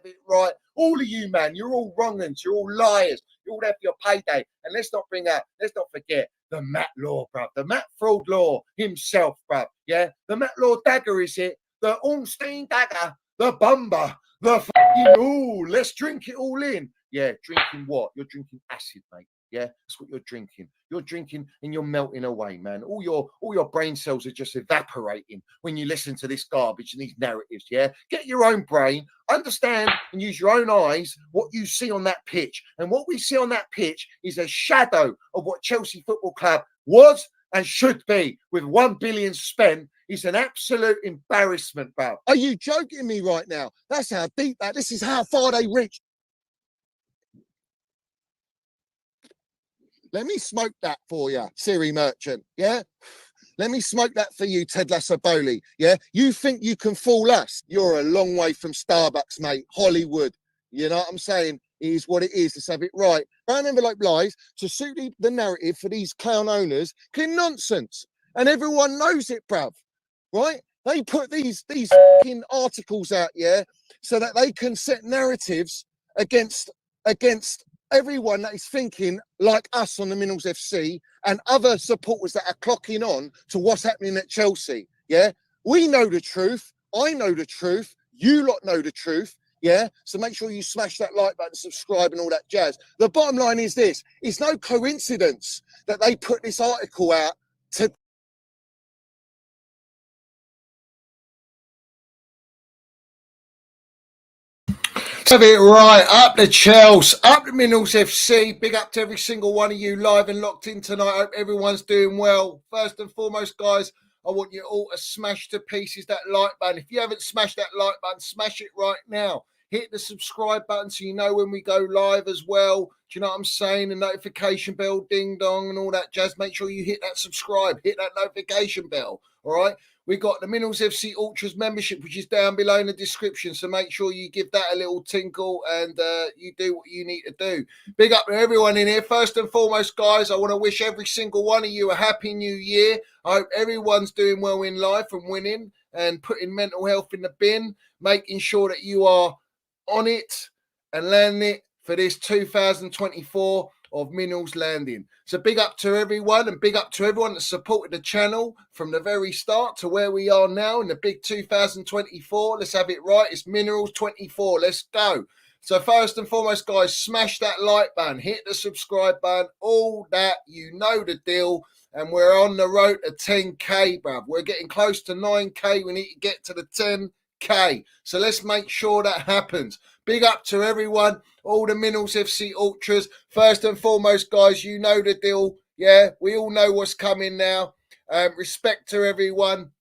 have it right. All of you, man, you're all wrong uns. You're all liars. You're all there for your payday. And let's not forget the Matt Law, bruv. The Matt Fraud Law himself, bruv. Yeah, the Matt Law dagger is it. The PORNSTEIN dagger. The bumper. The fucking, let's drink it all in. Yeah, drinking what? You're drinking acid, mate. Yeah, that's what you're drinking. You're drinking and you're melting away, man. All your brain cells are just evaporating when you listen to this garbage and these narratives, yeah? Get your own brain, understand and use your own eyes what you see on that pitch. And what we see on that pitch is a shadow of what Chelsea Football Club was and should be. With 1 billion spent, it's an absolute embarrassment, bro. Are you joking me right now? That's how deep this is how far they reached. Let me smoke that for you, Siri Merchant, yeah? Let me smoke that for you, Ted Lasso-Bowley, yeah? You think you can fool us? You're a long way from Starbucks, mate. Hollywood, you know what I'm saying? It is what it is. Let's have it right. Brown envelope lies to suit the narrative for these clown owners. Clear nonsense. And everyone knows it, bruv, right? They put these fucking articles out, yeah, so that they can set narratives against everyone that is thinking like us on the Minerals FC and other supporters that are clocking on to what's happening at Chelsea, yeah? We know the truth. I know the truth. You lot know the truth, yeah? So make sure you smash that like button, subscribe and all that jazz. The bottom line is this. It's no coincidence that they put this article out to have it right, up the Chelsea, up the Minerals FC. Big up to every single one of you live and locked in tonight. Hope everyone's doing well. First and foremost, guys, I want you all to smash to pieces that like button. If you haven't smashed that like button, smash it right now. Hit the subscribe button so you know when we go live as well. Do you know what I'm saying? The notification bell, ding dong and all that jazz. Make sure you hit that subscribe, hit that notification bell, all right? We got the Minerals FC Ultras membership, which is down below in the description. So make sure you give that a little tinkle and you do what you need to do. Big up to everyone in here. First and foremost, guys, I want to wish every single one of you a happy new year. I hope everyone's doing well in life and winning and putting mental health in the bin, making sure that you are on it and landing it for this 2024 of Minerals landing. So big up to everyone and big up to everyone that supported the channel from the very start to where we are now in the big 2024. Let's have it right. It's Minerals 24. Let's go. So first and foremost, guys, smash that like button, hit the subscribe button, all that, you know the deal. And we're on the road to 10K, bruv. We're getting close to 9K. We need to get to the 10K. So let's make sure that happens. Big up to everyone, all the Minerals FC Ultras. First and foremost, guys, you know the deal. Yeah, we all know what's coming now. Respect to everyone.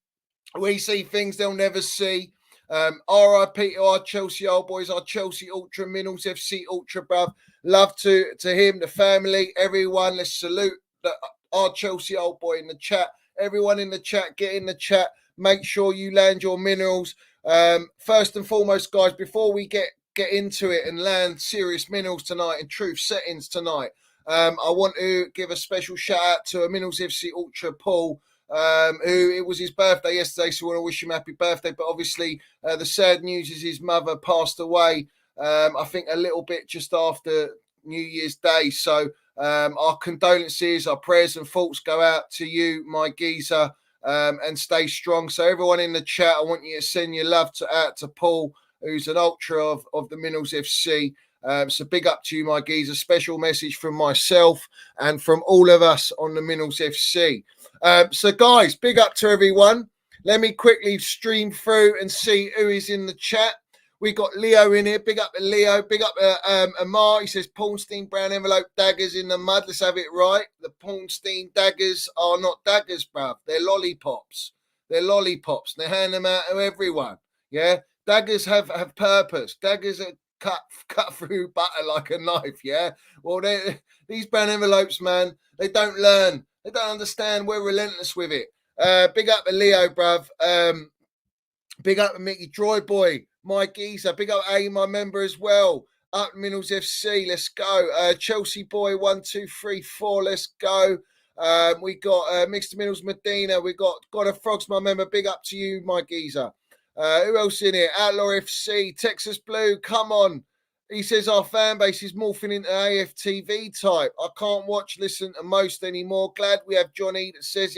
We see things they'll never see. RIP to our Chelsea old boys, our Chelsea Ultra, Minerals FC Ultra, bruv. Love to him, the family, everyone. Let's salute our Chelsea old boy in the chat. Everyone in the chat, get in the chat. Make sure you land your minerals. First and foremost, guys, before we get into it and land serious minerals tonight and truth settings tonight, I want to give a special shout out to a Minerals FC Ultra, Paul, who it was his birthday yesterday, so I want to wish him happy birthday. But obviously, the sad news is his mother passed away, I think a little bit just after New Year's Day. So our condolences, our prayers and thoughts go out to you, my geezer. And stay strong. So everyone in the chat, I want you to send your love out to Paul, who's an ultra of the Minerals FC. So big up to you, my geezer. Special message from myself and from all of us on the Minerals FC. So guys, big up to everyone. Let me quickly stream through and see who is in the chat. We got Leo in here. Big up to Leo. Big up to Amar. He says, PORNSTEIN brown envelope daggers in the mud. Let's have it right. The PORNSTEIN daggers are not daggers, bruv. They're lollipops. They're lollipops. They hand them out to everyone. Yeah? Daggers have purpose. Daggers are cut through butter like a knife, yeah? Well, these brown envelopes, man, they don't learn. They don't understand. We're relentless with it. Big up to Leo, bruv. Big up to Mickey Droy Boy. My geezer, big up A, my member as well. Up Minerals FC, let's go. Chelsea Boy, 1, 2, 3, 4, let's go. We got Mixed Minerals Medina. We got God of Frogs, my member. Big up to you, my geezer. Who else in here? Outlaw FC, Texas Blue, come on. He says our fan base is morphing into AFTV type. I can't watch, listen to most anymore. Glad we have Johnny that says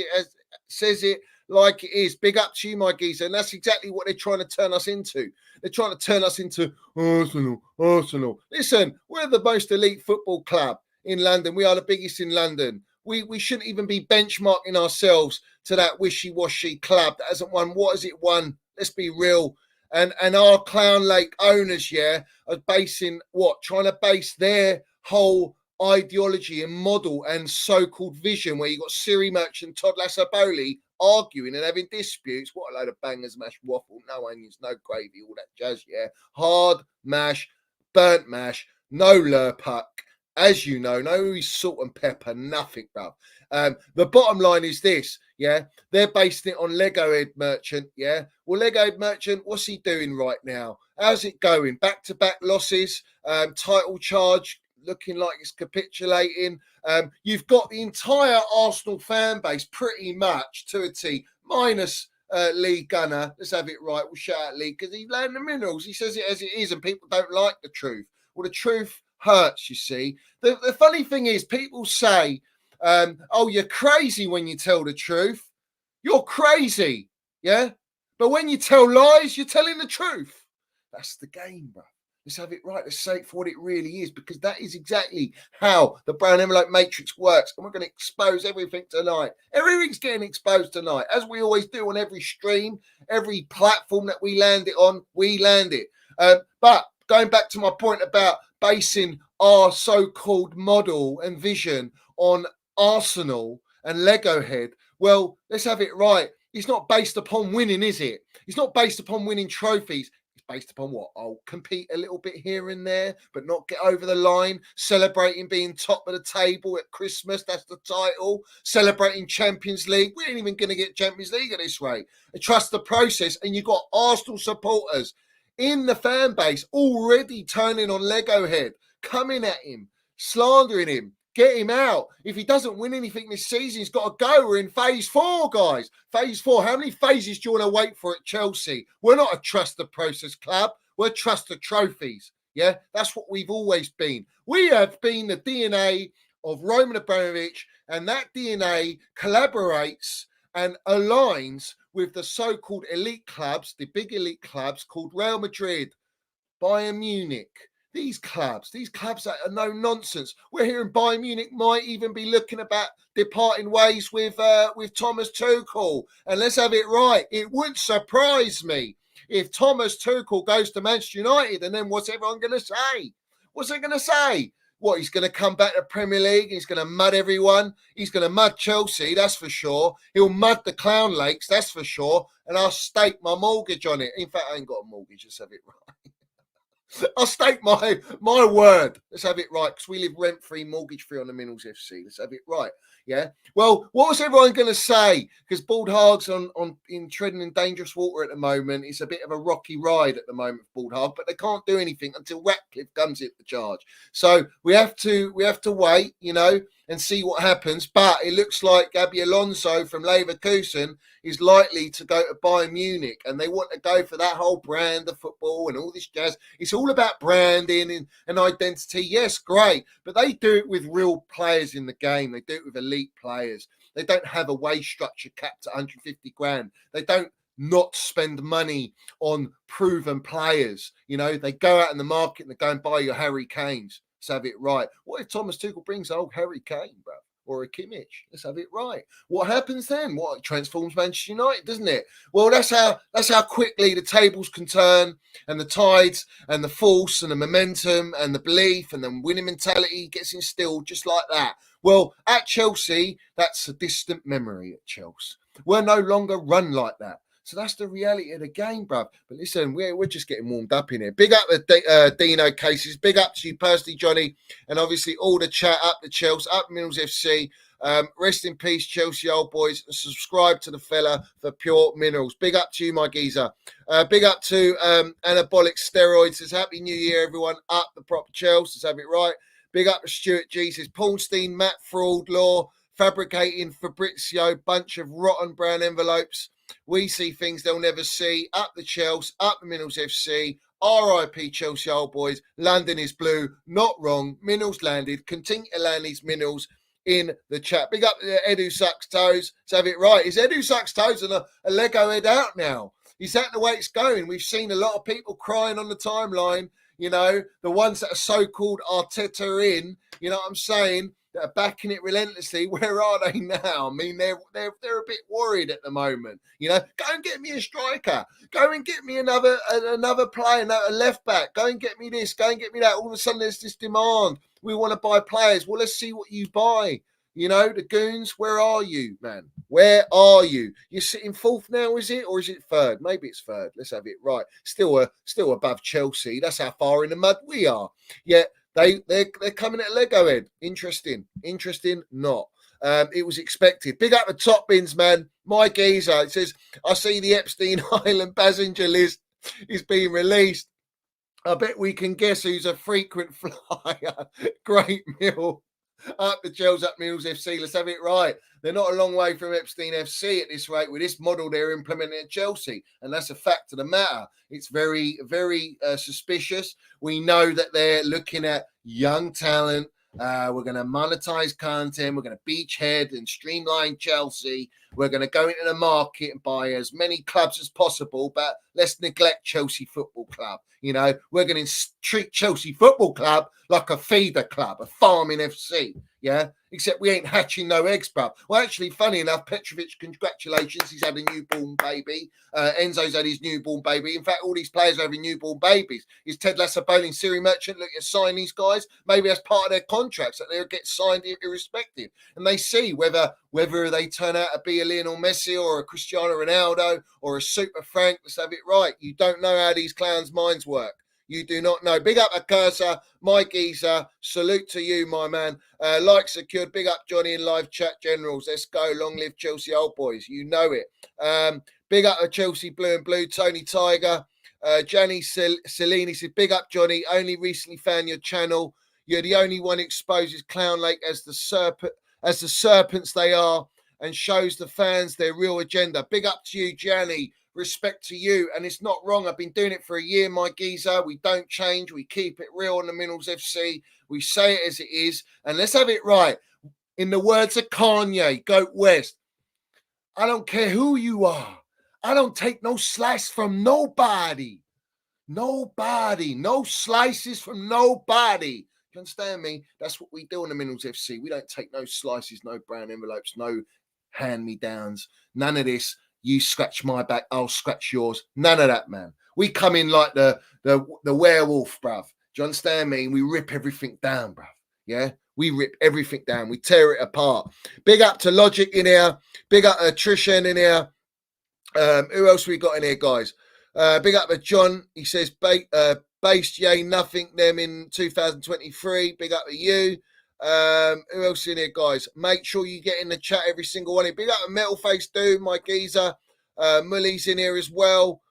it like it is. Big up to you, my geezer. And that's exactly what they're trying to turn us into. They're trying to turn us into Arsenal. Listen, we're the most elite football club in London. We are the biggest in London. We shouldn't even be benchmarking ourselves to that wishy-washy club that hasn't won. What has it won? Let's be real. And our Clown Lake owners, are basing trying to base their whole ideology and model and so-called vision, where you got Siri Merchant, Todd Lassoboli arguing and having disputes. What a load of bangers, mash, waffle, no onions, no gravy, all that jazz, hard mash, burnt mash, no lurpuck. As you know, no salt and pepper, nothing, bruv. The bottom line is this, they're basing it on Lego Head Merchant, Well, Lego Head Merchant, what's he doing right now? How's it going? Back-to-back losses, title charge looking like it's capitulating. You've got the entire Arsenal fan base pretty much to a T, minus Lee Gunner. Let's have it right. We'll shout out Lee because he's laying the minerals. He says it as it is and people don't like the truth. Well, the truth hurts, you see. The funny thing is people say, oh, you're crazy when you tell the truth. You're crazy, But when you tell lies, you're telling the truth. That's the game, bro. Let's have it right. Let's say it for what it really is, because that is exactly how the brown envelope matrix works. And we're going to expose everything tonight. Everything's getting exposed tonight, as we always do on every stream, every platform that we land it on, we land it. But going back to my point about basing our so-called model and vision on Arsenal and Lego Head, well, let's have it right. It's not based upon winning, is it? It's not based upon winning trophies. It's based upon what? I'll compete a little bit here and there, but not get over the line. Celebrating being top of the table at Christmas, that's the title. Celebrating Champions League. We ain't even going to get Champions League at this rate. Trust the process. And you've got Arsenal supporters in the fan base already turning on Lego Head, coming at him, slandering him. Get him out. If he doesn't win anything this season, he's got to go. We're in phase 4, guys. Phase 4. How many phases do you want to wait for at Chelsea? We're not a trust the process club. We're trust the trophies. That's what we've always been. We have been the DNA of Roman Abramovich, and that DNA collaborates and aligns with the so-called elite clubs, the big elite clubs called Real Madrid, Bayern Munich. These clubs that are no nonsense. We're hearing Bayern Munich might even be looking about departing ways with Thomas Tuchel. And let's have it right. It wouldn't surprise me if Thomas Tuchel goes to Manchester United, and then what's everyone going to say? What's they going to say? What, he's going to come back to Premier League? He's going to mud everyone? He's going to mud Chelsea, that's for sure. He'll mud the Clown Lakes, that's for sure. And I'll stake my mortgage on it. In fact, I ain't got a mortgage, let's have it right. I'll stake my word. Let's have it right, because we live rent-free, mortgage-free on the Minerals FC. Let's have it right. Well, what was everyone going to say? Because Bald Hog's in treading in dangerous water at the moment. It's a bit of a rocky ride at the moment for Bald Hog, but they can't do anything until Ratcliffe comes in the charge. So we have to wait, and see what happens. But it looks like Gabby Alonso from Leverkusen is likely to go to Bayern Munich, and they want to go for that whole brand of football and all this jazz. It's all about branding and identity. Yes, great, but they do it with real players in the game. They do it with elite players. They don't have a wage structure capped at 150 grand. They don't not spend money on proven players. They go out in the market and they go and buy your Harry Kanes. Let's have it right. What if Thomas Tuchel brings old Harry Kane, bro? Or a Kimmich? Let's have it right. What happens then? What, it transforms Manchester United, doesn't it? Well, that's how quickly the tables can turn, and the tides and the force and the momentum and the belief and the winning mentality gets instilled just like that. Well, at Chelsea, that's a distant memory at Chelsea. We're no longer run like that. So that's the reality of the game, bruv. But listen, we're just getting warmed up in here. Big up the Dino cases. Big up to you personally, Johnny. And obviously all the chat up the Chelsea, up Minerals FC. Rest in peace, Chelsea old boys. And subscribe to the fella for pure minerals. Big up to you, my geezer. Big up to Anabolic Steroids. Says Happy New Year, everyone. Up the proper Chelsea. Let's have it right. Big up to Stuart G. Says PORNSTEIN, Matt Fraud Law, fabricating Fabrizio, bunch of rotten brown envelopes. We see things they'll never see. Up the Chelsea, up the Minerals FC. RIP Chelsea old boys. London is blue. Not wrong. Minerals landed. Continue to land these minerals in the chat. Big up Edu Sucks Toes. Let's have it right. Is Edu Sucks Toes and a Lego head out now? Is that the way it's going? We've seen a lot of people crying on the timeline. You know, the ones that are so-called Arteta in, you know what I'm saying, that are backing it relentlessly. Where are they now? I mean, they're a bit worried at the moment. You know, go and get me a striker. Go and get me another player, a left back. Go and get me this. Go and get me that. All of a sudden, there's this demand. We want to buy players. Well, let's see what you buy. You know, the goons, where are you, man? Where are you? You're sitting fourth now, is it? Or is it third? Maybe it's third. Let's have it right. Still above Chelsea. That's how far in the mud we are. Yet they're coming at Lego head. Interesting. Not. It was expected. Big up the top bins, man. My geezer. It says, I see the Epstein Island passenger list is being released. I bet we can guess who's a frequent flyer. Great meal. Up the Chelsea, up Minerals FC. Let's have it right. They're not a long way from Epstein FC at this rate with this model they're implementing at Chelsea. And that's a fact of the matter. It's very, very suspicious. We know that they're looking at young talent. We're going to monetize content. We're going to beachhead and streamline Chelsea. We're going to go into the market and buy as many clubs as possible, but let's neglect Chelsea Football Club. You know, we're going to treat Chelsea Football Club like a feeder club, a farming FC. Yeah, except we ain't hatching no eggs, bruv. Well, actually, funny enough, Petrovic, congratulations. He's had a newborn baby. Enzo's had his newborn baby. In fact, all these players are having newborn babies. Is Ted Lasso bowling Siri Merchant looking to sign these guys? Maybe that's part of their contracts, that they'll get signed irrespective. And they see whether they turn out to be a Lionel Messi or a Cristiano Ronaldo or a Super Frank. Let's have it right. You don't know how these clowns' minds work. You do not know. Big up Akasa, my geezer. Salute to you, my man. Like secured. Big up Johnny in live chat generals. Let's go. Long live Chelsea old boys. You know it. Big up Chelsea blue and blue. Tony Tiger. Gianni Cellini said, big up Johnny. Only recently found your channel. You're the only one exposes Clown Lake as the serpents they are and shows the fans their real agenda. Big up to you, Gianni. Respect to you, and it's not wrong. I've been doing it for a year, my geezer. We don't change. We keep it real on the Minerals FC. We say it as it is, and let's have it right. In the words of Kanye, Goat West, I don't care who you are. I don't take no slice from nobody. Nobody. No slices from nobody. You understand me? That's what we do on the Minerals FC. We don't take no slices, no brown envelopes, no hand-me-downs. None of this. You scratch my back, I'll scratch yours. None of that, man. We come in like the werewolf, bruv. Do you understand me? We rip everything down, bruv. Yeah? We rip everything down. We tear it apart. Big up to Logic in here. Big up to Trishan in here. Who else we got in here, guys? Big up to John. He says, based, yay, nothing them in 2023. Big up to you. Who else in here, guys? Make sure you get in the chat, every single one. Big up to Metal Face Dude, my geezer. Mully's in here as well.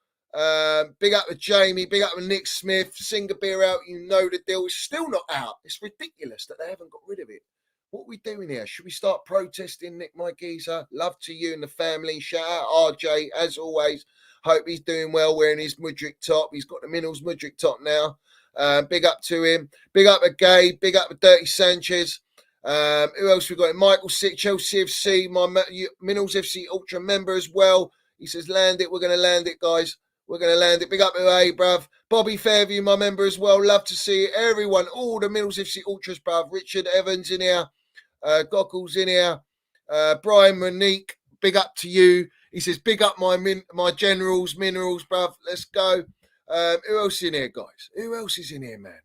Big up to Jamie. Big up to Nick Smith. Singer Beer out. You know the deal. It's still not out. It's ridiculous that they haven't got rid of it. What are we doing here? Should we start protesting, Nick, my geezer? Love to you and the family. Shout out RJ, as always. Hope he's doing well wearing his Mudrick top. He's got the Minerals Mudrick top now. Big up to him. Big up to Gabe. Big up to Dirty Sanchez. Who else we got? Michael Sick, Chelsea FC, my Minerals FC Ultra member as well. He says, land it. We're going to land it, guys. We're going to land it. Big up to A, bruv. Bobby Fairview, my member as well. Love to see it. Everyone, all the Minerals FC Ultras, bruv. Richard Evans in here. Goggles in here. Brian Monique, big up to you. He says, big up my generals, minerals, bruv. Let's go. Who else in here, guys? Who else is in here, man?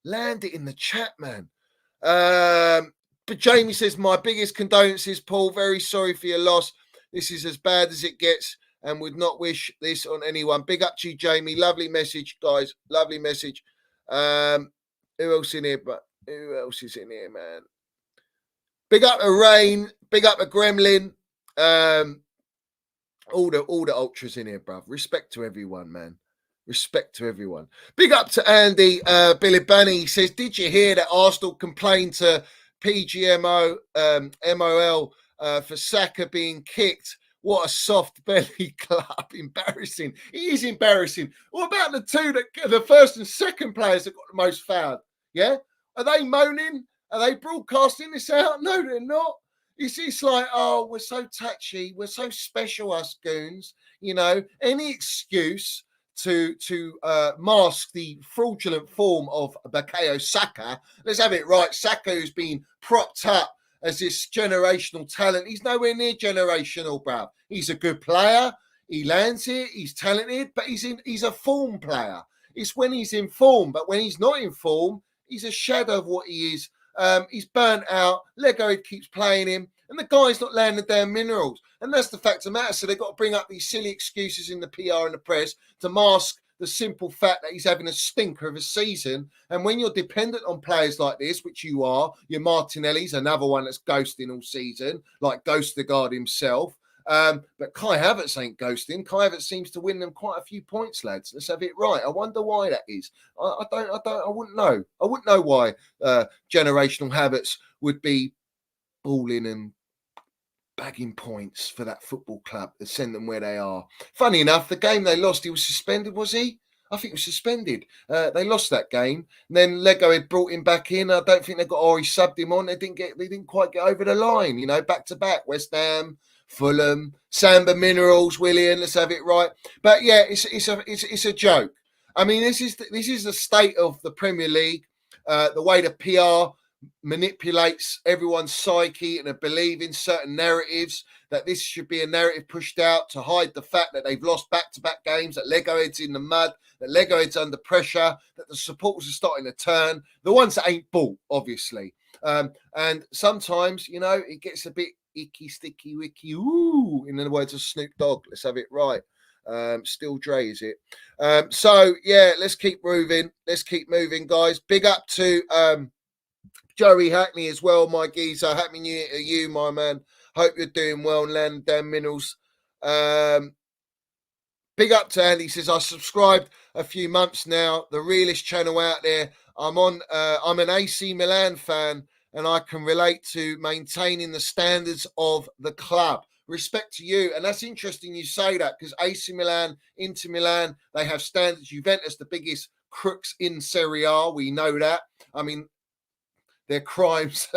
Land it in the chat, man. But Jamie says, my biggest condolences, Paul. Very sorry for your loss. This is as bad as it gets and would not wish this on anyone. Big up to you, Jamie. Lovely message, guys. Lovely message. Who else in here? But who else is in here, man? Big up to Rain. Big up to Gremlin. All the ultras in here, bruv. Respect to everyone, man. Respect to everyone. Big up to Andy Billy Bunny. He says, did you hear that Arsenal complained to PGMO MOL for Saka being kicked What a soft belly club. Embarrassing. It is embarrassing. What about the first and second players that got the most fouled? Yeah? Are they moaning? Are they broadcasting this out? No, they're not. It's like, oh, we're so touchy. We're so special, us goons. Any excuse to mask the fraudulent form of Bukayo Saka. Let's have it right. Saka, who's been propped up as this generational talent. He's nowhere near generational, bruv. He's a good player. He lands it. He's talented, but he's a form player. It's when he's in form, but when he's not in form, he's a shadow of what he is. He's burnt out. Lego keeps playing him, and the guy's not landing damn minerals. And that's the fact of the matter. So they've got to bring up these silly excuses in the PR and the press to mask the simple fact that he's having a stinker of a season. And when you're dependent on players like this, which you are, your Martinelli's another one that's ghosting all season, like Ghostergaard himself. But Kai Havertz ain't ghosting. Kai Havertz seems to win them quite a few points, lads. Let's have it right. I wonder why that is. I wouldn't know. I wouldn't know why generational Havertz would be balling and bagging points for that football club to send them where they are. Funny enough, the game they lost, he was suspended, was he? I think he was suspended. They lost that game. And then Lego had brought him back in. I don't think they got, or he subbed him on. They didn't quite get over the line. Back to back. West Ham, Fulham, Samba Minerals, William. Let's have it right. But yeah, it's a joke. I mean, this is the state of the Premier League. The way the PR manipulates everyone's psyche and believe in certain narratives, that this should be a narrative pushed out to hide the fact that they've lost back-to-back games, that Lego Head's in the mud, that Lego Head's under pressure, that the supporters are starting to turn, the ones that ain't bought, obviously. And sometimes, it gets a bit icky, sticky, wicky, ooh, in the words of Snoop Dogg. Let's have it right. Still Dre, is it? So, yeah, let's keep moving. Let's keep moving, guys. Big up to Joey Hackney as well, my geezer. Happy New Year to you, my man. Hope you're doing well and landing damn minerals. Big up to Andy. He says, I subscribed a few months now. The realest channel out there. I'm an AC Milan fan, and I can relate to maintaining the standards of the club. Respect to you. And that's interesting you say that, because AC Milan, Inter Milan, they have standards. Juventus, the biggest crooks in Serie A. We know that. I mean, their crimes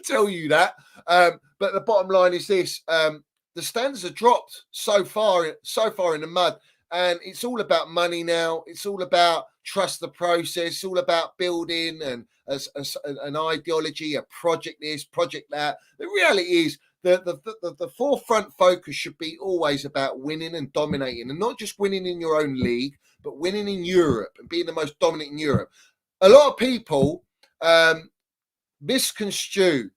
tell you that. But the bottom line is this: the standards are dropped so far in the mud, and it's all about money now. It's all about trust the process. It's all about building and an ideology, a project this, project that. The reality is the forefront focus should be always about winning and dominating, and not just winning in your own league, but winning in Europe and being the most dominant in Europe. A lot of people misconstrue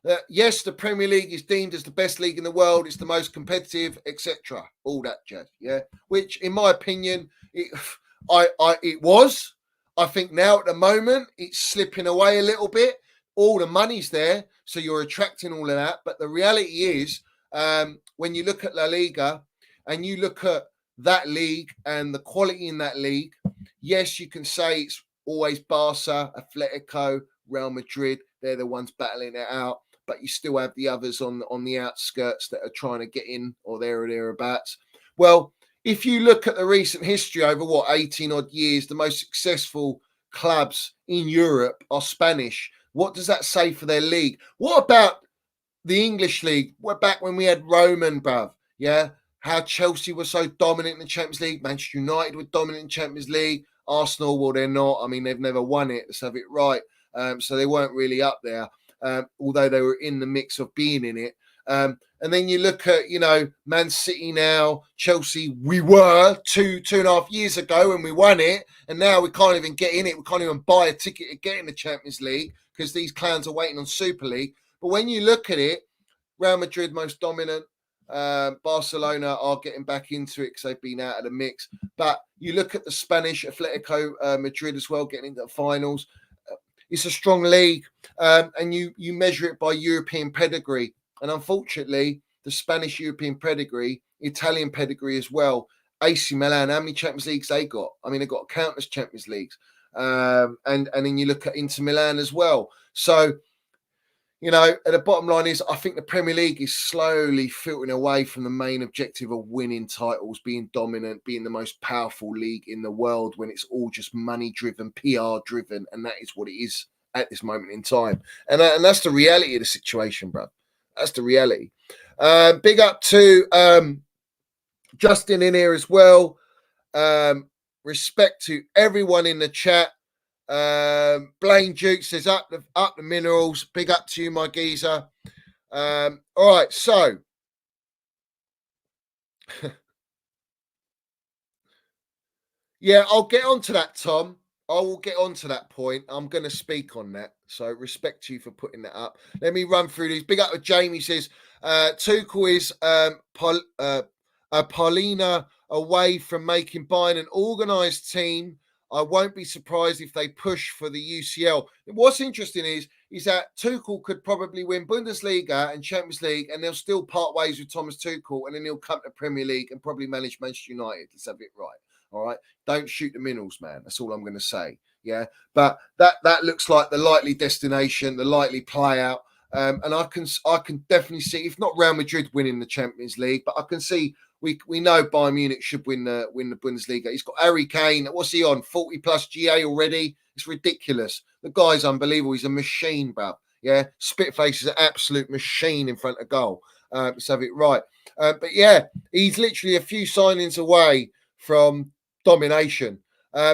that, yes, the Premier League is deemed as the best league in the world, it's the most competitive, etc. All that jazz, yeah. Which, in my opinion, it was. I think now at the moment it's slipping away a little bit. All the money's there, so you're attracting all of that. But the reality is, when you look at La Liga and you look at that league and the quality in that league, yes, you can say it's always Barca, Atletico, Real Madrid. They're the ones battling it out. But you still have the others on the outskirts that are trying to get in, or there or thereabouts. Well, if you look at the recent history over 18 odd years, the most successful clubs in Europe are Spanish. What does that say for their league? What about the English league? We're back when we had Roman, bruv. Yeah. How Chelsea was so dominant in the Champions League. Manchester United were dominant in Champions League. Arsenal, well, they're not. I mean, they've never won it. Let's have it right. So they weren't really up there, although they were in the mix of being in it. And then you look at, Man City now, Chelsea, we were two and a half years ago when we won it. And now we can't even get in it. We can't even buy a ticket to get in the Champions League because these clowns are waiting on Super League. But when you look at it, Real Madrid most dominant. Barcelona are getting back into it because they've been out of the mix. But you look at the Spanish Atletico Madrid as well, getting into the finals. It's a strong league, and you measure it by European pedigree. And unfortunately, the Spanish European pedigree, Italian pedigree as well. AC Milan, how many Champions Leagues they got? I mean, they've got countless Champions Leagues. And then you look at Inter Milan as well. So you know, and the bottom line is, I think the Premier League is slowly filtering away from the main objective of winning titles, being dominant, being the most powerful league in the world, when it's all just money-driven, PR-driven, and that is what it is at this moment in time. And that's the reality of the situation, bro. That's the reality. Big up to Justin in here as well. Respect to everyone in the chat. Blaine Duke says up the minerals. Big up to you, my geezer. All right, so yeah, I'll get on to that, Tom. I will get on to that point. I'm going to speak on that. So respect to you for putting that up. Let me run through these. Big up to Jamie says Tuchel is Paulina away from buying an organised team. I won't be surprised if they push for the UCL. What's interesting is that Tuchel could probably win Bundesliga and Champions League, and they'll still part ways with Thomas Tuchel, and then he'll come to Premier League and probably manage Manchester United. Let's have it right. All right. Don't shoot the minerals, man. That's all I'm going to say. Yeah. But that looks like the likely destination, the likely play out. And I can definitely see, if not Real Madrid winning the Champions League, but I can see we know Bayern Munich should win the Bundesliga. He's got Harry Kane. What's he on? 40 plus GA already. It's ridiculous. The guy's unbelievable. He's a machine, bro. Yeah. Spitface is an absolute machine in front of goal. Let's have it right. But yeah, he's literally a few signings away from domination.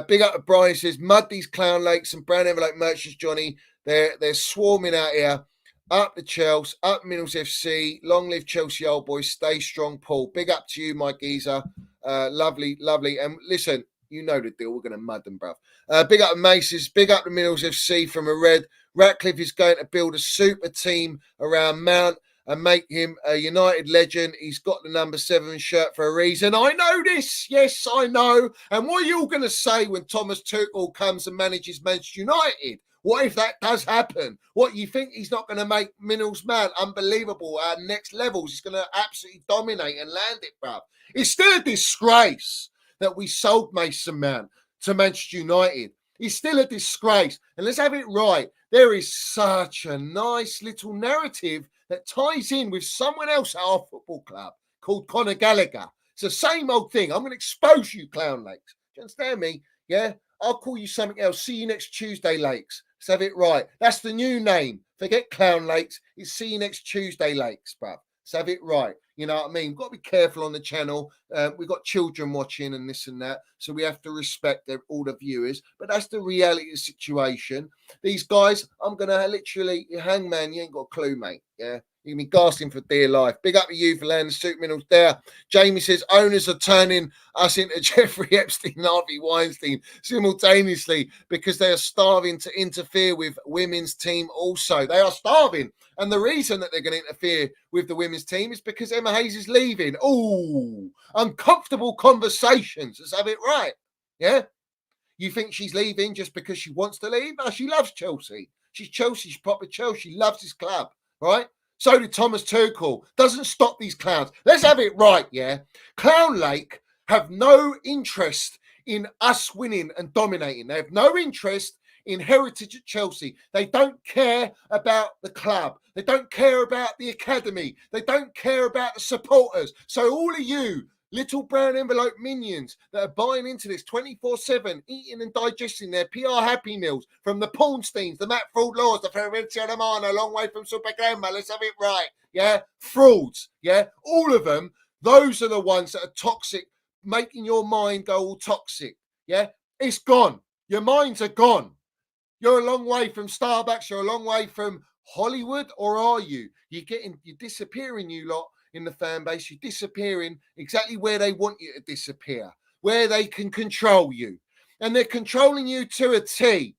Big up to Brian, says mud these clown lakes and brown envelope merchants, Johnny. They're swarming out here. Up the Chelsea, up Minerals FC. Long live Chelsea old boys. Stay strong, Paul. Big up to you, my geezer. Lovely. And listen, you know the deal. We're going to mud them, bruv. Big up to Maces. Big up to Minerals FC from a red. Ratcliffe is going to build a super team around Mount and make him a United legend. He's got the number 7 shirt for a reason. I know this. Yes, I know. And what are you all going to say when Thomas Tuchel comes and manages Manchester United? What if that does happen? What, you think he's not going to make Minerals man unbelievable at next levels? He's going to absolutely dominate and land it, bruv. It's still a disgrace that we sold Mason Mount to Manchester United. It's still a disgrace. And let's have it right. There is such a nice little narrative that ties in with someone else at our football club called Conor Gallagher. It's the same old thing. I'm going to expose you, Clown Lakes. Do you understand me? Yeah? I'll call you something else. See you next Tuesday, Lakes. Let's have it right. That's the new name. Forget Clown Lakes. It's see you next Tuesday, Lakes, bruv. Let's have it right. You know what I mean? We've got to be careful on the channel. We've got children watching and this and that. So we have to respect all the viewers. But that's the reality of the situation. These guys, I'm going to literally, hangman, you ain't got a clue, mate. Yeah. You're going to be gasping for dear life. Big up to you for landing suit minerals there. Jamie says owners are turning us into Jeffrey Epstein and Harvey Weinstein simultaneously because they are starving to interfere with women's team also. They are starving. And the reason that they're going to interfere with the women's team is because Emma Hayes is leaving. Ooh, uncomfortable conversations. Let's have it right. Yeah? You think she's leaving just because she wants to leave? No, she loves Chelsea. She's Chelsea. She's proper Chelsea. She loves this club, right? So did Thomas Tuchel. Doesn't stop these clowns. Let's have it right, yeah? Clown Lake have no interest in us winning and dominating. They have no interest in heritage at Chelsea. They don't care about the club. They don't care about the academy. They don't care about the supporters. So all of you little brown envelope minions that are buying into this 24/7, eating and digesting their PR Happy Meals from the PORNSTEINs, the Matt Fraud Laws, the Fabrizio Romano, a long way from Super Grandma. Let's have it right. Yeah. Frauds. Yeah. All of them. Those are the ones that are toxic, making your mind go all toxic. Yeah. It's gone. Your minds are gone. You're a long way from Starbucks. You're a long way from Hollywood, or are you? You're disappearing, you lot. In the fan base, you're disappearing exactly where they want you to disappear, where they can control you. And they're controlling you to a T.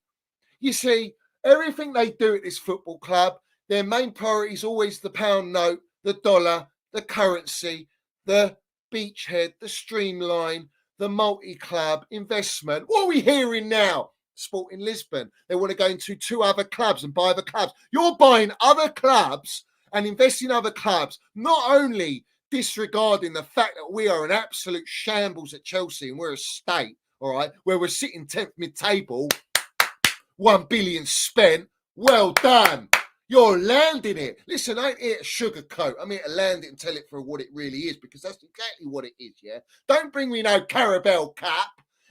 You see, everything they do at this football club, their main priority is always the pound note, the dollar, the currency, the beachhead, the streamline, the multi-club investment. What are we hearing now? Sporting Lisbon. They want to go into 2 other clubs and buy other clubs. You're buying other clubs and invest in other clubs, not only disregarding the fact that we are an absolute shambles at Chelsea and we're a state, all right, where we're sitting 10th mid-table, 1 billion spent. Well done. You're landing it. Listen, I ain't here to sugarcoat. I'm here to land it and tell it for what it really is, because that's exactly what it is, yeah? Don't bring me no Carabao Cup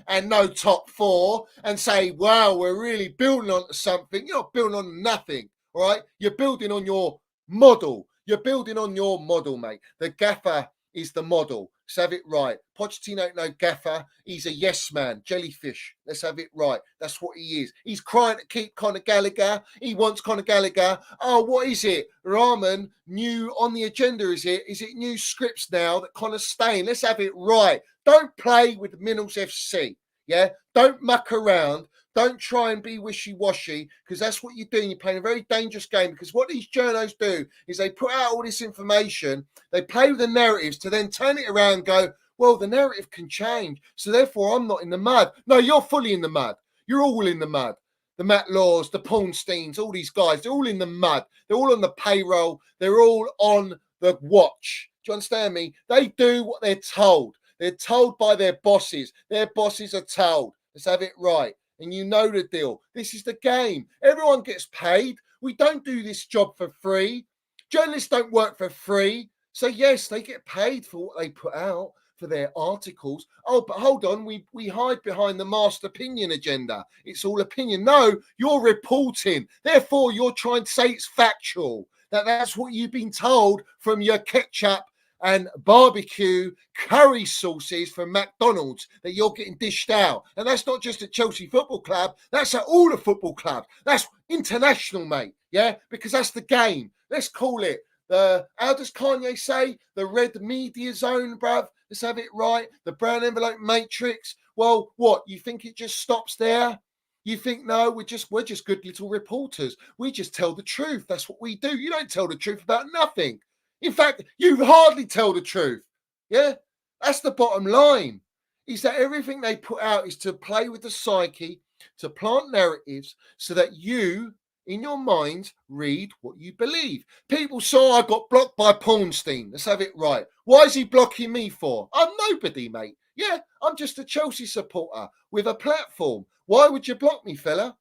and no top four and say, wow, we're really building on something. You're not building on nothing, all right? You're building on your model. You're building on your model, mate. The gaffer is the model. Let's have it right. Pochettino ain't no gaffer. He's a yes man, jellyfish. Let's have it right. That's what he is. He's crying to keep Conor Gallagher. He wants Conor Gallagher. Oh, what is it? Rahman, new on the agenda, is it? Is it new scripts now that Conor's staying? Let's have it right. Don't play with Minnals FC. Yeah? Don't muck around. Don't try and be wishy-washy, because that's what you're doing. You're playing a very dangerous game, because what these journos do is they put out all this information, they play with the narratives to then turn it around and go, well, the narrative can change, so therefore I'm not in the mud. No, you're fully in the mud. You're all in the mud. The Matt Laws, the PORNSTEINs, all these guys, they're all in the mud. They're all on the payroll. They're all on the watch. Do you understand me? They do what they're told. They're told by their bosses. Their bosses are told. Let's have it right. And you know the deal. This is the game. Everyone gets paid. We don't do this job for free. Journalists don't work for free. So yes, they get paid for what they put out, for their articles. Oh, but hold on, we hide behind the master opinion agenda. It's all opinion. No, you're reporting. Therefore, you're trying to say it's factual. That's what you've been told from your ketchup and barbecue curry sauces from McDonald's that you're getting dished out. And that's not just at Chelsea Football Club, that's at all the football clubs. That's international, mate. Yeah, because that's the game. Let's call it how does Kanye say? The red media zone, bruv. Let's have it right. The brown envelope matrix. Well, what? You think it just stops there? You think, no, we're just good little reporters. We just tell the truth. That's what we do. You don't tell the truth about nothing. In fact, you hardly tell the truth. Yeah, that's the bottom line. Is that everything they put out is to play with the psyche, to plant narratives, so that you, in your mind, read what you believe. People saw I got blocked by PORNSTEIN. Let's have it right. Why is he blocking me for? I'm nobody, mate. Yeah, I'm just a Chelsea supporter with a platform. Why would you block me, fella?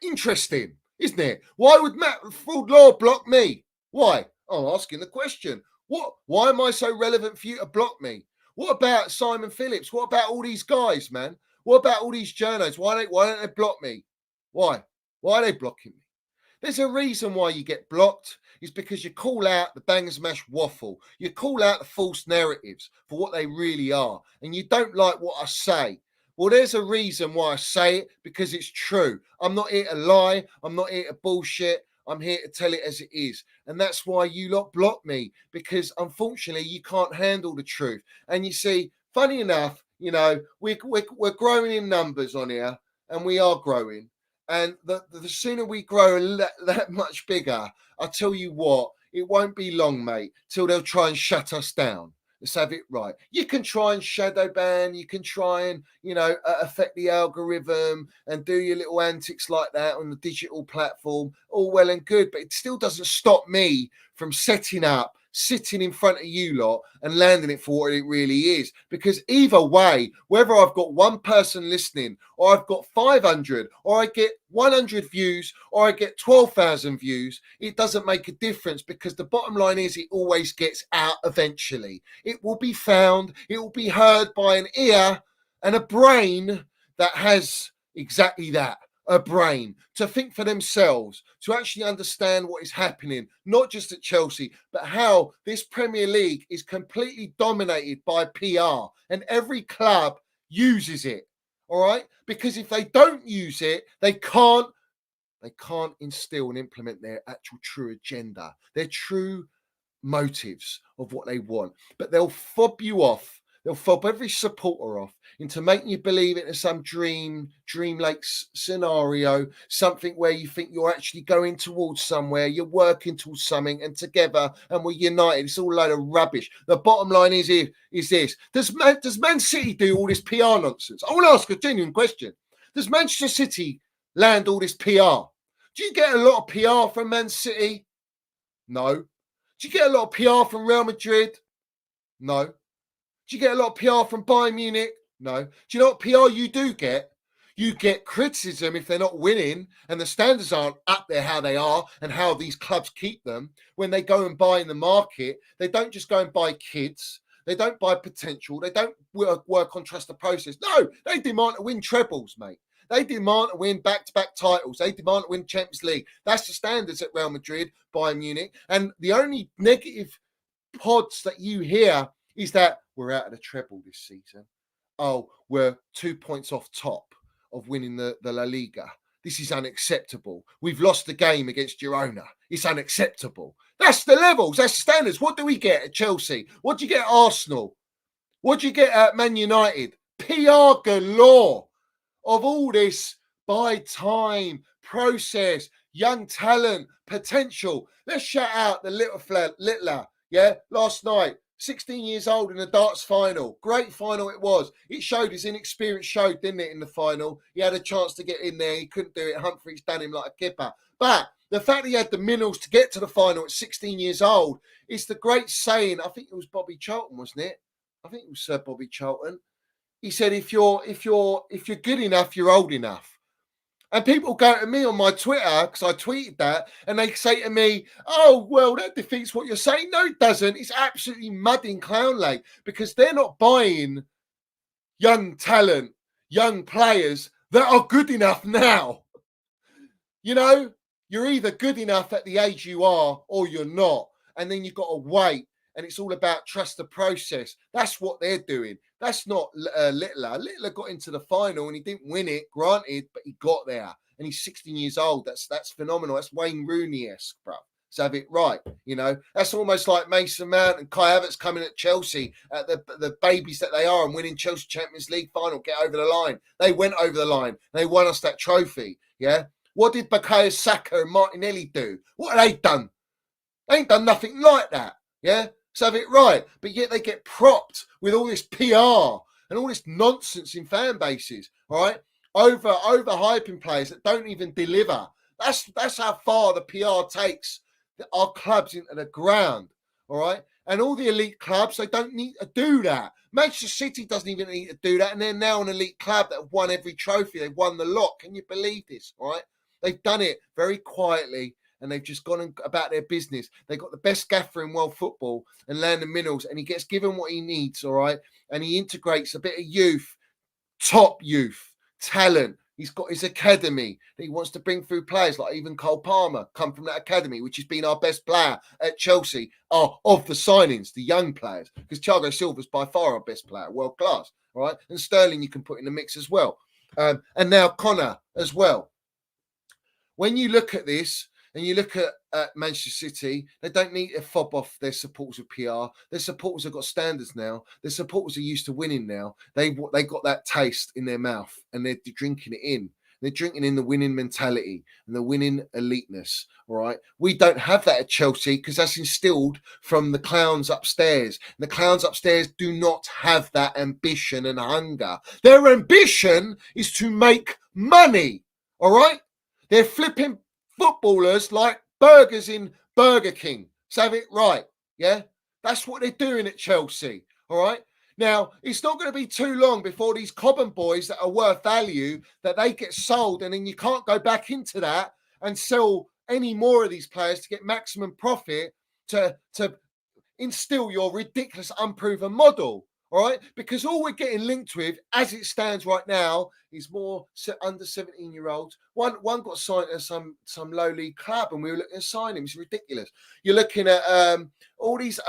Interesting, isn't it? Why would Matt Fraud Law block me? Why? I'm asking the question. Why am I so relevant for you to block me? What about Simon Phillips? What about all these guys, man? What about all these journos? Why don't they block me? Why? Why are they blocking me? There's a reason why you get blocked. It's because you call out the bang and smash waffle. You call out the false narratives for what they really are. And you don't like what I say. Well, there's a reason why I say it, because it's true. I'm not here to lie. I'm not here to bullshit. I'm here to tell it as it is. And that's why you lot block me, because unfortunately you can't handle the truth. And you see, funny enough, you know, we're growing in numbers on here, and we are growing. And the sooner we grow that much bigger, I tell you what, it won't be long, mate, till they'll try and shut us down. Let's have it right. You can try and shadow ban, you can try and, affect the algorithm and do your little antics like that on the digital platform. All well and good, but it still doesn't stop me from setting up, sitting in front of you lot and landing it for what it really is. Because either way, whether I've got one person listening or I've got 500 or I get 100 views or I get 12,000 views, it doesn't make a difference, because the bottom line is it always gets out eventually. It will be found, it will be heard by an ear and a brain that has exactly that. A brain to think for themselves, to actually understand what is happening, not just at Chelsea, but how this Premier League is completely dominated by PR, and every club uses it. All right, because if they don't use it, they can't instill and implement their actual true agenda, their true motives of what they want. But they'll fob you off. They'll fob every supporter off into making you believe it in some dream like scenario, something where you think you're actually going towards somewhere, you're working towards something, and together, and we're united. It's all a load of rubbish. The bottom line is this. Does Man City do all this PR nonsense? I want to ask a genuine question. Does Manchester City land all this PR? Do you get a lot of PR from Man City? No. Do you get a lot of PR from Real Madrid? No. Do you get a lot of PR from Bayern Munich? No. Do you know what PR you do get? You get criticism if they're not winning and the standards aren't up there how they are and how these clubs keep them. When they go and buy in the market, they don't just go and buy kids. They don't buy potential. They don't work on trust the process. No, they demand to win trebles, mate. They demand to win back-to-back titles. They demand to win Champions League. That's the standards at Real Madrid, Bayern Munich. And the only negative pods that you hear is that we're out of the treble this season. Oh, we're 2 points off top of winning the La Liga. This is unacceptable. We've lost the game against Girona. It's unacceptable. That's the levels. That's the standards. What do we get at Chelsea? What do you get at Arsenal? What do you get at Man United? PR galore of all this buy time, process, young talent, potential. Let's shout out the Littler, last night. 16 years old in the darts final. Great final it was. It showed his inexperience showed, didn't it, in the final? He had a chance to get in there. He couldn't do it. Humphreys done him like a kipper. But the fact that he had the minerals to get to the final at 16 years old, it's the great saying. I think it was Bobby Charlton, wasn't it? I think it was Sir Bobby Charlton. He said, if you're good enough, you're old enough. And people go to me on my Twitter, because I tweeted that, and they say to me, oh, well, that defeats what you're saying. No, it doesn't. It's absolutely mudding Clown Lake, because they're not buying young talent, young players that are good enough now. You know, you're either good enough at the age you are or you're not. And then you've got to wait. And it's all about trust the process. That's what they're doing. That's not Littler. Littler got into the final and he didn't win it, granted, but he got there. And he's 16 years old. That's phenomenal. That's Wayne Rooney-esque, bro. Let's have it right. You know, that's almost like Mason Mount and Kai Havertz coming at Chelsea, at the babies that they are, and winning Chelsea Champions League final, get over the line. They went over the line. They won us that trophy. Yeah. What did Bukayo Saka and Martinelli do? What have they done? They ain't done nothing like that. Yeah. So have it right, but yet they get propped with all this PR and all this nonsense in fan bases, all right? Overhyping players that don't even deliver. That's how far the PR takes our clubs into the ground, all right? And all the elite clubs, they don't need to do that. Manchester City doesn't even need to do that, and they're now an elite club that have won every trophy. They've won the lot. Can you believe this, all right? They've done it very quietly, and they've just gone about their business. They've got the best gaffer in world football and Landon Minerals, and he gets given what he needs, all right? And he integrates a bit of youth, top youth, talent. He's got his academy that he wants to bring through players like even Cole Palmer come from that academy, which has been our best player at Chelsea of the signings, the young players, because Thiago Silva's by far our best player, world class, all right? And Sterling you can put in the mix as well. And now Conor as well. When you look at this, and you look at Manchester City, they don't need to fob off their supporters with PR. Their supporters have got standards now. Their supporters are used to winning now. They got that taste in their mouth, and they're drinking it in. They're drinking in the winning mentality and the winning eliteness, all right? We don't have that at Chelsea because that's instilled from the clowns upstairs. And the clowns upstairs do not have that ambition and hunger. Their ambition is to make money, all right? They're flipping footballers like burgers in Burger King. So have it right. Yeah. That's what they're doing at Chelsea. All right. Now, it's not going to be too long before these Cobham boys that are worth value, that they get sold, and then you can't go back into that and sell any more of these players to get maximum profit to instill your ridiculous unproven model. All right, because all we're getting linked with, as it stands right now, is more under 17-year-olds. One got signed at some lowly club, and we were looking to sign him. It's ridiculous. You're looking at all these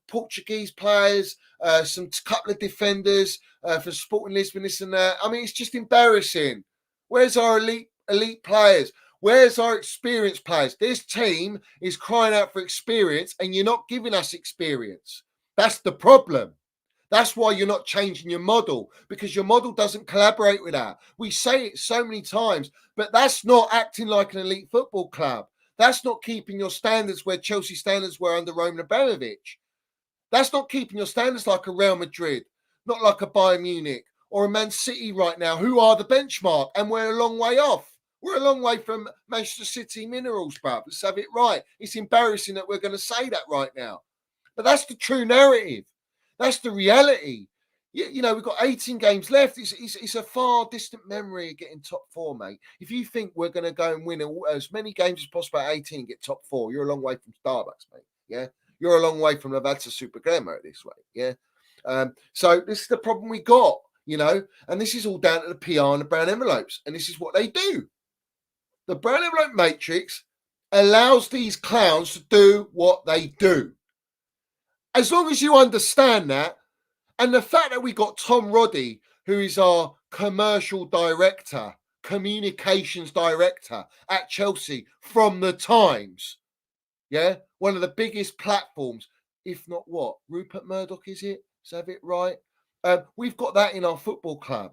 Portuguese players, some couple of defenders for Sporting Lisbon, this and that. I mean, it's just embarrassing. Where's our elite players? Where's our experienced players? This team is crying out for experience, and you're not giving us experience. That's the problem. That's why you're not changing your model, because your model doesn't collaborate with that. We say it so many times, but that's not acting like an elite football club. That's not keeping your standards where Chelsea standards were under Roman Abramovich. That's not keeping your standards like a Real Madrid, not like a Bayern Munich or a Man City right now, who are the benchmark, and we're a long way off. We're a long way from Manchester City minerals, bruv. Let's have it right. It's embarrassing that we're going to say that right now. But that's the true narrative. That's the reality. We've got 18 games left. It's a far distant memory of getting top four, mate. If you think we're going to go and win as many games as possible at 18 and get top four, you're a long way from Starbucks, mate. Yeah, you're a long way from Lavazza Super Glamour this way. Yeah. So this is the problem we got, and this is all down to the PR and the brown envelopes. And this is what they do. The brown envelope matrix allows these clowns to do what they do. As long as you understand that, and the fact that we got Tom Roddy, who is our commercial director, communications director at Chelsea from the Times, one of the biggest platforms, if not what, Rupert Murdoch, is it? Is that it right? We've got that in our football club.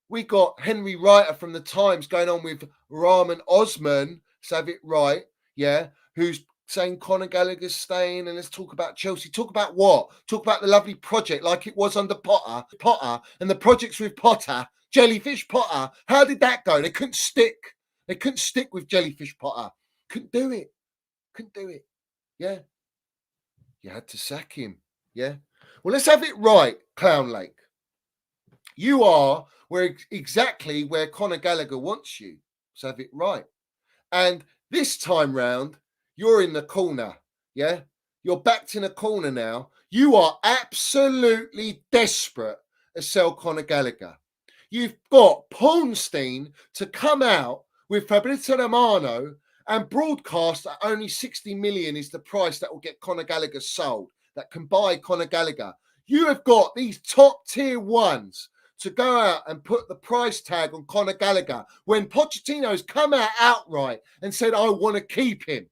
We got Henry Writer from the Times going on with Rahman Osman, have it right, who's saying Conor Gallagher's staying, and let's talk about Chelsea. Talk about what? Talk about the lovely project like it was under Potter, and the projects with Potter, Jellyfish Potter. How did that go? They couldn't stick. They couldn't stick with Jellyfish Potter. Couldn't do it. Yeah. You had to sack him. Yeah. Well, let's have it right, Clown Lake. You are exactly where Conor Gallagher wants you. So have it right. And this time round, you're in the corner. Yeah. You're backed in a corner now. You are absolutely desperate to sell Conor Gallagher. You've got Pornstein to come out with Fabrizio Romano and broadcast that only 60 million is the price that will get Conor Gallagher sold, that can buy Conor Gallagher. You have got these top tier ones to go out and put the price tag on Conor Gallagher when Pochettino's come out outright and said, I want to keep him.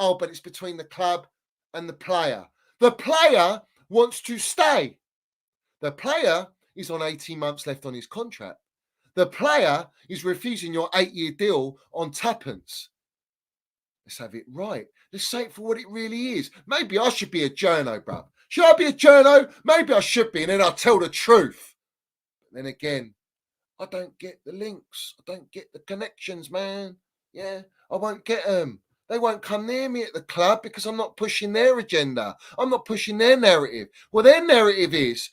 Oh, but it's between the club and the player. The player wants to stay. The player is on 18 months left on his contract. The player is refusing your 8-year deal on tuppence. Let's have it right. Let's say it for what it really is. Maybe I should be a journo, bruv. Should I be a journo? Maybe I should be, and then I'll tell the truth. But then again, I don't get the links. I don't get the connections, man. Yeah, I won't get them. They won't come near me at the club because I'm not pushing their agenda. I'm not pushing their narrative. Well, their narrative is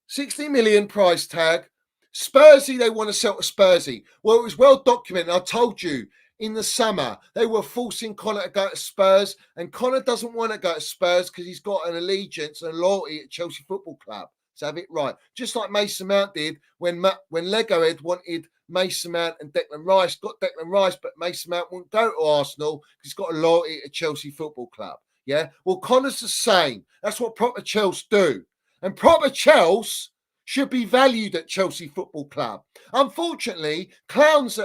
60 million price tag. Spursy, they want to sell to Spursy. Well, it was well documented. I told you in the summer they were forcing Conor to go to Spurs, and Conor doesn't want to go to Spurs because he's got an allegiance and loyalty at Chelsea Football Club. So have it right. Just like Mason Mount did when Lego Head wanted Mason Mount and Declan Rice, got Declan Rice, but Mason Mount won't go to Arsenal because he's got a loyalty at Chelsea Football Club. Yeah. Well, Conor's the same. That's what proper Chelsea do. And proper Chelsea should be valued at Chelsea Football Club. Unfortunately, clowns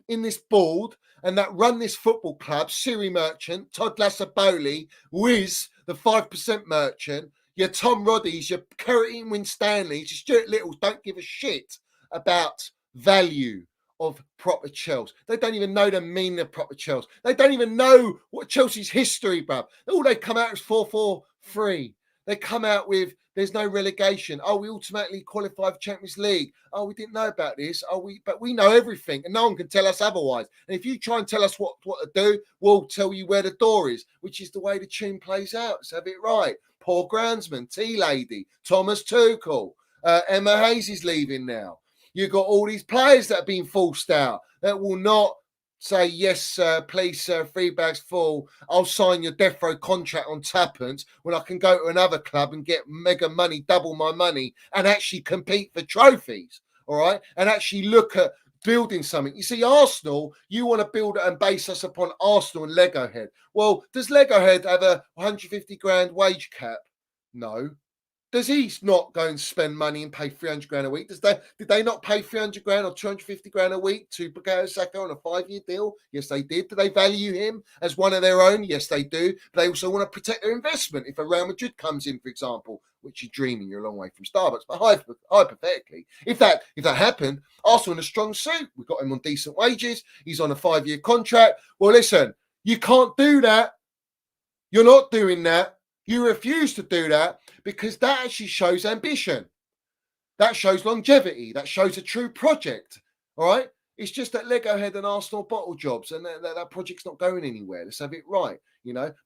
in this board and that run this football club, Siri Merchant, Todd Lassaboli, Wiz, the 5% merchant, your Tom Roddies, your Kerrigan Winstanleys, your Stuart Littles don't give a shit about value of proper Chelsea. They don't even know the meaning of proper Chelsea. They don't even know what Chelsea's history, bruv. All they come out is 4-4-3. They come out with there's no relegation. Oh, we automatically qualify for Champions League. Oh, we didn't know about this. But we know everything, and no one can tell us otherwise. And if you try and tell us what to do, we'll tell you where the door is, which is the way the tune plays out. Let's have it right. Paul Groundsman, T-Lady, Thomas Tuchel, Emma Hayes is leaving now. You've got all these players that have been forced out that will not say, yes, sir, please, sir, 3 bags full. I'll sign your death row contract on tuppence when I can go to another club and get mega money, double my money, and actually compete for trophies, all right? And actually look at building something. You see, Arsenal, you want to build and base us upon Arsenal and Lego Head. Well, does Lego Head have a 150 grand wage cap? No. Does he not go and spend money and pay 300 grand a week? Did they not pay 300 grand or 250 grand a week to Bukayo Saka on a 5-year deal? Yes, they did. Do they value him as one of their own? Yes, they do. But they also want to protect their investment. If a Real Madrid comes in, for example, which you're dreaming, you're a long way from Starbucks, but hypothetically, if that happened, Arsenal in a strong suit. We've got him on decent wages. He's on a 5-year contract. Well, listen, you can't do that. You're not doing that. You refuse to do that because that actually shows ambition. That shows longevity. That shows a true project. All right? It's just that Lego Head and Arsenal bottle jobs, and that project's not going anywhere. Let's have it right.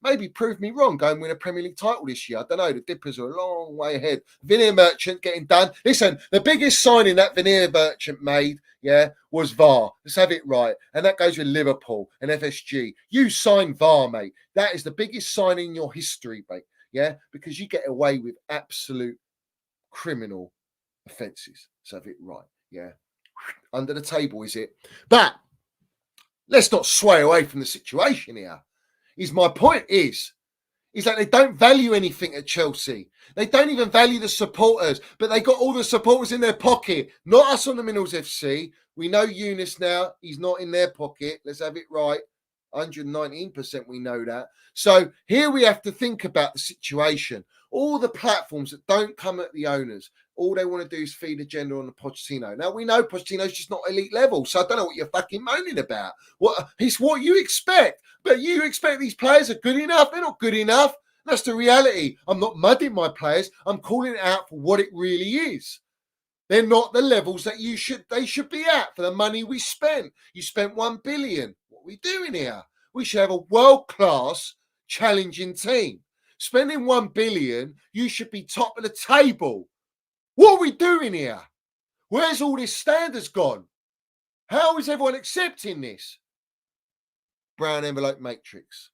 Maybe prove me wrong. Go and win a Premier League title this year. I don't know. The Dippers are a long way ahead. Veneer Merchant getting done. Listen, the biggest signing that Veneer Merchant made, was VAR. Let's have it right. And that goes with Liverpool and FSG. You signed VAR, mate. That is the biggest signing in your history, mate. Yeah, because you get away with absolute criminal offences. Let's have it right. Yeah. Under the table, is it? But let's not sway away from the situation here. My point is that they don't value anything at Chelsea. They don't even value the supporters, but they got all the supporters in their pocket. Not us on the Minerals FC. We know Eunice now. He's not in their pocket. Let's have it right. 119% we know that. So here we have to think about the situation. All the platforms that don't come at the owners, all they want to do is feed agenda on the Pochettino. Now, we know Pochettino's just not elite level, so I don't know what you're fucking moaning about. It's what you expect, but you expect these players are good enough. They're not good enough. That's the reality. I'm not mudding my players. I'm calling it out for what it really is. They're not the levels that they should be at for the money we spent. You spent $1 billion. What are we doing here? We should have a world-class challenging team. Spending $1 billion, you should be top of the table. What are we doing here? Where's all this standards gone? How is everyone accepting this? Brown envelope matrix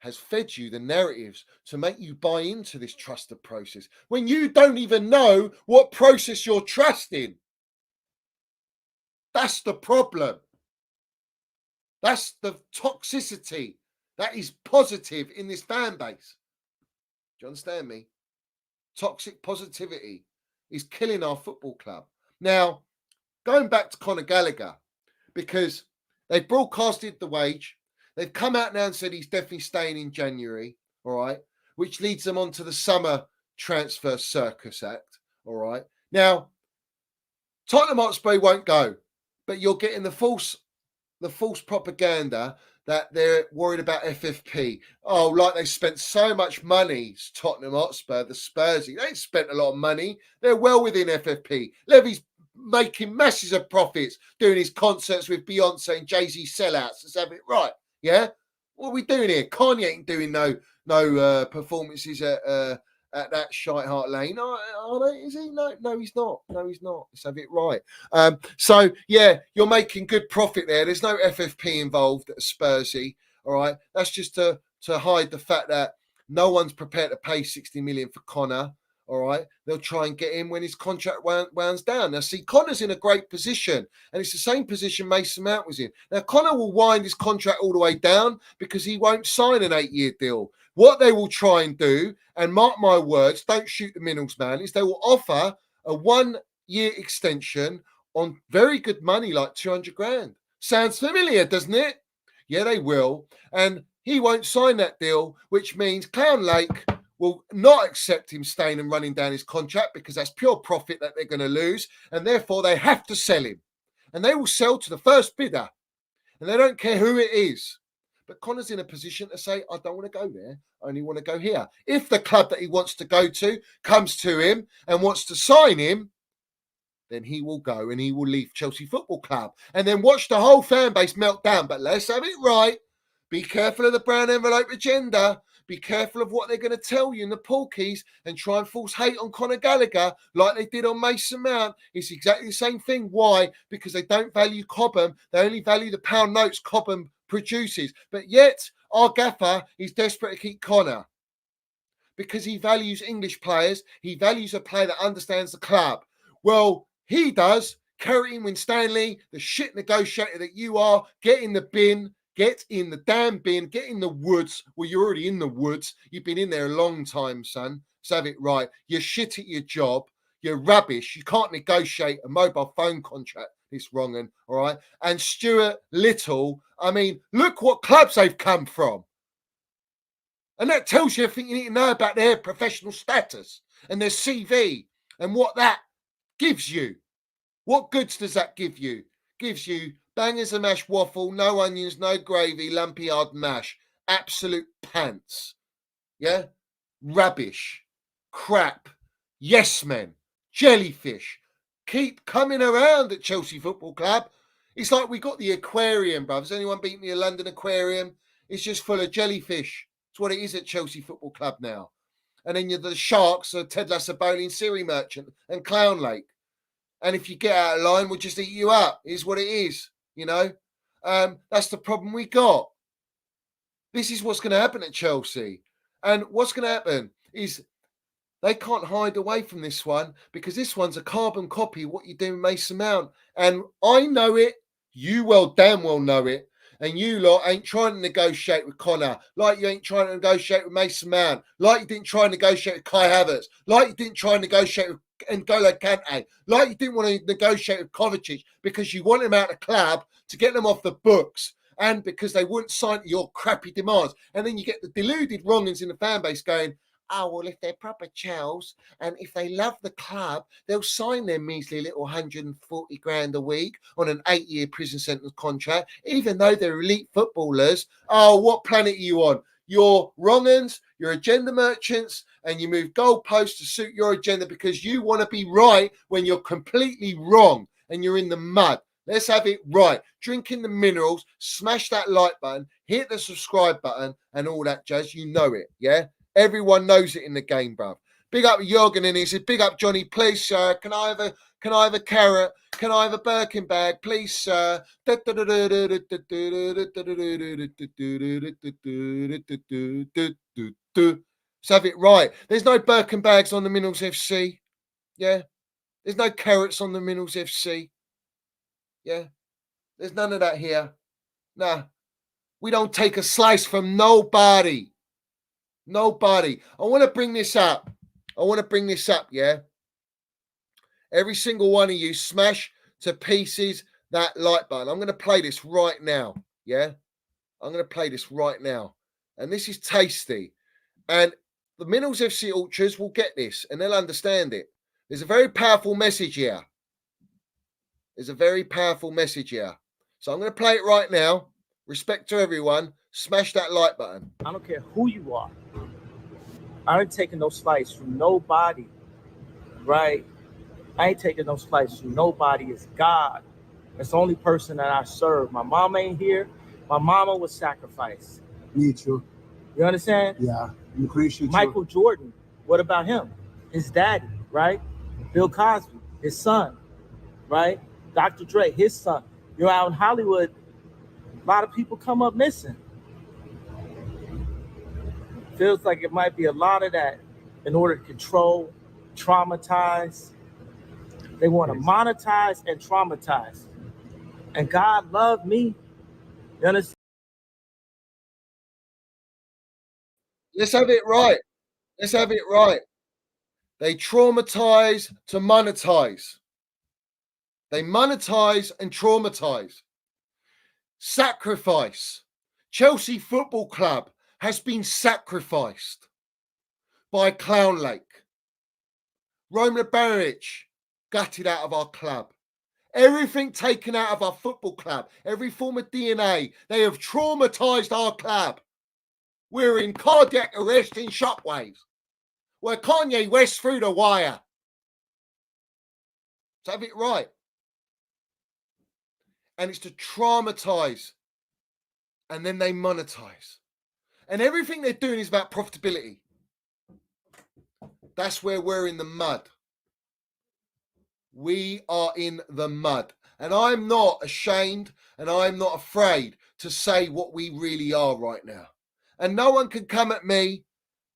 has fed you the narratives to make you buy into this trusted process when you don't even know what process you're trusting. That's the problem. That's the toxicity that is positive in this fan base. Do you understand me? Toxic positivity is killing our football club. Now, going back to Conor Gallagher, because they've broadcasted the wage. They've come out now and said he's definitely staying in January, all right, which leads them on to the summer transfer circus act, all right. Now, Tottenham Hotspur won't go, but you're getting the false propaganda that they're worried about FFP. Oh, like they spent so much money, Tottenham Hotspur, the Spursy. They ain't spent a lot of money. They're well within FFP. Levy's making masses of profits doing his concerts with Beyonce and Jay-Z sellouts. Let's have it right. Yeah? What are we doing here? Kanye ain't doing no performances at that Shite Hart Lane. Are they? Is he? No, he's not. No, he's not. Let's have it right. So, yeah, you're making good profit there. There's no FFP involved at Spursy. All right? That's just to hide the fact that no one's prepared to pay 60 million for Conor. All right, they'll try and get him when his contract winds down. Now, see, Conor's in a great position, and it's the same position Mason Mount was in. Now, Conor will wind his contract all the way down because he won't sign an 8-year deal. What they will try and do, and mark my words, don't shoot the minerals, man, is they will offer a 1-year extension on very good money, like 200 grand. Sounds familiar, doesn't it? Yeah, they will. And he won't sign that deal, which means Clown Lake will not accept him staying and running down his contract because that's pure profit that they're going to lose, and therefore they have to sell him. And they will sell to the first bidder, and they don't care who it is. But Conor's in a position to say, I don't want to go there. I only want to go here. If the club that he wants to go to comes to him and wants to sign him, then he will go and he will leave Chelsea Football Club. And then watch the whole fan base melt down. But let's have it right. Be careful of the brown envelope agenda. Be careful of what they're going to tell you in the Porkies and try and force hate on Conor Gallagher like they did on Mason Mount. It's exactly the same thing. Why? Because they don't value Cobham. They only value the pound notes Cobham produces. But yet, our gaffer is desperate to keep Conor because he values English players. He values a player that understands the club. Well, he does. Kerry Winstanley, the shit negotiator that you are, get in the bin. Get in the damn bin, get in the woods. Well, you're already in the woods. You've been in there a long time, son. So have it right. You're shit at your job. You're rubbish. You can't negotiate a mobile phone contract. It's wrong, and all right. And Stuart Little, I mean, look what clubs they've come from. And that tells you everything you need to know about their professional status and their CV and what that gives you. What goods does that give you? Gives you bangers and mash waffle, no onions, no gravy, lumpy hard mash. Absolute pants. Yeah? Rubbish. Crap. Yes men. Jellyfish. Keep coming around at Chelsea Football Club. It's like we got the aquarium, bruv. Has anyone been to the London Aquarium? It's just full of jellyfish. It's what it is at Chelsea Football Club now. And then you're the sharks are Ted Lasso Bowling, Siri Merchant, and Clown Lake. And if you get out of line, we'll just eat you up. Is what it is, you know. That's the problem we got. This is what's going to happen at Chelsea. And what's going to happen is they can't hide away from this one because this one's a carbon copy of what you do with Mason Mount. And I know it. You damn well know it. And you lot ain't trying to negotiate with Conor, like you ain't trying to negotiate with Mason Mount, like you didn't try and negotiate with Kai Havertz, like you didn't try and negotiate with N'Golo Kante, like you didn't want to negotiate with Kovacic because you want them out of the club to get them off the books and because they wouldn't sign to your crappy demands. And then you get the deluded wrongings in the fan base going, oh, well, if they're proper chows and if they love the club, they'll sign their measly little 140 grand a week on an 8-year prison sentence contract, even though they're elite footballers. Oh, what planet are you on? You're wrong-uns, you're agenda merchants, and you move goalposts to suit your agenda because you want to be right when you're completely wrong and you're in the mud. Let's have it right. Drinking the minerals, smash that like button, hit the subscribe button, and all that jazz. You know it, yeah? Everyone knows it in the game, bruv. Big up Jürgen, and he said, big up Johnny, please, sir. Can I have a carrot? Can I have a Birkin bag, please, sir? Let's have it right. There's no Birkin bags on the Minerals FC. Yeah. There's no carrots on the Minerals FC. Yeah. There's none of that here. Nah. We don't take a slice from nobody. Nobody. I want to bring this up. Yeah. Every single one of you smash to pieces that like button. I'm going to play this right now. Yeah. I'm going to play this right now. And this is tasty. And the Minerals FC Ultras will get this and they'll understand it. There's a very powerful message here. So I'm going to play it right now. Respect to everyone. Smash that like button. I don't care who you are. I ain't taking no slice from nobody, right? I ain't taking no slice from nobody. It's God. It's the only person that I serve. My mama ain't here. My mama was sacrificed. Me too. You understand? Yeah, I'm appreciate Michael Jordan, what about him? His daddy, right? Bill Cosby, his son, right? Dr. Dre, his son. You're out in Hollywood, a lot of people come up missing. Feels like it might be a lot of that in order to control, traumatize. They want to monetize and traumatize. And God loved me. You understand? Let's have it right. They traumatize to monetize. They monetize and traumatize. Sacrifice. Chelsea Football Club has been sacrificed by Clown Lake. Roman Abramovich gutted out of our club. Everything taken out of our football club. Every form of DNA. They have traumatized our club. We're in cardiac arrest in shockwaves. We're Kanye West through the wire. Let's have it right. And it's to traumatize. And then they monetize. And everything they're doing is about profitability. That's where we're in the mud. We are in the mud. And I'm not ashamed and I'm not afraid to say what we really are right now. And no one can come at me,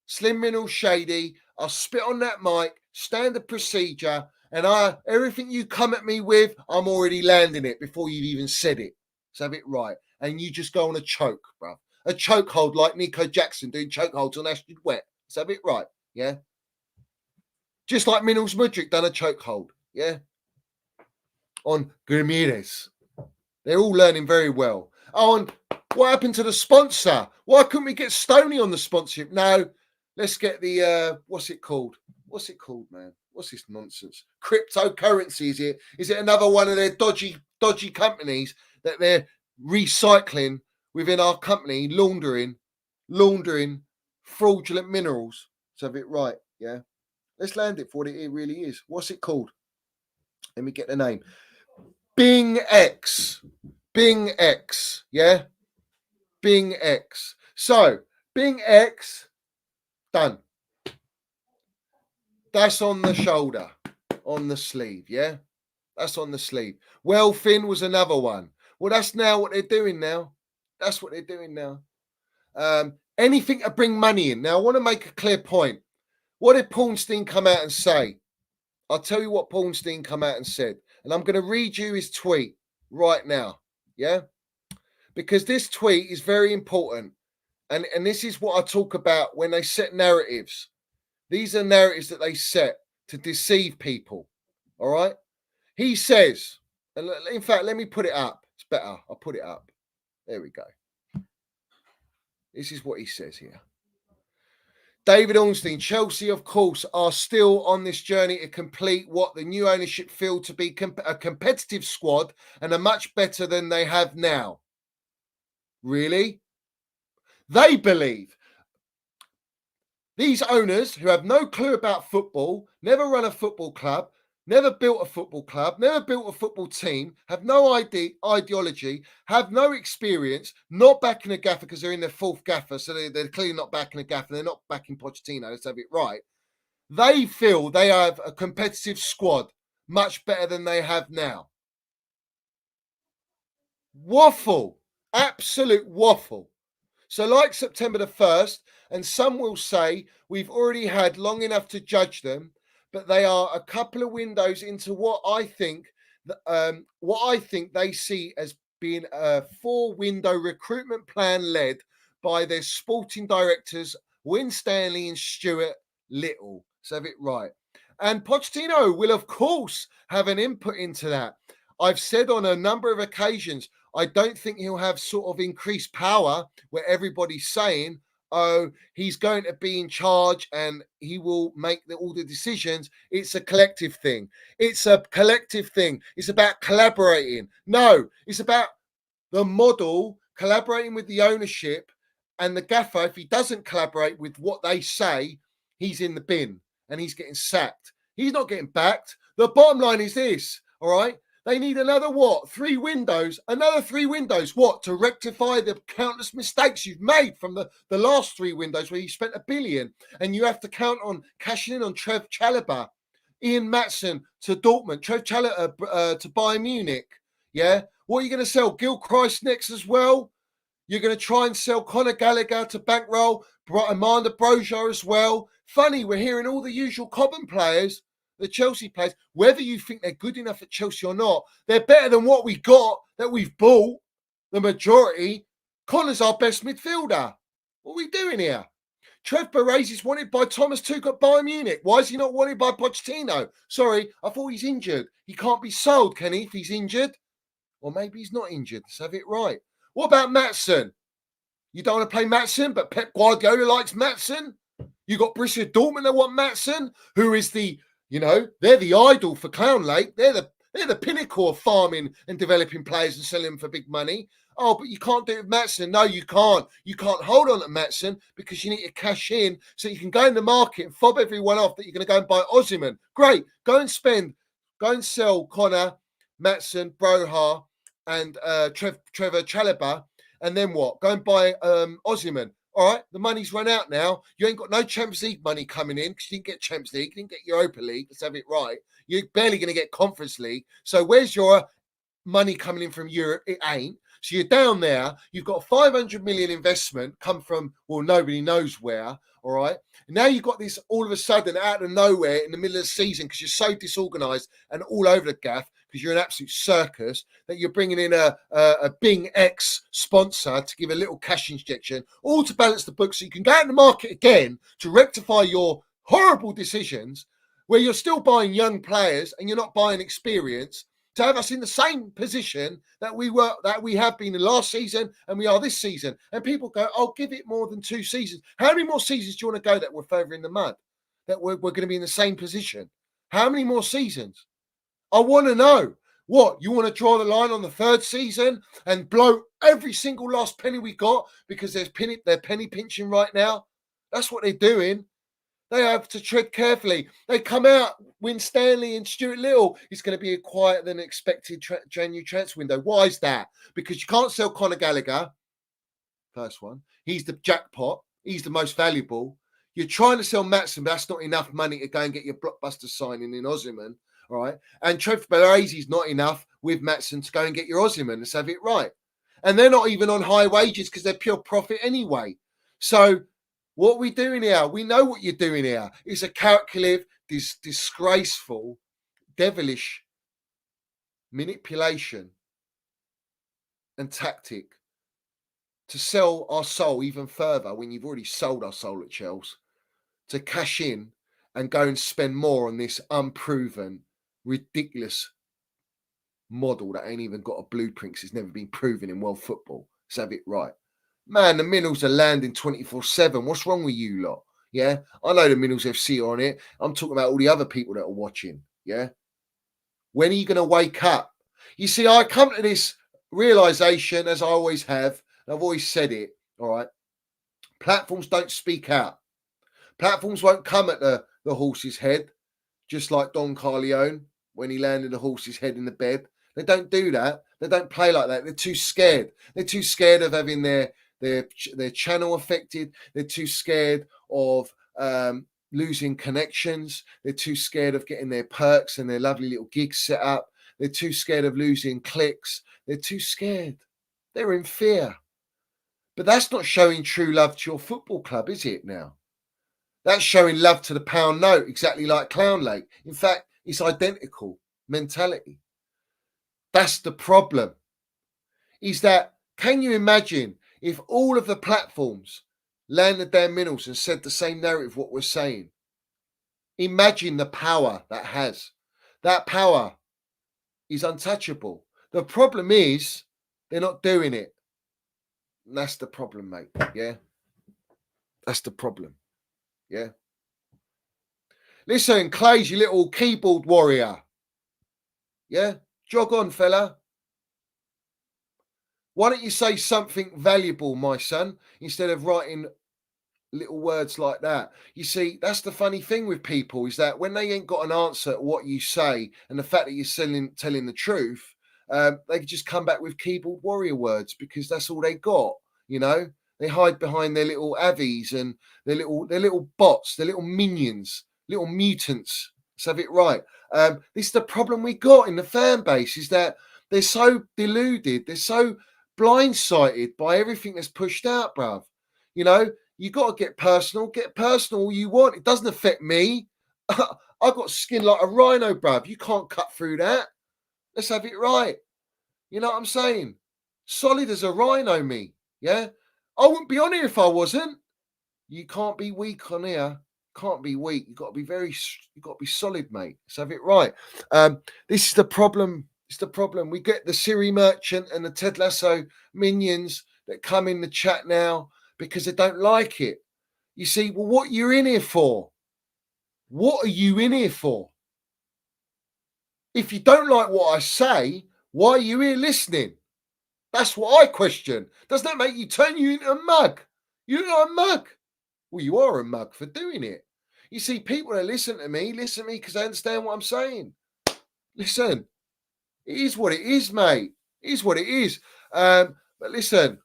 Slim Mineral Shady. I'll spit on that mic, standard procedure, and everything you come at me with, I'm already landing it before you've even said it. Let's have it right. And you just go on a choke, bruv. A chokehold like Nico Jackson doing chokeholds on Ashton Wet. Let's have it right, yeah? Just like Minerals Mudrick done a chokehold, yeah? On Ramirez. They're all learning very well. Oh, and what happened to the sponsor? Why couldn't we get Stoney on the sponsorship? No, let's get the, what's it called? What's it called, man? What's this nonsense? Cryptocurrency, is it? Is it another one of their dodgy companies that they're recycling within our company, laundering fraudulent minerals? Let's have it right, yeah? Let's land it for what it really is. What's it called? Let me get the name. Bing X. Bing X. Yeah? Bing X. So, Bing X, done. That's on the shoulder, on the sleeve, yeah? That's on the sleeve. Well, Finn was another one. Well, that's now what they're doing now. That's what they're doing now. Anything to bring money in. Now, I want to make a clear point. What did PORNSTEIN come out and say? I'll tell you what PORNSTEIN come out and said. And I'm going to read you his tweet right now. Yeah? Because this tweet is very important. And this is what I talk about when they set narratives. These are narratives that they set to deceive people. All right? He says, and in fact, let me put it up. It's better. I'll put it up. There we go. This is what he says here. David Ornstein, Chelsea, of course, are still on this journey to complete what the new ownership feel to be a competitive squad and are much better than they have now. Really? They believe. These owners who have no clue about football, never run a football club, never built a football club, never built a football team, have no ideology, have no experience, not backing a gaffer because they're in their fourth gaffer, so they're clearly not backing a gaffer, they're not backing Pochettino, let's have it right. They feel they have a competitive squad much better than they have now. Waffle. Absolute waffle. So like September the 1st, and some will say we've already had long enough to judge them, but they are a couple of windows into what I think they see as being a 4-window recruitment plan led by their sporting directors, Win Stanley and Stuart Little. So have it right. And Pochettino will, of course, have an input into that. I've said on a number of occasions, I don't think he'll have sort of increased power where everybody's saying, oh, he's going to be in charge and he will make all the decisions. It's a collective thing. It's a collective thing. It's about collaborating. No, it's about the model collaborating with the ownership and the gaffer. If he doesn't collaborate with what they say, he's in the bin and he's getting sacked. He's not getting backed. The bottom line is this, all right? They need another what? 3 windows? Another 3 windows. What? To rectify the countless mistakes you've made from the last 3 windows where you spent $1 billion and you have to count on cashing in on Trev Chalobah, Ian Matson to Dortmund, Trev Chalobah to Bayern Munich. Yeah? What are you going to sell? Gil Christ next as well? You're going to try and sell Conor Gallagher to bankroll, Amanda Broja as well. Funny, we're hearing all the usual Cobham players, the Chelsea players, whether you think they're good enough at Chelsea or not, they're better than what we got, that we've bought, the majority. Connor's our best midfielder. What are we doing here? Trev Baresi is wanted by Thomas Tuchel at Bayern Munich. Why is he not wanted by Pochettino? Sorry, I thought he's injured. He can't be sold, can he, if he's injured? Or maybe he's not injured. Let's have it right. What about Matson? You don't want to play Matson, but Pep Guardiola likes Matson. You got Borussia Dortmund that want Matson, who is the, they're the idol for Clown Lake. They're the pinnacle of farming and developing players and selling them for big money. Oh, but you can't do it with Matson. No, you can't. You can't hold on to Matson because you need to cash in so you can go in the market and fob everyone off that you're going to go and buy Osimhen. Great. Go and sell Connor, Matson, Broja, and Trevor Chalobah. And then what? Go and buy Osimhen. All right, the money's run out now. You ain't got no Champions League money coming in because you didn't get Champions League, you didn't get Europa League. Let's have it right. You're barely going to get Conference League. So where's your money coming in from Europe? It ain't. So you're down there. You've got 500 million investment come from, well, nobody knows where. All right. And now you've got this all of a sudden out of nowhere in the middle of the season because you're so disorganized and all over the gaff because you're an absolute circus that you're bringing in a Bing X sponsor to give a little cash injection, all to balance the books so you can go out in the market again to rectify your horrible decisions where you're still buying young players and you're not buying experience to have us in the same position that we have been in last season and we are this season. And people go, oh, give it more than 2 seasons. How many more seasons do you want to go that we're further in the mud? That we're going to be in the same position? How many more seasons? I want to know. What, you want to draw the line on the 3rd season and blow every single last penny we got because they're penny pinching right now? That's what they're doing. They have to tread carefully. They come out, win Stanley and Stuart Little. It's going to be a quieter than expected January transfer window. Why is that? Because you can't sell Conor Gallagher. First one. He's the jackpot. He's the most valuable. You're trying to sell Matson, but that's not enough money to go and get your blockbuster signing in Ozyman. All right. And Trevor Balazi's not enough with Matson to go and get your Ozyman. Let's have it right. And they're not even on high wages because they're pure profit anyway. So what are we doing here? We know what you're doing here. It's a calculative, disgraceful, devilish manipulation and tactic to sell our soul even further when you've already sold our soul at Chelsea, to cash in and go and spend more on this unproven, ridiculous model that ain't even got a blueprint because it's never been proven in world football. Let's have it right. Man, the Minerals are landing 24/7. What's wrong with you lot? Yeah, I know the Minerals FC are on it. I'm talking about all the other people that are watching. Yeah, when are you going to wake up? You see, I come to this realization, as I always have, and I've always said it. All right, platforms don't speak out. Platforms won't come at the horse's head, just like Don Corleone when he landed the horse's head in the bed. They don't do that. They don't play like that. They're too scared. They're too scared of having their channel affected. They're too scared of losing connections. They're too scared of getting their perks and their lovely little gigs set up. They're too scared of losing clicks. They're too scared. They're in fear. But that's not showing true love to your football club, is it now? That's showing love to the pound note, exactly like Clown Lake. In fact, it's identical mentality. That's the problem. Is that, can you imagine if all of the platforms landed their minerals and said the same narrative what we're saying? Imagine the power that has. That power is untouchable. The problem is they're not doing it. And that's the problem, mate. Yeah. That's the problem. Yeah. Listen, Clay's your little keyboard warrior. Yeah. Jog on, fella. Why don't you say something valuable, my son, instead of writing little words like that? You see, that's the funny thing with people, is that when they ain't got an answer to what you say and the fact that you're telling the truth, they just come back with keyboard warrior words because that's all they got. You know, they hide behind their little avies and their little bots, their little minions, little mutants. Let's have it right. This is the problem we got in the fan base, is that they're so deluded, they're so blindsided by everything that's pushed out, bruv. You know, you got to get personal all you want. It doesn't affect me. I got skin like a rhino, bruv. You can't cut through that. Let's have it right. You know what I'm saying? Solid as a rhino, me. Yeah, I wouldn't be on here if I wasn't. You can't be weak on here. Can't be weak. You got to be you got to be solid, mate. Let's have it right. This is the problem. It's the problem. We get the Siri Merchant and the Ted Lasso minions that come in the chat now because they don't like it. You see, well, what you're in here for? What are you in here for? If you don't like what I say, why are you here listening? That's what I question. Does that make you turn you into a mug? You're not a mug. Well, you are a mug for doing it. You see, people that listen to me because they understand what I'm saying. Listen, it is what it is, mate. It is what it is. But listen,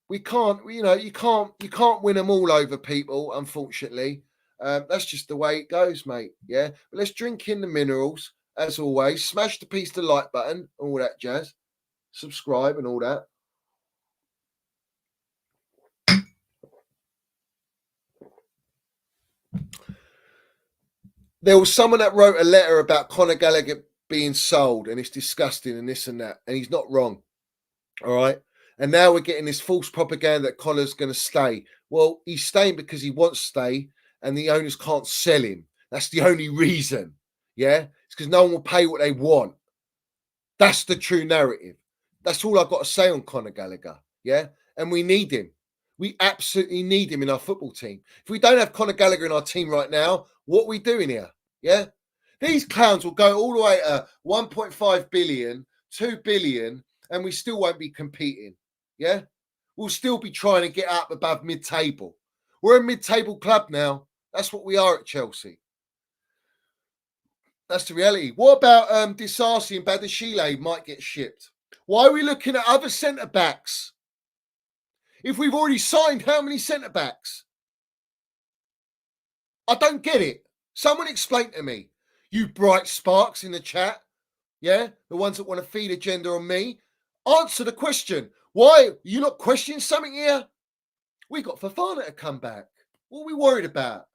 we can't, you can't win them all over people, unfortunately. That's just the way it goes, mate. Yeah. But let's drink in the minerals, as always. Smash the piece the like button, all that jazz. Subscribe and all that. There was someone that wrote a letter about Conor Gallagher being sold, and it's disgusting and this and that, and he's not wrong. All right. And now we're getting this false propaganda that Conor's going to stay. Well, he's staying because he wants to stay, and the owners can't sell him. That's the only reason. Yeah. It's because no one will pay what they want. That's the true narrative. That's all I've got to say on Conor Gallagher. Yeah. And we need him. We absolutely need him in our football team. If we don't have Conor Gallagher in our team right now, what are we doing here? Yeah. These clowns will go all the way to 1.5 billion, 2 billion, and we still won't be competing. Yeah. We'll still be trying to get up above mid-table. We're a mid-table club now. That's what we are at Chelsea. That's the reality. What about Disasi and Badashile might get shipped? Why are we looking at other centre-backs? If we've already signed how many centre-backs? I don't get it. Someone explain to me. You bright sparks in the chat, yeah? The ones that want to feed agenda on me. Answer the question. Why are you not questioning something here? We got Fofana to come back. What are we worried about?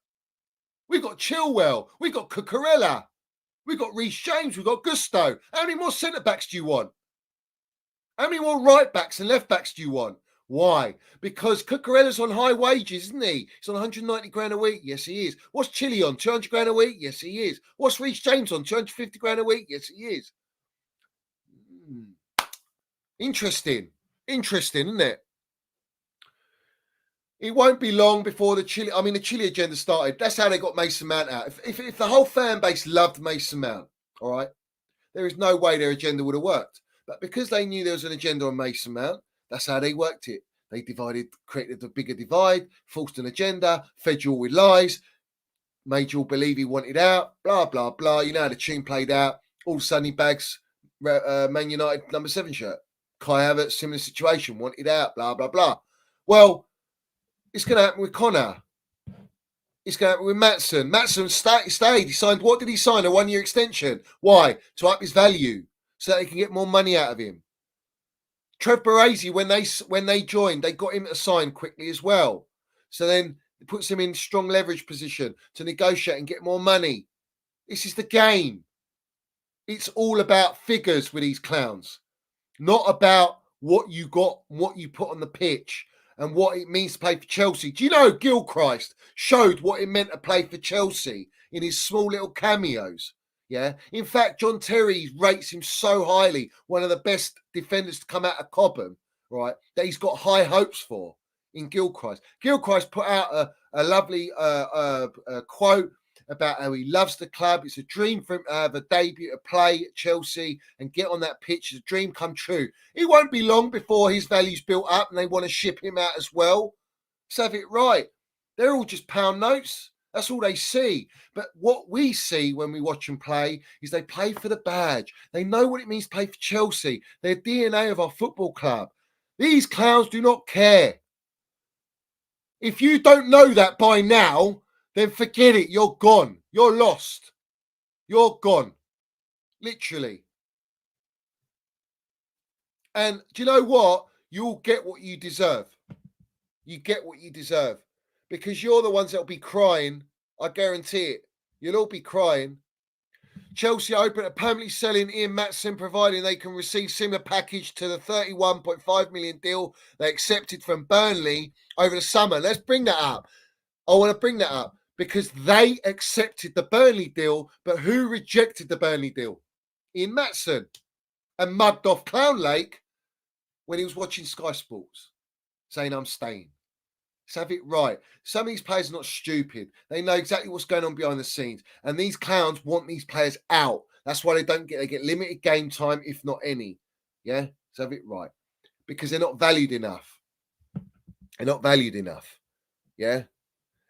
We've got Chilwell. We've got Cucurella. We've got Reece James. We've got Gusto. How many more centre-backs do you want? How many more right-backs and left-backs do you want? Why? Because Cucurella's on high wages, isn't he? He's on 190 grand a week. Yes, he is. What's Chile on? 200 grand a week? Yes, he is. What's Reece James on? 250 grand a week? Yes, he is. Interesting. Interesting, isn't it? It won't be long before the Chile agenda started. That's how they got Mason Mount out. If the whole fan base loved Mason Mount, all right, there is no way their agenda would have worked. But because they knew there was an agenda on Mason Mount, that's how they worked it. They created a bigger divide, forced an agenda, fed you all with lies, made you all believe he wanted out, blah, blah, blah. You know how the tune played out. All of a sudden he bags Man United number 7 shirt. Kai Havertz, similar situation, wanted out, blah, blah, blah. Well, it's going to happen with Conor. It's going to happen with Maatsen. Maatsen stayed. He signed, what did he sign? A 1-year extension. Why? To up his value so that they can get more money out of him. Trev Baresi, when they joined, they got him to sign quickly as well. So then it puts him in strong leverage position to negotiate and get more money. This is the game. It's all about figures with these clowns, not about what you got, what you put on the pitch, and what it means to play for Chelsea. Do you know Gilchrist showed what it meant to play for Chelsea in his small little cameos? Yeah. In fact, John Terry rates him so highly, one of the best defenders to come out of Cobham, right, that he's got high hopes for in Gilchrist. Gilchrist put out a lovely quote about how he loves the club. It's a dream for him to have a debut to play at Chelsea and get on that pitch. It's a dream come true. It won't be long before his value's built up and they want to ship him out as well. Let's have it right. They're all just pound notes. That's all they see. But what we see when we watch them play is they play for the badge. They know what it means to play for Chelsea. They're DNA of our football club. These clowns do not care. If you don't know that by now, then forget it. You're gone. You're lost. You're gone. Literally. And do you know what? You'll get what you deserve. You get what you deserve. Because you're the ones that'll be crying. I guarantee it. You'll all be crying. Chelsea open at permanently selling Ian Maatsen, providing they can receive similar package to the 31.5 million deal they accepted from Burnley over the summer. Let's bring that up. I want to bring that up because they accepted the Burnley deal, but who rejected the Burnley deal? Ian Maatsen, and mugged off Clown Lake when he was watching Sky Sports, saying, I'm staying. Let's have it right. Some of these players are not stupid. They know exactly what's going on behind the scenes. And these clowns want these players out. That's why they get limited game time, if not any. Yeah? Let's have it right. Because they're not valued enough. They're not valued enough. Yeah?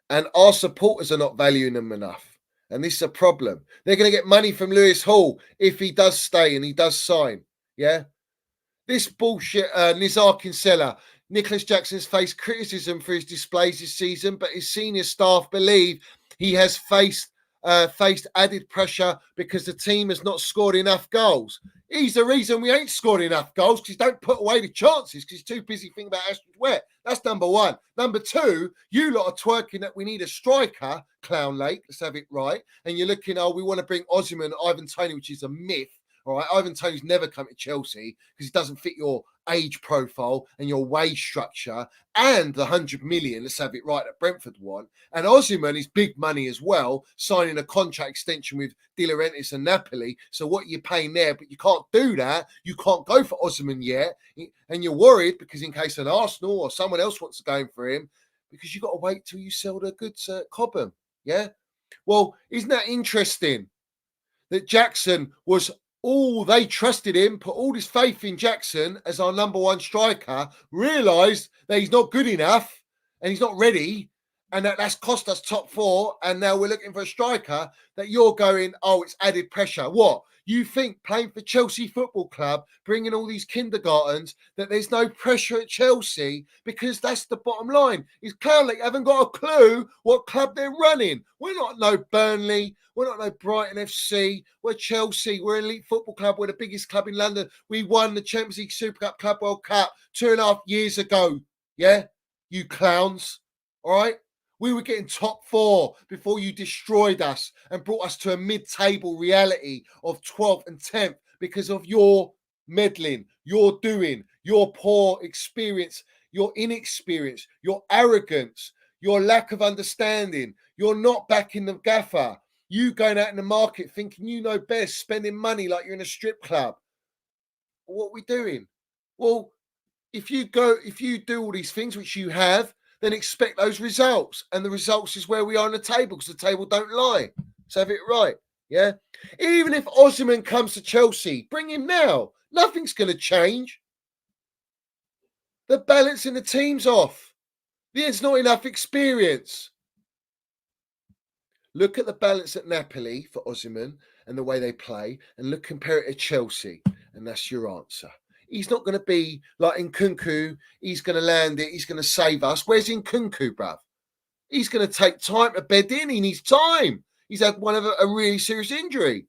And our supporters are not valuing them enough. And this is a problem. They're going to get money from Lewis Hall if he does stay and he does sign. Yeah? This bullshit, Nizar Kinsella. Nicholas Jackson's faced criticism for his displays this season, but his senior staff believe he has faced added pressure because the team has not scored enough goals. He's the reason we ain't scored enough goals because don't put away the chances because he's too busy thinking about Ashton Wet. That's number one. Number two, you lot are twerking that we need a striker, Clown Lake. Let's have it right. And you're looking, we want to bring Osimhen, Ivan Toney, which is a myth. All right, Ivan Toney's never come to Chelsea because he doesn't fit your age profile and your wage structure and the 100 million, let's have it right, that Brentford won. And Osimhen is big money as well, signing a contract extension with De Laurentiis and Napoli. So what you're paying there, but you can't do that. You can't go for Osimhen yet. And you're worried because in case an Arsenal or someone else wants to go in for him, because you've got to wait till you sell the goods at Cobham. Yeah? Well, isn't that interesting that Jackson was they trusted him, put all this faith in Jackson as our number one striker, realised that he's not good enough and he's not ready, and that's cost us top four, and now we're looking for a striker, that you're going, oh, it's added pressure. What? You think playing for Chelsea Football Club, bringing all these kindergartens, that there's no pressure at Chelsea? Because that's the bottom line. Is Clownlake haven't got a clue what club they're running. We're not no Burnley. We're not no Brighton FC. We're Chelsea. We're elite football club. We're the biggest club in London. We won the Champions League Super Cup Club World Cup 2.5 years ago. Yeah? You clowns. All right? We were getting top four before you destroyed us and brought us to a mid-table reality of 12th and 10th because of your meddling, your doing, your poor experience, your inexperience, your arrogance, your lack of understanding. You're not backing the gaffer. You going out in the market thinking you know best, spending money like you're in a strip club. What are we doing? Well, if you do all these things, which you have, then expect those results. And the results is where we are on the table, because the table don't lie. So have it right. Yeah. Even if Osimhen comes to Chelsea, bring him now. Nothing's going to change. The balance in the team's off. There's not enough experience. Look at the balance at Napoli for Osimhen and the way they play, and compare it to Chelsea, and that's your answer. He's not going to be like Nkunku. He's going to land it. He's going to save us. Where's Nkunku, bruv? He's going to take time to bed in. He needs time. He's had one of a really serious injury.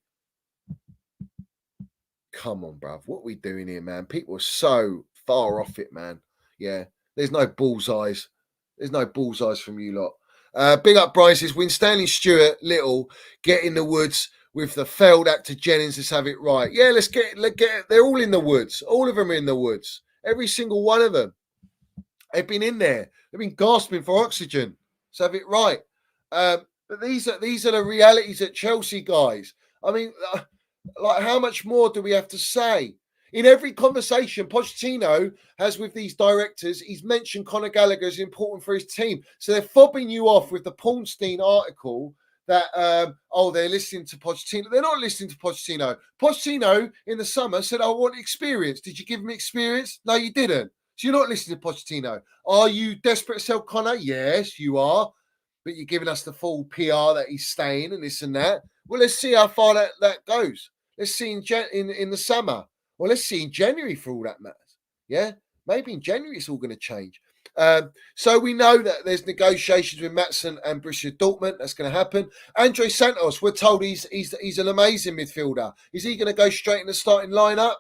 Come on, bruv. What are we doing here, man? People are so far off it, man. Yeah. There's no bullseyes. There's no bullseyes from you lot. Big up Brian says, when Stanley Stewart, Little, get in the woods with the failed actor Jennings, let's have it right. Yeah, let's get they're all in the woods. All of them are in the woods. Every single one of them. They've been in there. They've been gasping for oxygen. Let's have it right. But these are the realities at Chelsea, guys. I mean, like, how much more do we have to say? In every conversation Pochettino has with these directors, he's mentioned Conor Gallagher as important for his team. So they're fobbing you off with the PORNSTEIN article that, they're listening to Pochettino. They're not listening to Pochettino. Pochettino in the summer said, I want experience. Did you give him experience? No, you didn't. So you're not listening to Pochettino. Are you desperate to sell Conor? Yes, you are. But you're giving us the full PR that he's staying and this and that. Well, let's see how far that goes. Let's see in the summer. Well, let's see in January for all that matters. Yeah, maybe in January it's all going to change. So we know that there's negotiations with Maatsen and Borussia Dortmund. That's going to happen. Andre Santos, we're told he's an amazing midfielder. Is he going to go straight in the starting lineup?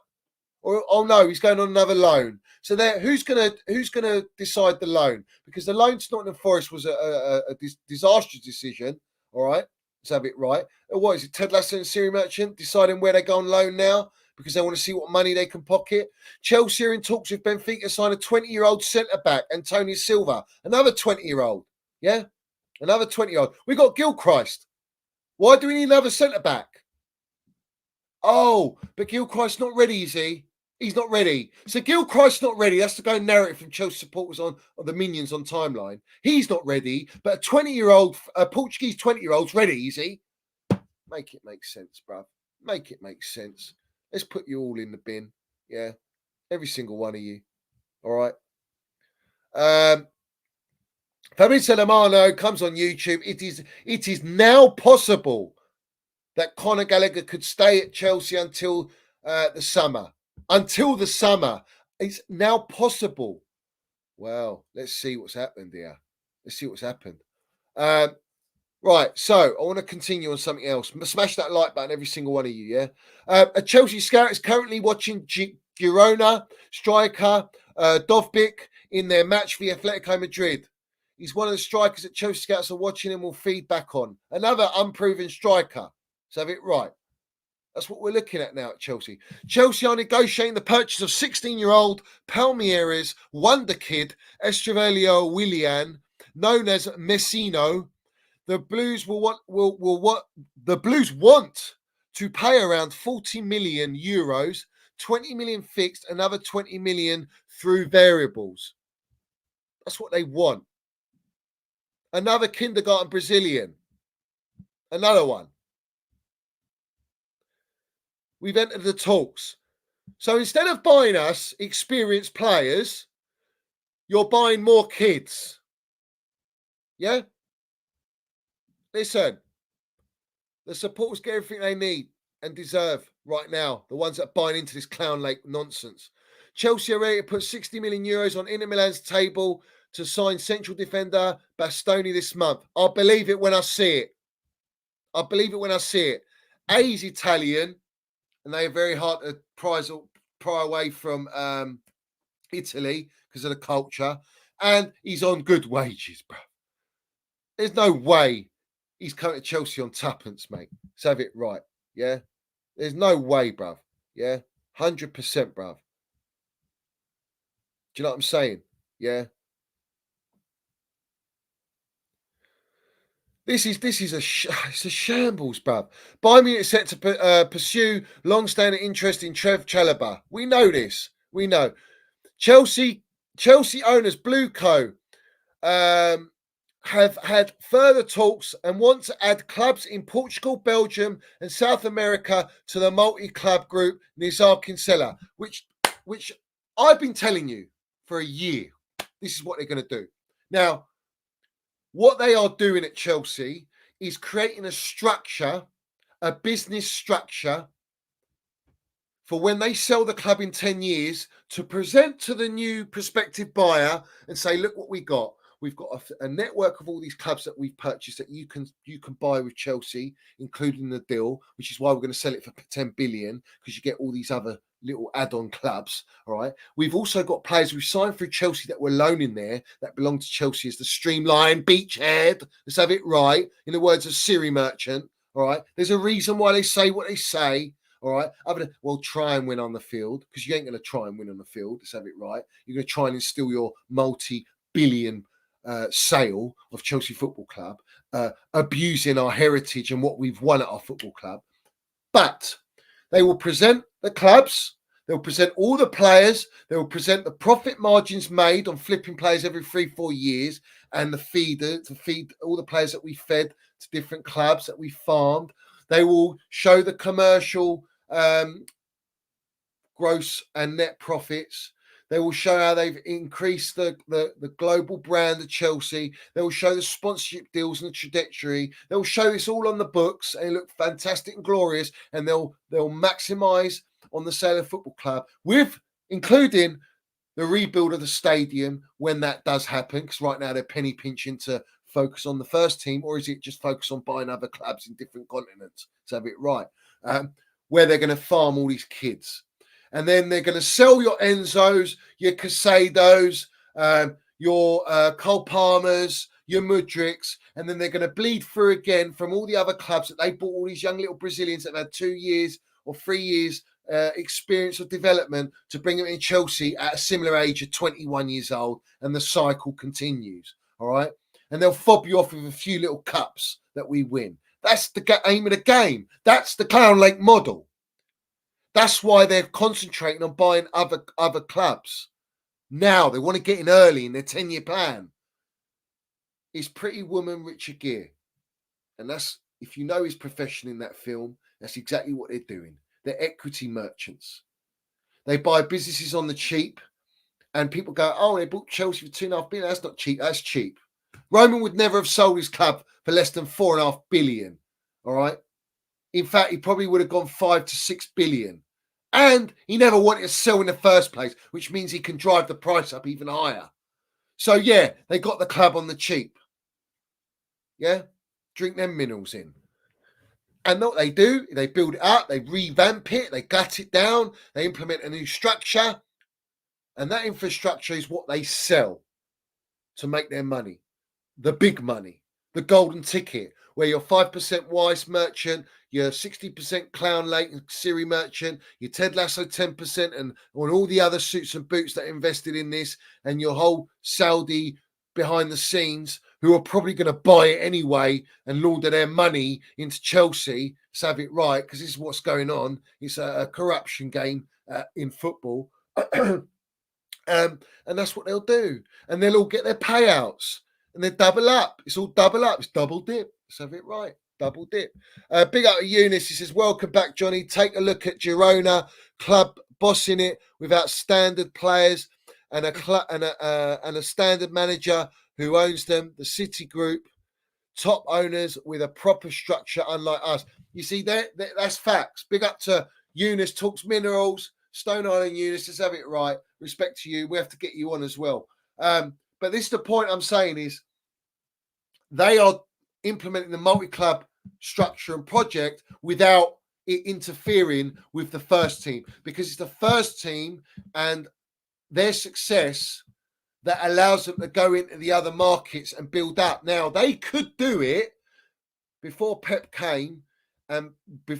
Or no, he's going on another loan. So there, who's gonna decide the loan? Because the loan to Nottingham Forest was a disastrous decision. All right, let's have it right. What is it? Ted Lasso and Siri Merchant deciding where they go on loan now because they want to see what money they can pocket. Chelsea are in talks with Benfica to sign a 20-year-old centre back, Antonio Silva, another 20-year-old. Yeah, another 20-year-old. We got Gilchrist. Why do we need another centre back? Oh, but Gilchrist's not ready, is he? He's not ready. So Gilchrist's not ready. That's the going narrative from Chelsea supporters on the Minions on timeline. He's not ready, but a Portuguese 20-year-old's ready, is he? Make it make sense, bruv. Make it make sense. Let's put you all in the bin. Yeah. Every single one of you. All right. Fabrizio Romano comes on YouTube. It is now possible that Conor Gallagher could stay at Chelsea until the summer. Until the summer. It's now possible. Well, let's see what's happened here. Let's see what's happened. Right, so I want to continue on something else. Smash that like button, every single one of you, yeah? A Chelsea scout is currently watching Girona striker Dovbyk in their match for Atletico Madrid. He's one of the strikers that Chelsea scouts are watching and will feed back on. Another unproven striker. So have it right. That's what we're looking at now at Chelsea. Chelsea are negotiating the purchase of 16-year-old Palmeiras wonder kid Estrivelio Willian, known as Messino. The Blues the Blues want to pay around 40 million euros, 20 million fixed, another 20 million through variables. That's what they want. Another kindergarten Brazilian. Another one. We've entered the talks. So instead of buying us experienced players, you're buying more kids. Yeah? listen, the supporters get everything they need and deserve right now, the ones that are buying into this clown lake nonsense. Chelsea are ready to put 60 million euros on Inter Milan's table to sign central defender Bastoni this month. I'll believe it when I see it. I believe it when I see it. A, he's Italian, and they are very hard to pry away from Italy because of the culture, and he's on good wages, bro. There's no way he's coming to Chelsea on tuppence, mate. Let's have it right, yeah? There's no way, bruv, yeah? 100%, bruv. Do you know what I'm saying? Yeah? This is it's a shambles, bruv. Bayern Munich set to pursue long-standing interest in Trev Chalobah. We know this. We know. Chelsea owners Blue Co. Have had further talks and want to add clubs in Portugal, Belgium, and South America to the multi-club group Nizar Kinsella, which I've been telling you for a year. This is what they're going to do. Now, what they are doing at Chelsea is creating a structure, a business structure, for when they sell the club in 10 years to present to the new prospective buyer and say, look what we got. We've got a network of all these clubs that we've purchased that you can buy with Chelsea, including the deal, which is why we're going to sell it for 10 billion, because you get all these other little add-on clubs. All right. We've also got players we've signed through Chelsea that were loaning there that belong to Chelsea as the streamline beachhead. Let's have it right. In the words of Siri Merchant. All right. There's a reason why they say what they say. All right. Other than, well, try and win on the field, because you ain't going to try and win on the field. Let's have it right. You're going to try and instill your multi-billion sale of Chelsea Football Club, abusing our heritage and what we've won at our football club. But they will present the clubs, they'll present all the players, they will present the profit margins made on flipping players every 3-4 years, and the feeder to feed all the players that we fed to different clubs that we farmed. They will show the commercial gross and net profits. They will show how they've increased the global brand of Chelsea. They will show the sponsorship deals and the trajectory. They'll show this all on the books and look fantastic and glorious. And they'll maximise on the sale of football club, with including the rebuild of the stadium when that does happen. Because right now they're penny pinching to focus on the first team, or is it just focus on buying other clubs in different continents? So have it right. Where they're going to farm all these kids. And then they're going to sell your Enzos, your Casados, your Cole Palmers, your Mudriks, and then they're going to bleed through again from all the other clubs that they bought all these young little Brazilians that had 2 years or 3 years experience of development to bring them in Chelsea at a similar age of 21 years old, and the cycle continues, all right? And they'll fob you off with a few little cups that we win. That's the aim of the game. That's the Clown Lake model. That's why they're concentrating on buying other clubs. Now they want to get in early in their 10-year plan. It's Pretty Woman Richard Gere. And that's, if you know his profession in that film, that's exactly what they're doing. They're equity merchants. They buy businesses on the cheap, and people go, oh, they bought Chelsea for 2.5 billion. That's not cheap. That's cheap. Roman would never have sold his club for less than 4.5 billion. All right. In fact, he probably would have gone 5 to 6 billion. And he never wanted to sell in the first place, which means he can drive the price up even higher. So, yeah, they got the club on the cheap. Yeah? Drink them minerals in. And what they do, they build it up, they revamp it, they gut it down, they implement a new structure. And that infrastructure is what they sell to make their money. The big money. The golden ticket, where you're 5% Wise merchant, your 60% Clown Lake and Siri merchant, your Ted Lasso 10%, and on all the other suits and boots that invested in this, and your whole Saudi behind the scenes who are probably going to buy it anyway and launder their money into Chelsea. Let's have it right, because this is what's going on. It's a corruption game in football. And that's what they'll do. And they'll all get their payouts. And they double up. It's all double up. It's double dip. Let's have it right. Double dip. Big up to Eunice. He says, welcome back, Johnny. Take a look at Girona club bossing it without standard players and a standard manager who owns them, the City Group. top owners with a proper structure, unlike us. You see, that's facts. Big up to Eunice Talks Minerals, Stone Island Eunice. Let's have it right. Respect to you. We have to get you on as well. But this is the point I'm saying is they are implementing the multi-club structure and project without it interfering with the first team, because it's the first team and their success that allows them to go into the other markets and build up. Now, they could do it before Pep came, and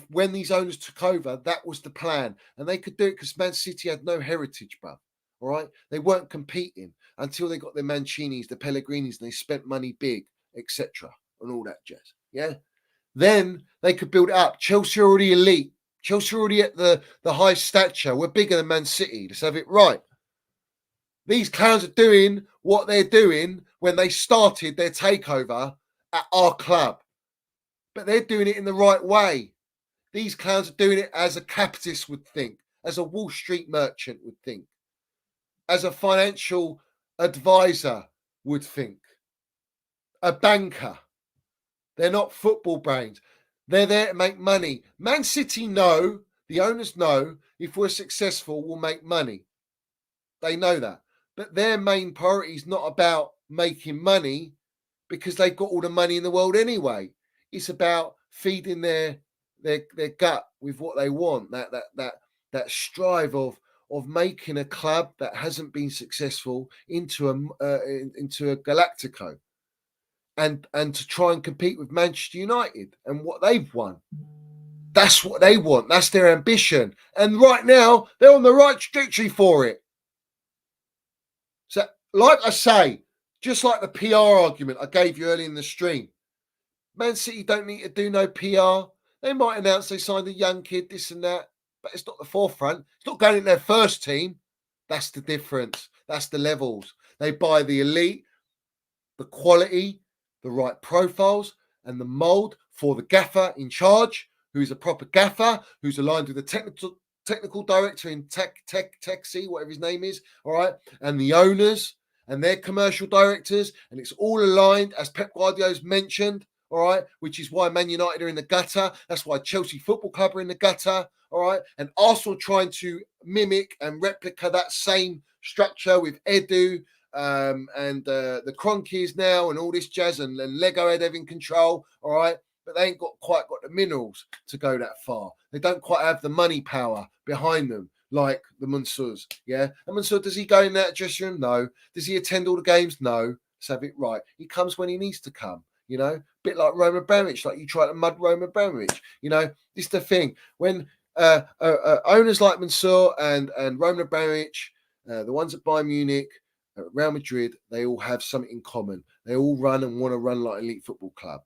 when these owners took over, that was the plan. And they could do it because Man City had no heritage, bruv. All right? They weren't competing until they got the Mancinis, the Pellegrinis, and they spent money big, etc., and all that jazz. Yeah? Then they could build it up. Chelsea are already elite. Chelsea are already at the high stature. We're bigger than Man City. Let's have it right. These clowns are doing what they're doing when they started their takeover at our club. But they're doing it in the right way. These clowns are doing it as a capitalist would think, as a Wall Street merchant would think, as a financial advisor would think, a banker. They're not football brains. They're there to make money. Man City know, the owners know, if we're successful, we'll make money. They know that. But their main priority is not about making money because they've got all the money in the world anyway. It's about feeding their gut with what they want. That strive of making a club that hasn't been successful into a Galactico, and to try and compete with Manchester United and what they've won. That's what they want. That's their ambition. And right now, they're on the right trajectory for it. So, like I say, just like the PR argument I gave you early in the stream, Man City don't need to do no PR. They might announce they signed a young kid, this and that, but it's not the forefront. It's not going in their first team. That's the difference. That's the levels. They buy the elite, the quality, the right profiles, and the mould for the gaffer in charge, who's a proper gaffer, who's aligned with the technical director in Techsy, whatever his name is, all right, and the owners and their commercial directors, and it's all aligned, as Pep Guardiola's mentioned, all right, which is why Man United are in the gutter. That's why Chelsea Football Club are in the gutter, all right, and Arsenal trying to mimic and replica that same structure with Edu and the Cronkies now and all this jazz, and Lego Head having control, all right, but they ain't quite got the minerals to go that far. They don't quite have the money power behind them like the Mansours, yeah? And Mansour, does he go in that dressing room? No. Does he attend all the games? No. Let's have it right. He comes when he needs to come, you know? Bit like Roman Abramovich, like you try to mud Roman Abramovich, you know? This is the thing. When owners like Mansour and Roman Abramovich, the ones at Bayern Munich, Real Madrid, they all have something in common. They all run and want to run like an elite football club.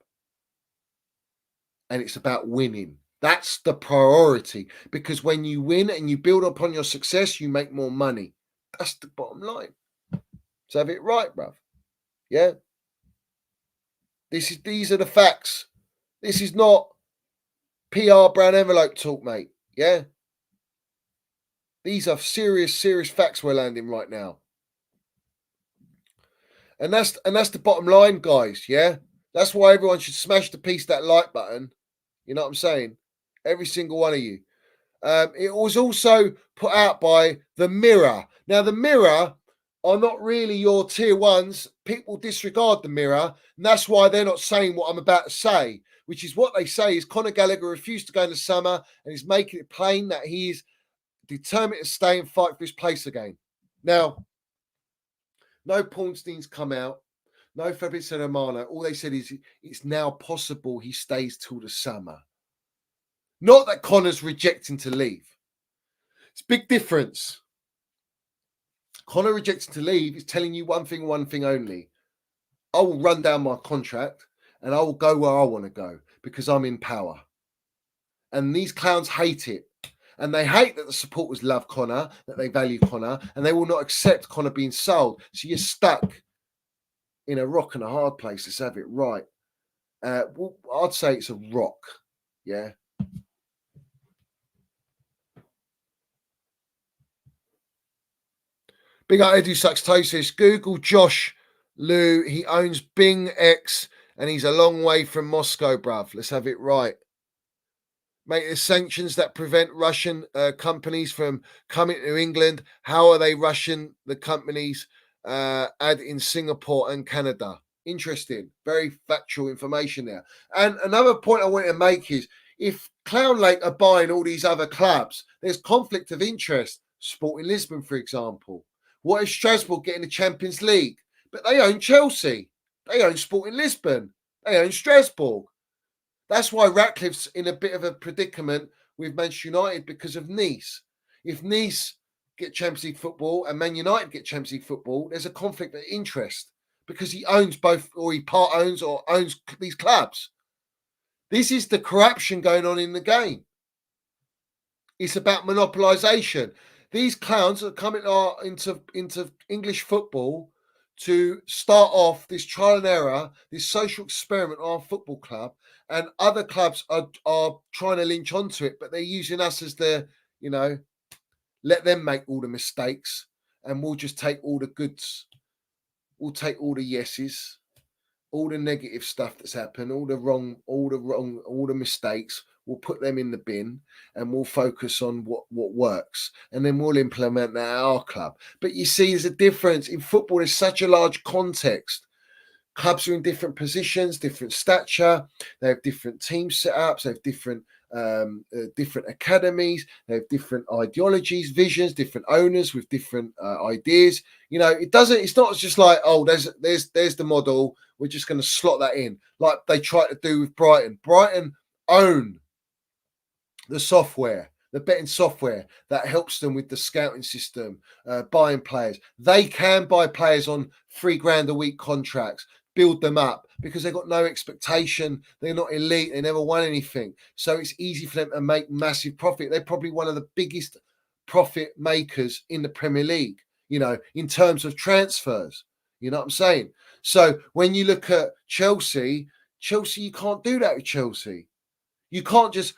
And it's about winning. That's the priority. Because when you win and you build upon your success, you make more money. That's the bottom line. So have it right, bruv. Yeah? These are the facts. This is not PR brown envelope talk, mate. Yeah? These are serious facts we're landing right now. And that's the bottom line, guys, yeah? That's why everyone should smash the piece that like button. You know what I'm saying? Every single one of you. It was also put out by The Mirror. Now, The Mirror are not really your tier ones. People disregard The Mirror, and that's why they're not saying what I'm about to say, which is what they say is Conor Gallagher refused to go in the summer, and he's making it plain that he is determined to stay and fight for his place again. Now, no Pornstein's come out. No Fabrizio Romano. All they said is it's now possible he stays till the summer. Not that Conor's rejecting to leave. It's a big difference. Conor rejecting to leave is telling you one thing only. I will run down my contract and I will go where I want to go because I'm in power. And these clowns hate it. And they hate that the supporters love Conor, that they value Conor, and they will not accept Conor being sold. So you're stuck in a rock and a hard place. Let's have it right. Well, I'd say it's a rock. Yeah. Big up Edu Suxtosis. Google Josh Lou. He owns Bing X And he's a long way from Moscow, bruv. Let's have it right. Mate, there's sanctions that prevent Russian companies from coming to England. How are they Russian, the companies in Singapore and Canada? Interesting. Very factual information there. And another point I want to make is if Clown Lake are buying all these other clubs, there's conflict of interest. Sporting Lisbon, for example. What is Strasbourg getting the Champions League? But they own Chelsea. They own Sporting Lisbon. They own Strasbourg. That's why Ratcliffe's in a bit of a predicament with Manchester United because of Nice. If Nice get Champions League football and Man United get Champions League football, there's a conflict of interest because he owns both, or he part owns or owns these clubs. This is the corruption going on in the game. It's about monopolisation. These clowns are coming into English football to start off this trial and error, this social experiment on our football club, and other clubs are trying to lynch onto it, but they're using us as the, let them make all the mistakes and we'll just take all the goods. We'll take all the yeses, all the negative stuff that's happened, all the mistakes. We'll put them in the bin and we'll focus on what works. And then we'll implement that at our club. But you see, there's a difference. In football, there's such a large context. Clubs are in different positions, different stature. They have different team setups. They have different academies. They have different ideologies, visions, different owners with different ideas. It's not just like, oh, there's the model. We're just going to slot that in like they try to do with Brighton. Brighton own the software, the betting software that helps them with the scouting system, buying players. They can buy players on $3,000 a week contracts, build them up because they've got no expectation. They're not elite. They never won anything. So it's easy for them to make massive profit. They're probably one of the biggest profit makers in the Premier League, in terms of transfers. You know what I'm saying? So when you look at Chelsea, you can't do that with Chelsea. You can't just,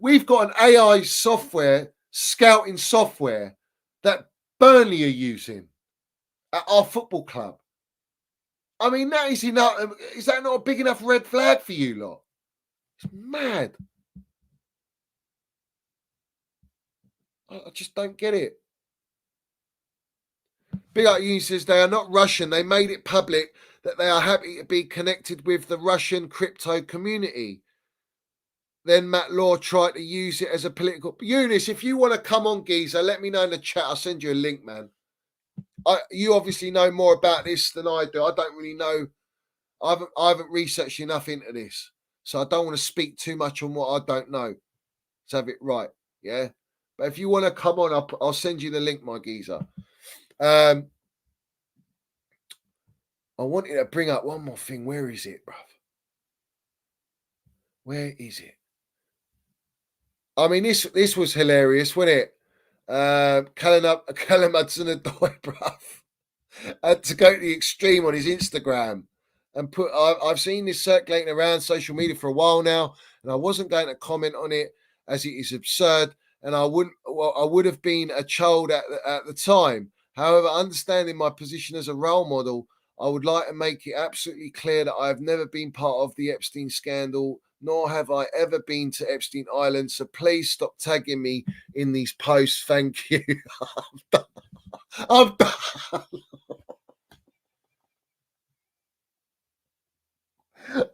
we've got an AI software, scouting software that Burnley are using at our football club. I mean, that is enough. Is that not a big enough red flag for you lot? It's mad. I just don't get it. Big Up Uni says they are not Russian. They made it public that they are happy to be connected with the Russian crypto community. Then Matt Law tried to use it as a political. Eunice, if you want to come on, Geezer, let me know in the chat. I'll send you a link, man. You obviously know more about this than I do. I don't really know. I haven't researched enough into this, so I don't want to speak too much on what I don't know. Let's have it right, yeah. But if you want to come on, I'll send you the link, my geezer. I wanted to bring up one more thing. Where is it, bruv? Where is it? I mean, this was hilarious, wasn't it? Callum Hudson-Odoi, bruv, had to go to the extreme on his Instagram and I've seen this circulating around social media for a while now, and I wasn't going to comment on it as it is absurd, and I would have been a child at the time. However, understanding my position as a role model, I would like to make it absolutely clear that I have never been part of the Epstein scandal, nor have I ever been to Epstein Island. So please stop tagging me in these posts. Thank you. I'm done.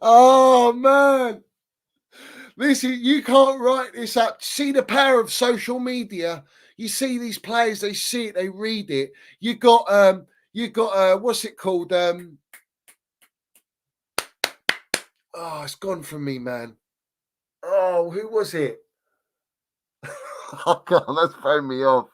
Oh, man. Listen, you can't write this up. See the power of social media. You see these players, they see it, they read it. You got what's it called? Oh, it's gone from me, man. Oh, who was it? Oh God, that's thrown me off.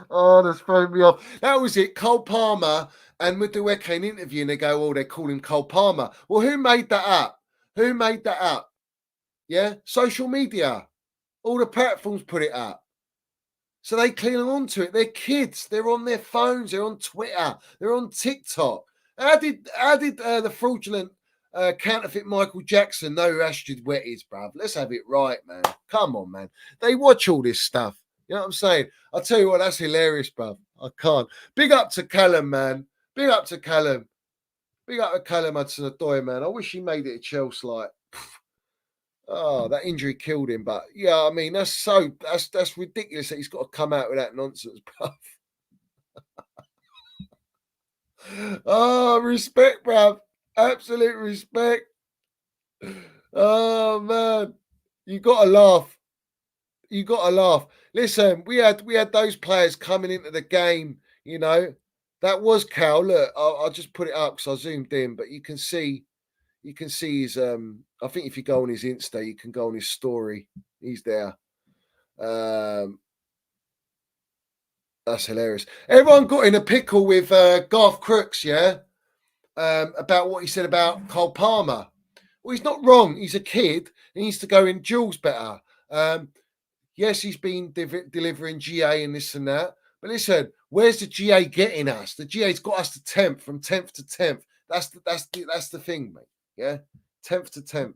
Oh, that's thrown me off. That was it. Cole Palmer and Madueke in interview, and they go, "Oh, they call him Cole Palmer." Well, who made that up? Who made that up? Yeah, social media. All the platforms put it up. So they cling on to it. They're kids. They're on their phones. They're on Twitter. They're on TikTok. How did the fraudulent counterfeit Michael Jackson know who Astrid Wet is, bruv? Let's have it right, man. Come on, man. They watch all this stuff. You know what I'm saying? I'll tell you what, that's hilarious, bruv. I can't. Big up to Callum, man. Big up to Callum. Big up to Callum Hudson-Odoi, man. I wish he made it at Chelsea. Like, oh, that injury killed him. But yeah, I mean, that's ridiculous that he's got to come out with that nonsense, bruv. Oh, respect, bruv. Absolute respect. Oh man, you gotta laugh. You gotta laugh. Listen, we had those players coming into the game. You know, that was Cal. Look, I'll just put it up because I zoomed in, but you can see his. I think if you go on his Insta, you can go on his story. He's there. That's hilarious. Everyone got in a pickle with Garth Crooks, yeah, about what he said about Cole Palmer. Well, he's not wrong. He's a kid. He needs to go in duels better. Yes, he's been delivering GA and this and that. But listen, where's the GA getting us? The GA's got us to 10th, from 10th to 10th. That's the thing, mate. Yeah, 10th to 10th.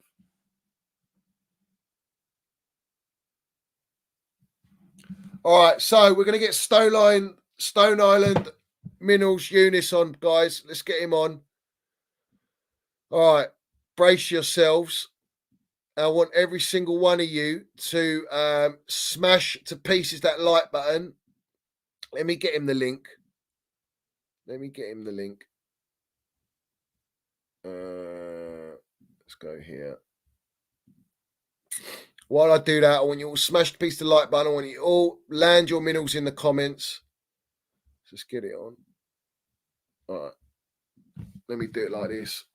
All right, so we're going to get Stone Island Minerals Eunice on, guys. Let's get him on. All right, brace yourselves. I want every single one of you to smash to pieces that like button. Let me get him the link. Let's go here. While I do that, I want you all smash the piece of the like button. I want you all land your minerals in the comments. Just get it on. All right. Let me do it like this.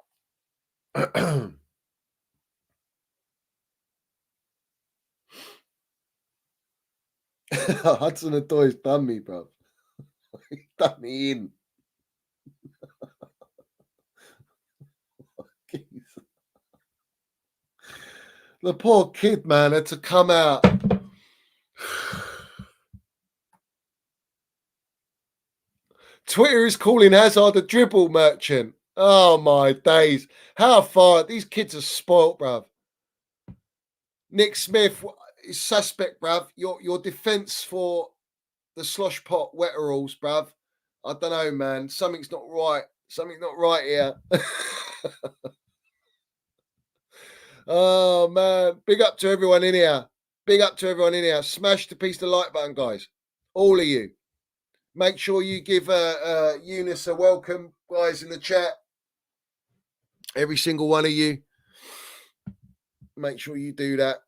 Hudson-Odoi's done me, bro. He's done me in. The poor kid, man, had to come out. Twitter is calling Hazard a dribble merchant. Oh, my days. How far? These kids are spoilt, bruv. Nick Smith is suspect, bruv. Your defence for the slosh pot Wetteralls, bruv. I don't know, man. Something's not right. Something's not right here. Oh, man. Big up to everyone in here. Smash the piece of the like button, guys. All of you. Make sure you give Eunice a welcome, guys, in the chat. Every single one of you. Make sure you do that.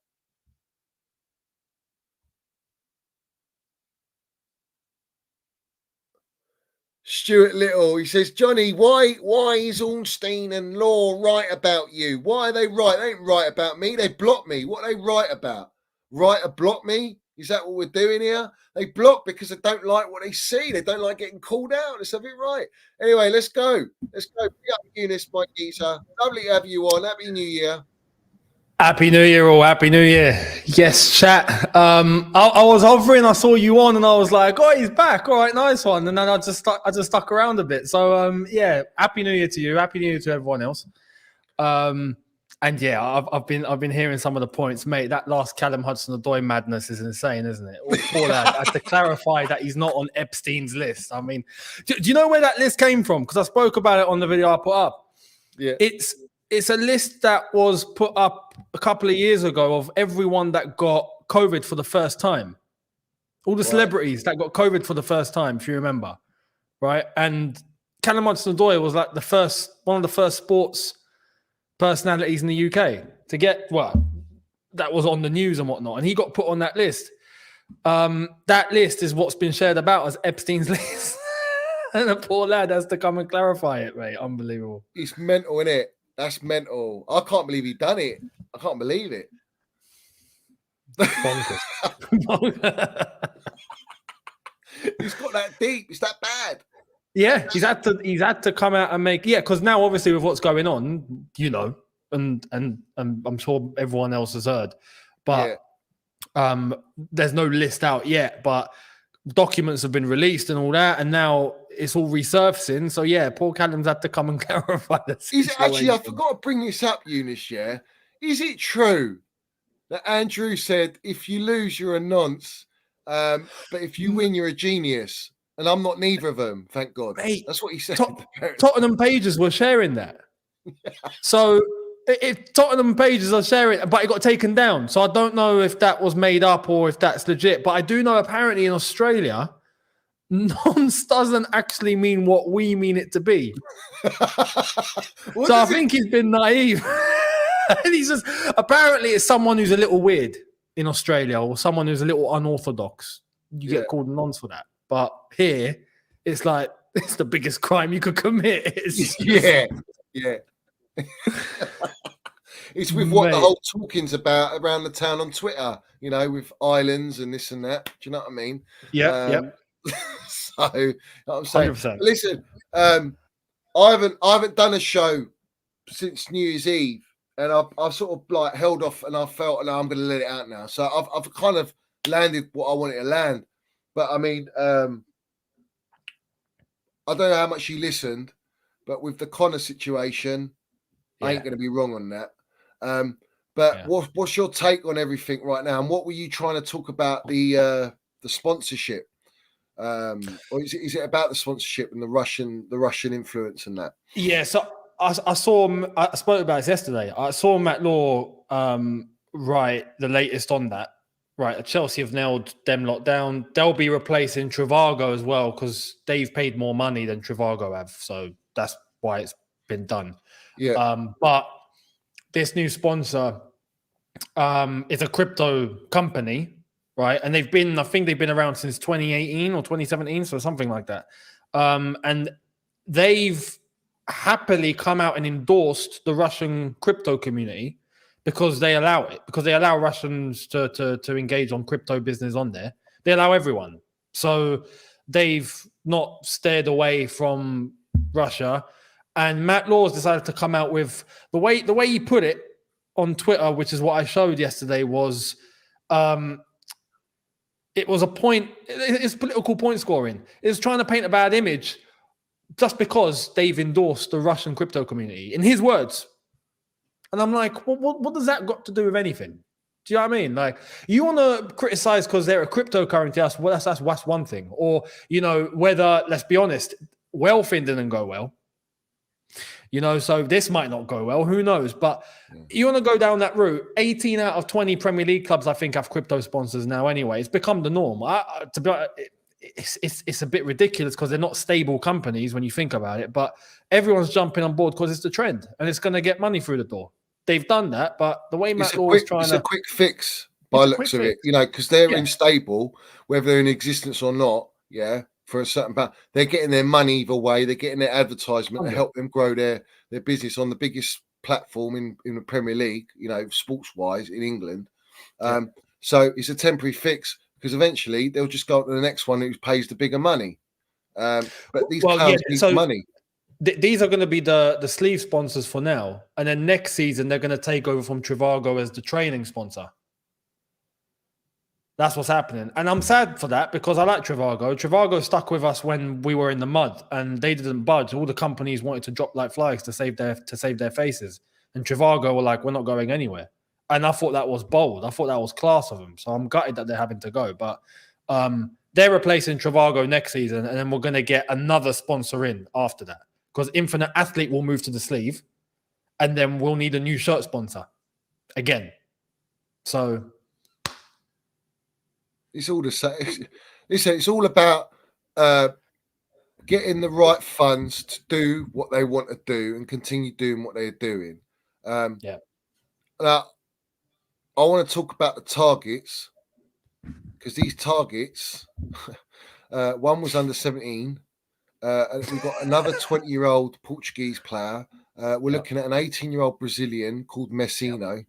Stuart Little, he says, Johnny, why is Ornstein and Law right about you? Why are they right? They ain't right about me. They block me. What are they right about? Right to block me? Is that what we're doing here? They block because they don't like what they see. They don't like getting called out. Let's have it right. Anyway, let's go. Let's go. Big up Eunice, my geezer. Lovely to have you on. Happy New Year. Happy New Year, all. Happy New Year. Yes, chat. I was hovering, I saw you on, and I was like, oh, he's back. All right, nice one. And then I just stuck around a bit. So, yeah, Happy New Year to you. Happy New Year to everyone else. And yeah, I've been hearing some of the points, mate. That last Callum Hudson-Odoi madness is insane, isn't it? Poor lad. I had to clarify that he's not on Epstein's list. I mean, do you know where that list came from? Because I spoke about it on the video I put up. Yeah, it's a list that was put up a couple of years ago of everyone that got COVID for the first time. All the celebrities that got COVID for the first time, if you remember, right? And Callum Hudson-Odoi was like one of the first sports personalities in the UK to get, that was on the news and whatnot, and he got put on that list. That list is what's been shared about as Epstein's list. And the poor lad has to come and clarify it, mate. Unbelievable. It's mental, innit? That's mental. I can't believe he done it. I can't believe it. Bonkers. He's got that deep. It's that bad. Yeah, he's had to come out and make, because now obviously with what's going on, you know, and I'm sure everyone else has heard, but there's no list out yet, but documents have been released and all that, and now it's all resurfacing. So yeah, poor Callum's had to come and clarify this. Actually, I forgot to bring this up, Eunice. Yeah, is it true that Andrew said if you lose, you're a nonce, but if you win, you're a genius? and I'm not neither of them. Thank God. Mate, That's what he said. Tottenham pages were sharing that. So if Tottenham pages are sharing, but it got taken down. So I don't know if that was made up or if that's legit. But I do know apparently in Australia, nonce doesn't actually mean what we mean it to be. So I think he's been naive. And he's just apparently it's someone who's a little weird in Australia or someone who's a little unorthodox. You get called nonce for that. But here, it's like it's the biggest crime you could commit. Yeah. It's with what the whole talking's about around the town on Twitter, you know, with islands and this and that. Do you know what I mean? Yeah. So you know what I'm saying. 100%. Listen, I haven't done a show since New Year's Eve, and I've sort of like held off, and I felt, no, I'm going to let it out now. So I've kind of landed what I wanted to land, but I mean, I don't know how much you listened, but with the Conor situation, I ain't going to be wrong on that. But what's your take on everything right now? And what were you trying to talk about the sponsorship? Or is it about the sponsorship and the Russian influence and that? Yeah. So I spoke about this yesterday. I saw Matt Law write the latest on that. Right, Chelsea have nailed them lot down. They'll be replacing Trivago as well because they've paid more money than Trivago have. So that's why it's been done. Yeah. But this new sponsor is a crypto company, right? And I think they've been around since 2018 or 2017, so something like that. And they've happily come out and endorsed the Russian crypto community because they allow it, because they allow Russians to engage on crypto business on there. They allow everyone. So they've not steered away from Russia. And Matt Laws decided to come out with the way he put it on Twitter, which is what I showed yesterday, was it was a point. It's political point scoring. It's trying to paint a bad image just because they've endorsed the Russian crypto community, in his words. And I'm like, what does that got to do with anything? Do you know what I mean? Like, you want to criticize because they're a cryptocurrency, that's one thing. Or, you know, whether, let's be honest, Wellfin didn't go well. You know, so this might not go well. Who knows? But you want to go down that route. 18 out of 20 Premier League clubs, I think, have crypto sponsors now anyway. It's become the norm. To be honest, it's a bit ridiculous because they're not stable companies when you think about it. But everyone's jumping on board because it's the trend and it's going to get money through the door. They've done that, but the way Matt Law is trying it's a quick fix by looks of it, you know, because they're unstable, whether they're in existence or not. Yeah, for a certain amount, they're getting their money either way. They're getting their advertisement to help them grow their business on the biggest platform in the Premier League, you know, sports wise in England. So it's a temporary fix because eventually they'll just go to the next one who pays the bigger money. But these clowns need money. These are going to be the sleeve sponsors for now. And then next season, they're going to take over from Trivago as the training sponsor. That's what's happening. And I'm sad for that because I like Trivago. Trivago stuck with us when we were in the mud and they didn't budge. All the companies wanted to drop like flies to save their faces. And Trivago were like, we're not going anywhere. And I thought that was bold. I thought that was class of them. So I'm gutted that they're having to go. But they're replacing Trivago next season. And then we're going to get another sponsor in after that. Because Infinite Athlete will move to the sleeve, and then we'll need a new shirt sponsor again. So it's all the same. It's all about getting the right funds to do what they want to do and continue doing what they're doing. Now, I want to talk about the targets because these targets, one was under 17. And we've got another 20-year-old Portuguese player. We're looking at an 18-year-old Brazilian called Messino.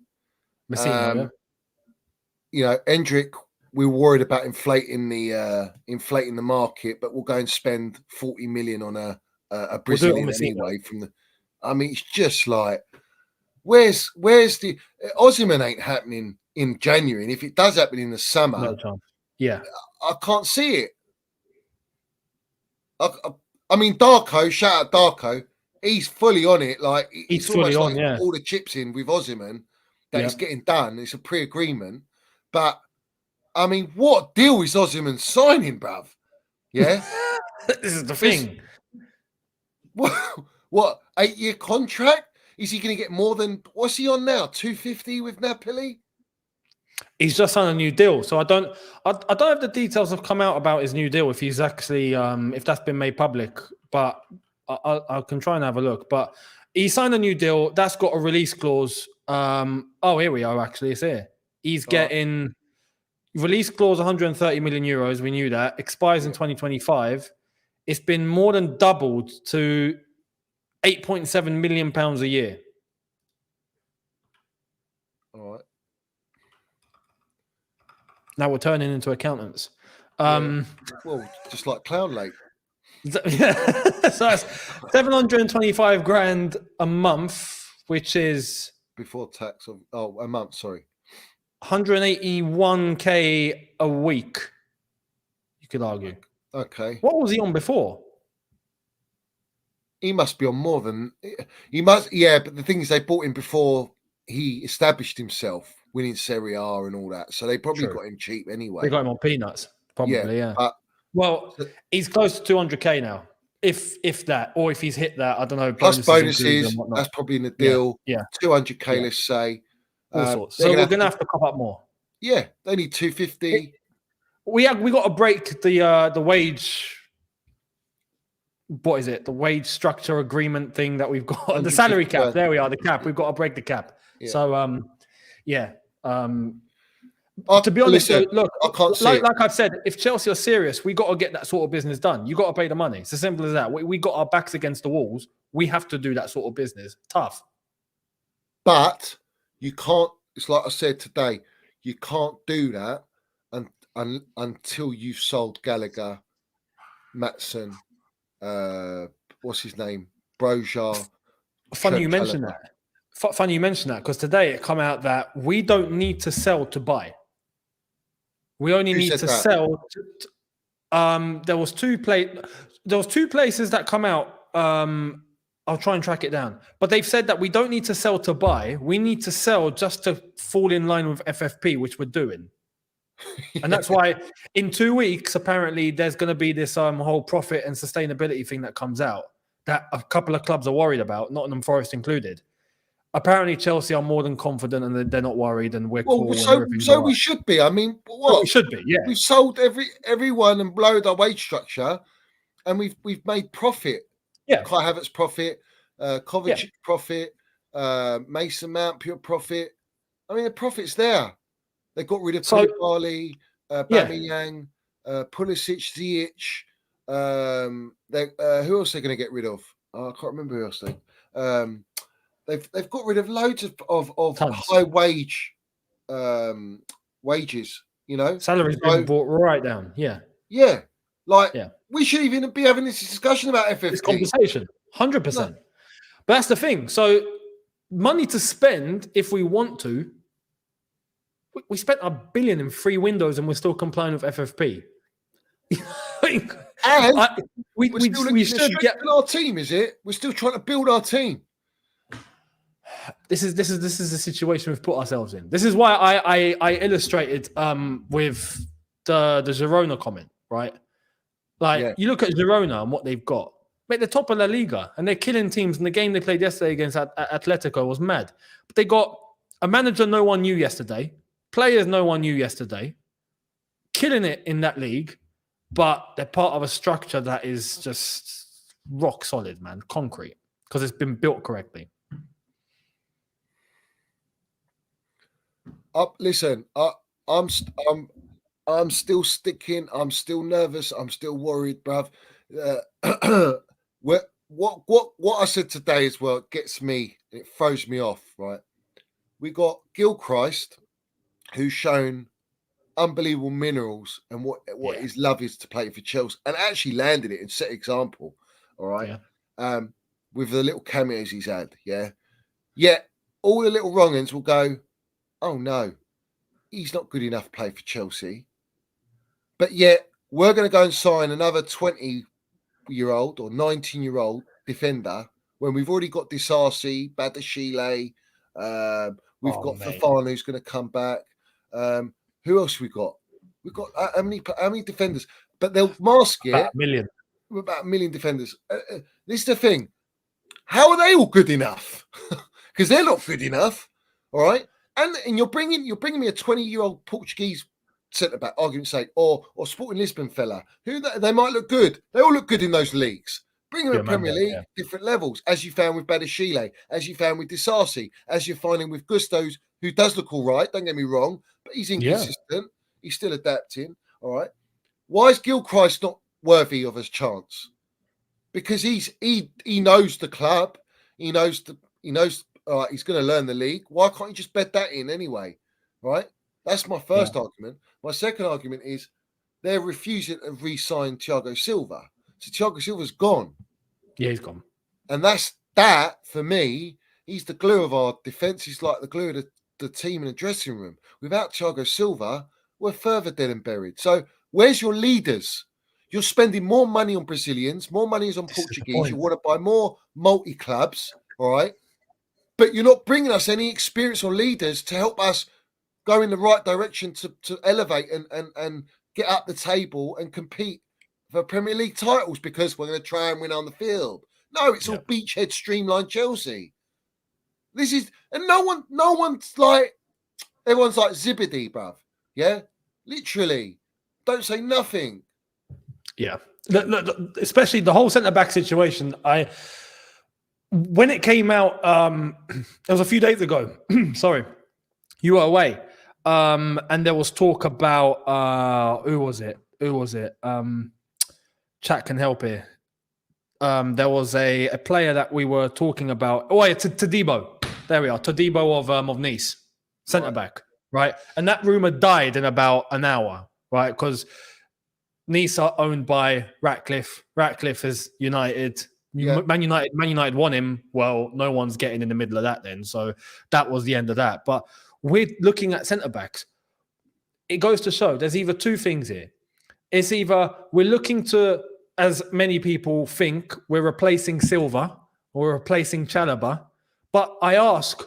You know, Endrick, we were worried about inflating the market, but we'll go and spend 40 million on a Brazilian anyway. I mean, it's just like, where's the Osimhen ain't happening in January, and if it does happen in the summer, no chance. Yeah, I can't see it. I mean, Darko, shout out Darko. He's fully on it. Like he's fully on, like all the chips in with Osimhen that it's getting done. It's a pre-agreement. But I mean, what deal is Osimhen signing, bruv? Yeah. This is the thing. What 8-year contract? Is he going to get more than what's he on now? 250 with Napoli? He's just signed a new deal, so I don't have the details have come out about his new deal if he's actually if that's been made public, but I can try and have a look. But he signed a new deal that's got a release clause. Here we are. Actually, it's here. He's getting release clause 130 million euros. We knew that expires in 2025. It's been more than doubled to 8.7 million pounds a year. All right. Now we're turning into accountants. Well, just like Clown Lake. So that's 725 grand a month, which is before tax. A month. Sorry, 181k a week. You could argue. Okay. What was he on before? He must be on more than he must. Yeah, but the thing is, they bought him before he established himself, winning Serie A and all that. So they probably got him cheap anyway. They got him on peanuts, probably. Yeah. Well, he's close to 200k now, if that, or if he's hit that. I don't know. Plus bonuses. That's probably in the deal. Yeah. 200k, let's say. All sorts. So we're going to have to cop up more. Yeah, they need 250. We got to break the wage. What is it? The wage structure agreement thing that we've got. The salary cap. There we are. The cap. We've got to break the cap. Yeah. So, to be honest, look, I can't like I've said, if Chelsea are serious, we got to get that sort of business done. You got to pay the money. It's as simple as that. We got our backs against the walls. We have to do that sort of business. Tough. But you can't. It's like I said today. You can't do that until you've sold Gallagher, Matson. What's his name? Broja. Funny you mention that. Funny you mention that because today it come out that we don't need to sell to buy. We only need to sell. There was two places that come out. I'll try and track it down. But they've said that we don't need to sell to buy. We need to sell just to fall in line with FFP, which we're doing. And that's why in 2 weeks, apparently, there's going to be this whole profit and sustainability thing that comes out that a couple of clubs are worried about, Nottingham Forest included. Apparently, Chelsea are more than confident and they're not worried, and we're cool. So we should be. I mean, what? We should be, yeah. We've sold everyone and blowed our wage structure, and we've made profit. Yeah. Kai Havertz profit, Kovacic profit, Mason Mount pure profit. I mean, the profit's there. They got rid of Koulibaly, Bamiyang, Pulisic, Ziyech. Who else are they going to get rid of? I can't remember who else they've got rid of loads of high wage wages. You know, salaries being brought right down. Yeah. We should even be having this discussion about FFP. This conversation, 100%. But that's the thing. So, money to spend if we want to. We spent $1 billion in 3 windows and we're still complying with FFP. we should get our team. Is it? We're still trying to build our team. This is the situation we've put ourselves in. This is why I illustrated with the Girona comment, right? You look at Girona and what they've got. Mate, they're top of La Liga and they're killing teams. And the game they played yesterday against Atletico was mad. But they got a manager no one knew yesterday, players no one knew yesterday, killing it in that league. But they're part of a structure that is just rock solid, man, concrete, because it's been built correctly. Listen, I'm still sticking. I'm still nervous. I'm still worried, bruv. What I said today as well gets me. It throws me off. Right, we got Gilchrist, who's shown unbelievable minerals and what his love is to play for Chelsea, and actually landed it and set example. All right, with the little cameos he's had. Yet all the little wrong-uns will go, oh no, he's not good enough to play for Chelsea. But yet we're going to go and sign another 20-year-old or 19-year-old defender when we've already got Disasi, Badashile, we've got Fofana who's going to come back. Who else we got? We've got how many defenders? but they'll mask it. About a million. About a million defenders. This is the thing. How are they all good enough? Because they're not good enough. All right. And you're bringing me a 20-year-old Portuguese centre back, argument's sake, or Sporting Lisbon fella, who they might look good. They all look good in those leagues. Bring them in Premier League, different levels, as you found with Badashile, as you found with Disasi, as you're finding with Gustos, who does look all right, don't get me wrong, but he's inconsistent. Yeah. He's still adapting. All right. Why is Gilchrist not worthy of his chance? Because he knows the club, he knows all right, he's going to learn the league. Why can't you just bed that in anyway? Right? That's my first argument. My second argument is they're refusing to re-sign Thiago Silva. So Thiago Silva's gone. Yeah, he's gone. And that for me, he's the glue of our defence. He's like the glue of the team in the dressing room. Without Thiago Silva, we're further dead and buried. So where's your leaders? You're spending more money on Brazilians, more money on Portuguese. You want to buy more multi-clubs, all right? But you're not bringing us any experience or leaders to help us go in the right direction to elevate and get up the table and compete for Premier League titles because we're going to try and win on the field. No, it's all beachhead streamlined Chelsea. This is, and no one's like, everyone's like Zibidi, bruv. Yeah? Literally. Don't say nothing. Yeah. Especially the whole centre-back situation, when it came out, it was a few days ago. Sorry, you were away, and there was talk about who was it? Chat can help here. There was a player that we were talking about. Oh, yeah, Todibo. There we are. Todibo of Nice, centre back, right? And that rumor died in about an hour, right? Because Nice are owned by Ratcliffe. Ratcliffe is United. Yeah. Man United want him. Well, no one's getting in the middle of that then. So that was the end of that. But we're looking at centre-backs. It goes to show there's either two things here. It's either we're looking to, as many people think, we're replacing Silva or we're replacing Chalobah. But I ask,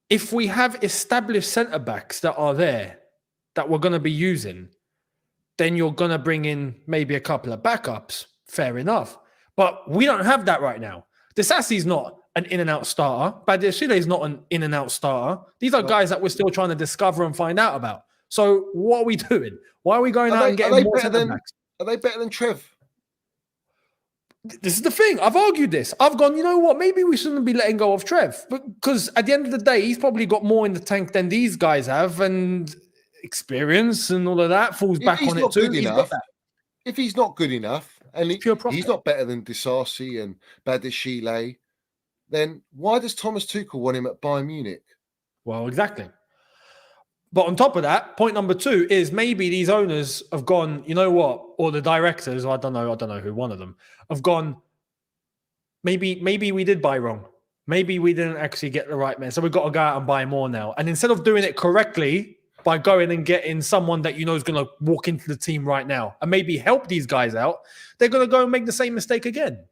if we have established centre-backs that are there, that we're going to be using, then you're going to bring in maybe a couple of backups. Fair enough. But we don't have that right now. Disasi's not an in-and-out starter. Badashile is not an in-and-out starter. These are guys that we're still trying to discover and find out about. So what are we doing? Why are we going out and getting more centre-backs? Are they better than Trev? This is the thing. I've argued this. I've gone, you know what? Maybe we shouldn't be letting go of Trev. Because at the end of the day, he's probably got more in the tank than these guys have. And experience and all of that falls back on it too. If he's not good enough, and he's not better than Disasi and Badashile, then why does Thomas Tuchel want him at Bayern Munich? Well, exactly. But on top of that, point number two is maybe these owners have gone, you know what, or the directors, I don't know who, one of them, have gone, maybe we did buy wrong. Maybe we didn't actually get the right man. So we've got to go out and buy more now. And instead of doing it correctly, by going and getting someone that you know is going to walk into the team right now and maybe help these guys out, they're going to go and make the same mistake again.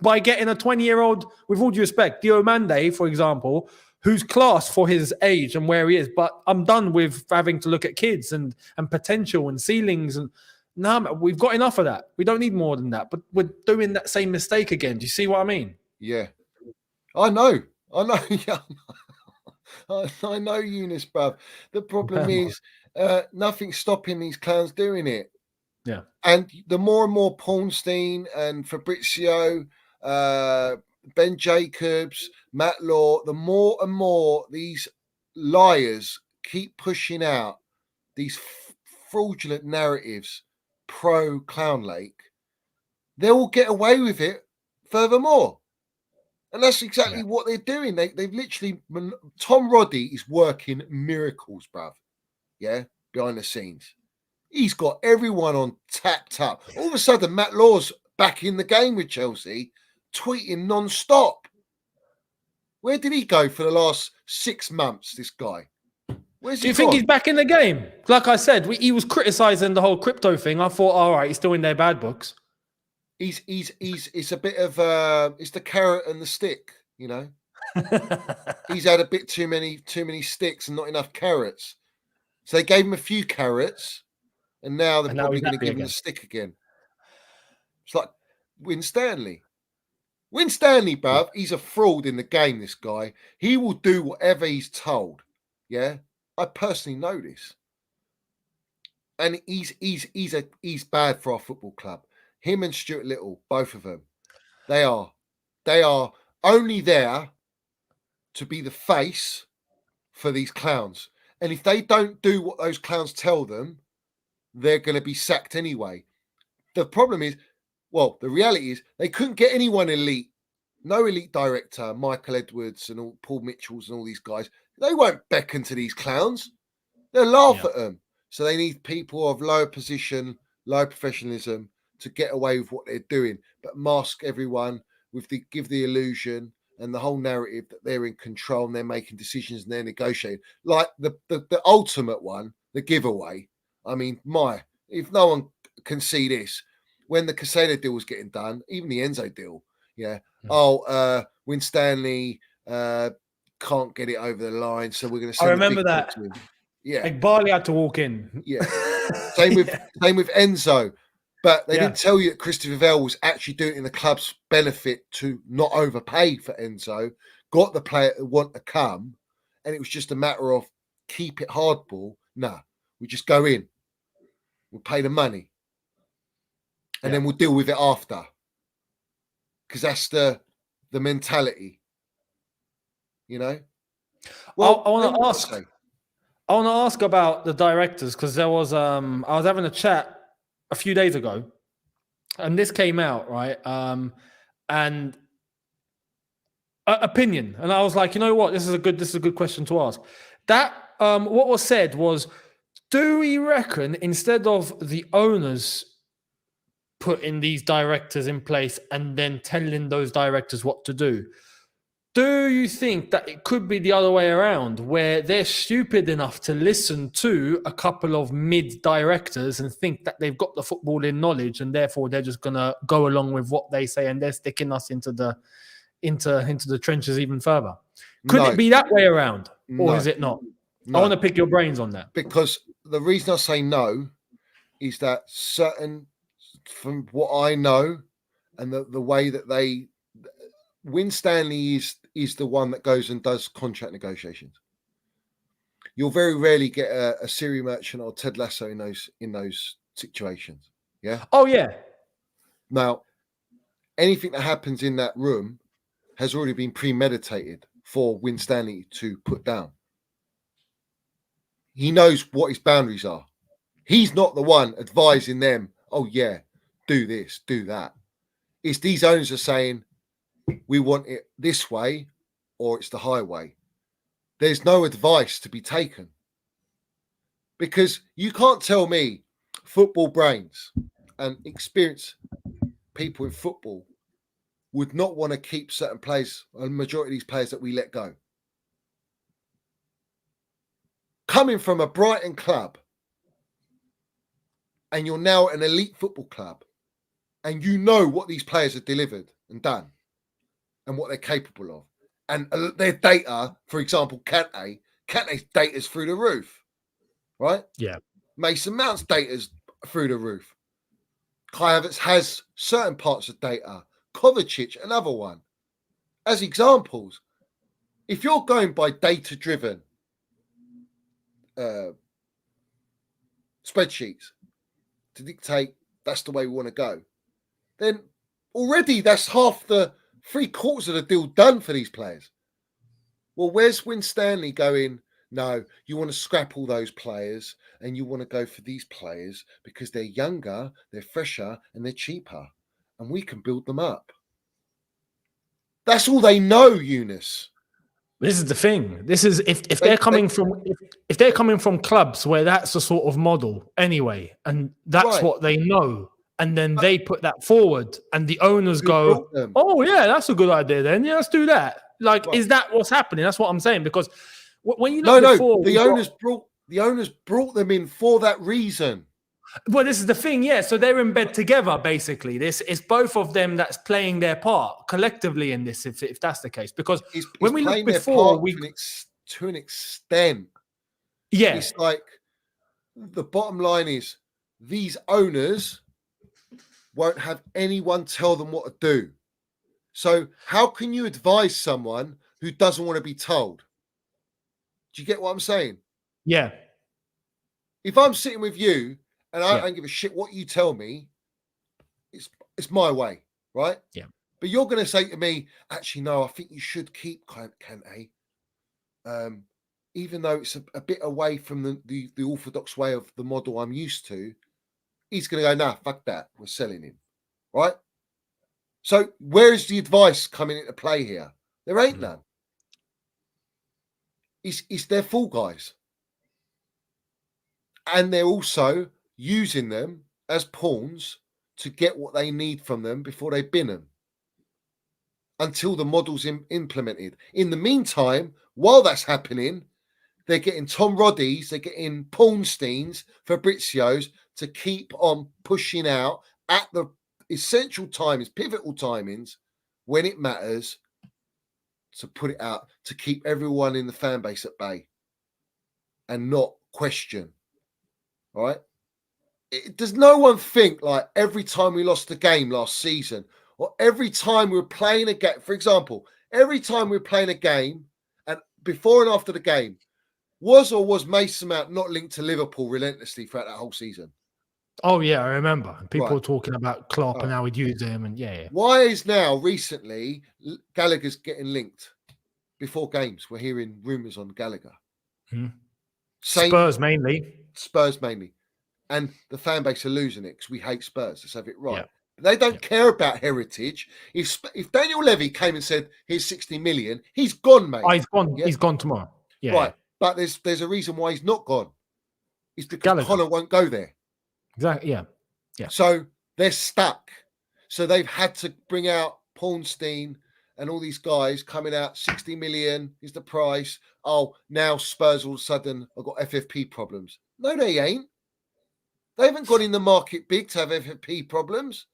By getting a 20-year-old, with all due respect, Diomande, for example, who's class for his age and where he is, but I'm done with having to look at kids and potential and ceilings. And no, we've got enough of that. We don't need more than that, but we're doing that same mistake again. Do you see what I mean? Yeah. I know. Yeah. I know, Eunice, bruv. The problem is nothing's stopping these clowns doing it. Yeah. And the more and more Pornstein and Fabrizio, Ben Jacobs, Matt Law, the more and more these liars keep pushing out these fraudulent narratives pro Clown Lake, they will get away with it furthermore. And that's exactly what they're doing. They've literally, Tom Roddy is working miracles, bruv. Yeah, behind the scenes. He's got everyone on tapped up. All of a sudden, Matt Law's back in the game with Chelsea, tweeting non-stop. Where did he go for the last 6 months, this guy? Where's he Do you think he's back in the game? Like I said, he was criticising the whole crypto thing. I thought, all right, he's still in their bad books. It's a bit of it's the carrot and the stick, you know. He's had a bit too many sticks and not enough carrots. So they gave him a few carrots, And now they're And now probably he's going to happy give him the again. stick again. It's like Winstanley. Winstanley, bruv, he's a fraud in the game, this guy. He will do whatever he's told. Yeah? I personally know this. And he's bad for our football club. Him and Stuart Little, both of them, they are only there to be the face for these clowns. And if they don't do what those clowns tell them, they're going to be sacked anyway. The problem is, well, the reality is they couldn't get anyone elite. No elite director, Michael Edwards and all Paul Mitchells and all these guys. They won't beckon to these clowns. They'll laugh at them. So they need people of lower position, low professionalism to get away with what they're doing, but mask everyone give the illusion and the whole narrative that they're in control and they're making decisions and they're negotiating. Like the ultimate one, the giveaway. I mean, if no one can see this, when the Casado deal was getting done, even the Enzo deal, Winstanley can't get it over the line, so we're going to send I remember the big that. to him. Yeah, like Barley had to walk in. Yeah. Same with Enzo. But they didn't tell you that Christopher Vell was actually doing it in the club's benefit to not overpay for Enzo, got the player that want to come, and it was just a matter of keep it hardball. Nah, we just go in. We'll pay the money. And then we'll deal with it after. Because that's the mentality. You know? Well, I want to ask about the directors, because there was I was having a chat a few days ago, and this came out, right? And opinion, and I was like, you know what, this is a good question to ask. That what was said was, do we reckon instead of the owners putting these directors in place and then telling those directors what to do, do you think that it could be the other way around, where they're stupid enough to listen to a couple of mid directors and think that they've got the footballing knowledge, and therefore they're just gonna go along with what they say, and they're sticking us into the trenches even further? Could it be that way around, or is it not? I want to pick your brains on that. Because the reason I say no is that from what I know and the way that Winstanley is the one that goes and does contract negotiations. You'll very rarely get a Siri Merchant or Ted Lasso in those situations. Yeah. Oh yeah. Now, anything that happens in that room has already been premeditated for Winstanley to put down. He knows what his boundaries are. He's not the one advising them, oh yeah, do this, do that. It's these owners are saying, we want it this way, or it's the highway. There's no advice to be taken. Because you can't tell me football brains and experienced people in football would not want to keep certain players, a majority of these players that we let go. Coming from a Brighton club, and you're now an elite football club, and you know what these players have delivered and done, and what they're capable of. And their data, for example, Kante's data's through the roof, right? Yeah. Mason Mount's data's through the roof. Kai Havertz has certain parts of data. Kovacic, another one. As examples, if you're going by data-driven spreadsheets to dictate that's the way we want to go, then already that's half the 3/4 of the deal done for these players. Well, where's Winstanley going, no, you want to scrap all those players and you want to go for these players because they're younger, they're fresher, and they're cheaper, and we can build them up. That's all they know, Eunice. This is the thing. This is if they're coming from clubs where that's the sort of model anyway, and that's what they know, and then they put that forward, and the owners go, "Oh yeah, that's a good idea. Then yeah, let's do that." Like, is that what's happening? That's what I'm saying. Because when you look the owners brought them in for that reason. Well, this is the thing, yeah. So they're in bed together, basically. This is both of them that's playing their part collectively in this, if that's the case. Because when we look before, to an extent, yeah, it's like the bottom line is these owners won't have anyone tell them what to do. So how can you advise someone who doesn't want to be told? Do you get what I'm saying? Yeah. If I'm sitting with you and I Yeah. don't give a shit what you tell me, it's my way, right? Yeah. But you're going to say to me, actually, no, I think you should keep Kante, even though it's a bit away from the orthodox way of the model I'm used to. He's going to go, nah, fuck that. We're selling him, right? So where is the advice coming into play here? There ain't none. It's their fall guys. And they're also using them as pawns to get what they need from them before they bin them until the model's implemented. In the meantime, while that's happening, they're getting Tom Roddies, they're getting Pornsteins, Fabrizios to keep on pushing out at the essential timings, pivotal timings, when it matters, to put it out, to keep everyone in the fan base at bay and not question. All right? Does no one think, like, every time we lost a game last season, or every time we were playing a game, for example, every time we were playing a game, and before and after the game, was Mason Mount not linked to Liverpool relentlessly throughout that whole season? Oh, yeah, I remember. People Right. were talking about Klopp and how he'd use him, and yeah. Why is now, recently, Gallagher's getting linked? Before games, we're hearing rumours on Gallagher. Spurs mainly. Spurs mainly. And the fan base are losing it because we hate Spurs. Let's have it right. Yeah. They don't care about heritage. If Daniel Levy came and said, here's 60 million, he's gone, mate. Oh, he's gone. Yeah? He's gone tomorrow. Yeah. Right. But there's a reason why he's not gone. It's because Gallagher. Conor won't go there. Exactly. Yeah. Yeah. So they're stuck. So they've had to bring out PORNSTEIN and all these guys coming out. 60 million is the price. Oh, now Spurs all of a sudden have got FFP problems. No, they ain't. They haven't got in the market big to have FFP problems.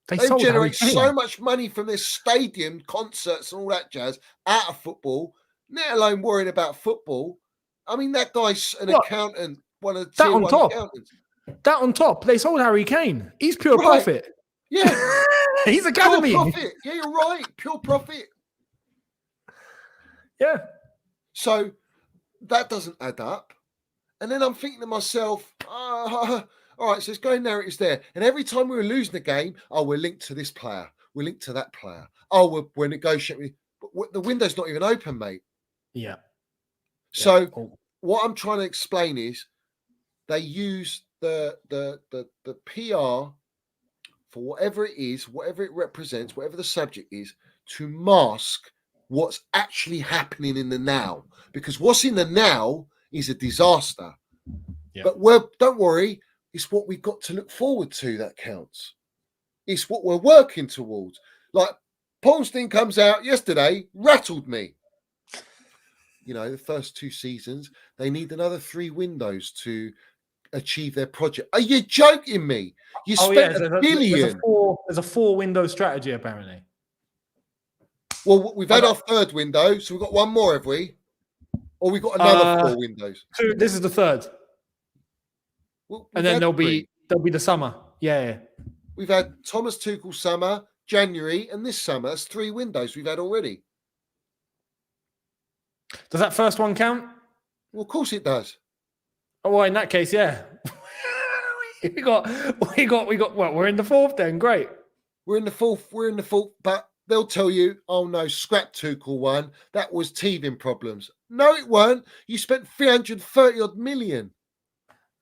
They generate so much money from their stadium concerts and all that jazz out of football, let alone worrying about football. I mean, that guy's an accountant, one of the tier one accountants. That on top, they sold Harry Kane. He's pure profit. Yeah. He's academy. Pure profit. Yeah, you're right. Pure profit. Yeah. So that doesn't add up. And then I'm thinking to myself, all right, so it's going narratives there. And every time we were losing the game, we're linked to this player. We're linked to that player. We're negotiating. But the window's not even open, mate. Yeah. So what I'm trying to explain is they use the PR for whatever it is, whatever it represents, whatever the subject is, to mask what's actually happening in the now. Because what's in the now is a disaster. Yeah. But don't worry, it's what we've got to look forward to that counts. It's what we're working towards. Like, PORNSTEIN comes out yesterday, rattled me. You know, the first 2 seasons, they need another 3 windows to achieve their project. Are you joking me? You spent $1 billion. There's a 4-window strategy, apparently. Well, we've had our 3rd window, so we've got 1 more, have we? Or we've got another 4 windows? 2. This is the 3rd. Well, and then there'll be the summer. Yeah. We've had Thomas Tuchel summer, January, and this summer. That's 3 windows we've had already. Does that first one count? Well, of course it does. Oh, well, in that case, yeah. we got. Well, we're in the 4th then. Great. We're in the 4th, but they'll tell you, oh no, scrap Tuchel one. That was teething problems. No, it weren't. You spent 330 odd million.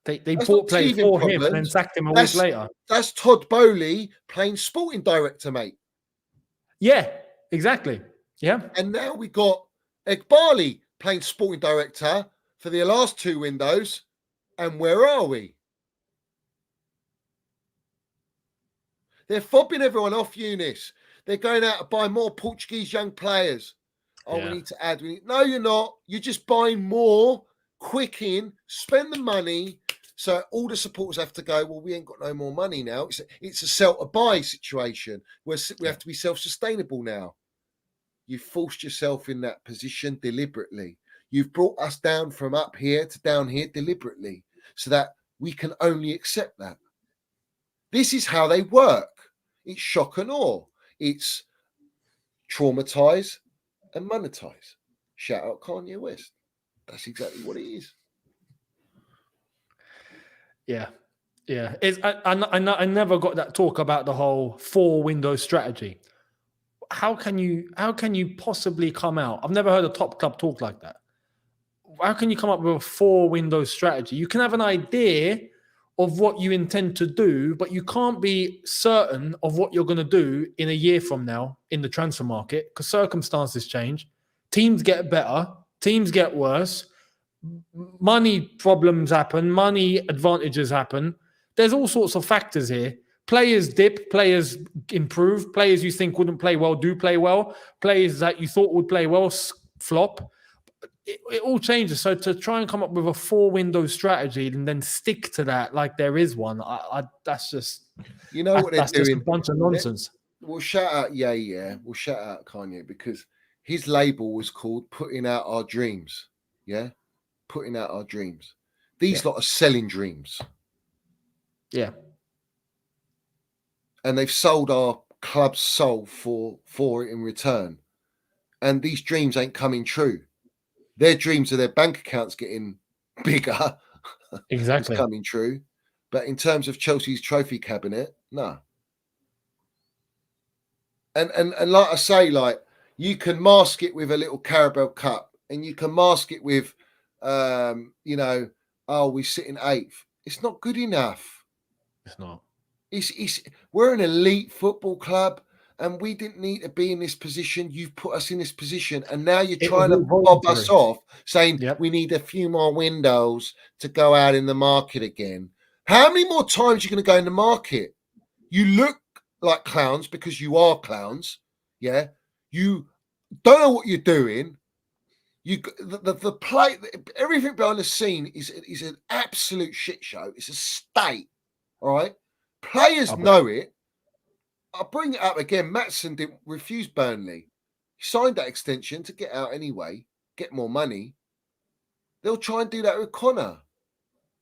They bought players for him and then sacked him a week later. That's Todd Bowley playing sporting director, mate. Yeah, exactly. Yeah. And now we got Egbali playing sporting director for the last 2 windows. And where are we? They're fobbing everyone off, Eunice. They're going out to buy more Portuguese young players. We need to add. No, you're not. You're just buying more, quick in, spend the money. So all the supporters have to go, well, we ain't got no more money now. It's a sell-to-buy situation where we have to be self-sustainable now. You've forced yourself in that position deliberately. You've brought us down from up here to down here deliberately so that we can only accept that. This is how they work. It's shock and awe. It's traumatize and monetize. Shout out Kanye West. That's exactly what it is. Yeah. Yeah. I never got that talk about the whole 4 window strategy. How can you possibly come out? I've never heard a top club talk like that. How can you come up with a 4 window strategy? You can have an idea of what you intend to do, but you can't be certain of what you're going to do in a year from now in the transfer market because circumstances change. Teams get better, teams get worse, money problems happen, money advantages happen. There's all sorts of factors here. Players dip, players improve, players you think wouldn't play well do play well, players that you thought would play well flop. It all changes. So to try and come up with a 4 window strategy and then stick to that like there is one, that's just what they're doing. Just a bunch of nonsense. We'll shout out, we'll shout out Kanye because his label was called Putting Out Our Dreams. Yeah, Putting Out Our Dreams. These lot are selling dreams. Yeah, and they've sold our club's soul for it in return. And these dreams ain't coming true. Their dreams of their bank accounts getting bigger. exactly. It's coming true. But in terms of Chelsea's trophy cabinet, no. And like I say, like you can mask it with a little Carabao Cup, and you can mask it with, we sit in 8th. It's not good enough. It's not. We're an elite football club. And we didn't need to be in this position. You've put us in this position. And now you're trying to bob us off, saying we need a few more windows to go out in the market again. How many more times are you going to go in the market? You look like clowns because you are clowns. Yeah. You don't know what you're doing. The play, everything behind the scene is an absolute shit show. It's a state. All right. Players know it. I'll bring it up again. Maatsen didn't refuse Burnley. He signed that extension to get out anyway, get more money. They'll try and do that with Conor.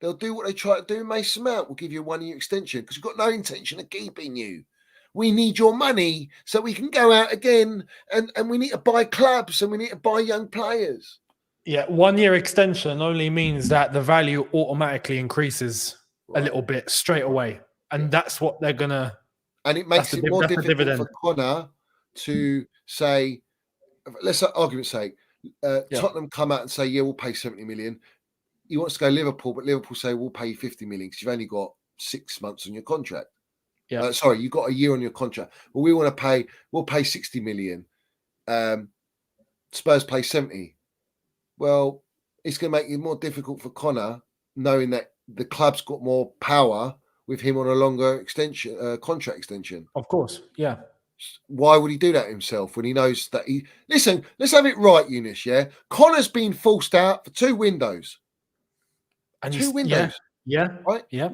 They'll do what they try to do. Mason Mount will give you a 1-year extension because we've got no intention of keeping you. We need your money so we can go out again and we need to buy clubs and we need to buy young players. Yeah, 1-year extension only means that the value automatically increases a little bit straight away. And that's what they're going to... And it makes it more difficult for Conor to say, let's say, argument's sake, Tottenham come out and say, we'll pay 70 million. He wants to go Liverpool, but Liverpool say, we'll pay you 50 million because you've only got 6 months on your contract. Yeah. You've got a year on your contract. Well, we'll pay 60 million. Spurs pay 70. Well, it's going to make it more difficult for Conor knowing that the club's got more power with him on a longer contract extension. Of course, yeah. Why would he do that himself when he knows that he... Listen, let's have it right, Eunice, yeah? Conor's been forced out for 2 windows. And 2 windows. Yeah. Right? Yeah.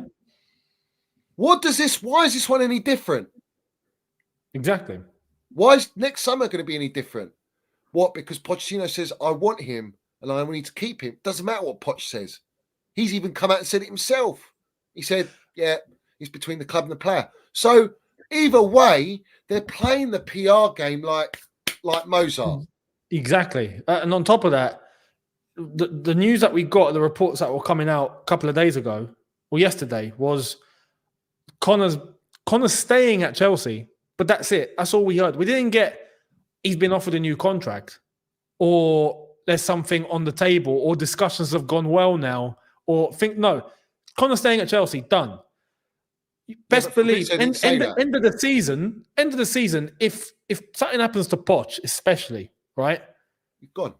Why is this one any different? Exactly. Why is next summer going to be any different? What? Because Pochettino says, I want him and I need to keep him. Doesn't matter what Poch says. He's even come out and said it himself. He said, it's between the club and the player. So either way, they're playing the PR game like Mozart. Exactly. And on top of that, the news that we got, the reports that were coming out a couple of days ago, or yesterday, was Conor's staying at Chelsea, but that's it. That's all we heard. We didn't get he's been offered a new contract, or there's something on the table, or discussions have gone well now, or Conor's staying at Chelsea, done. Best believe end of the season, if something happens to Poch, especially, right? He's gone.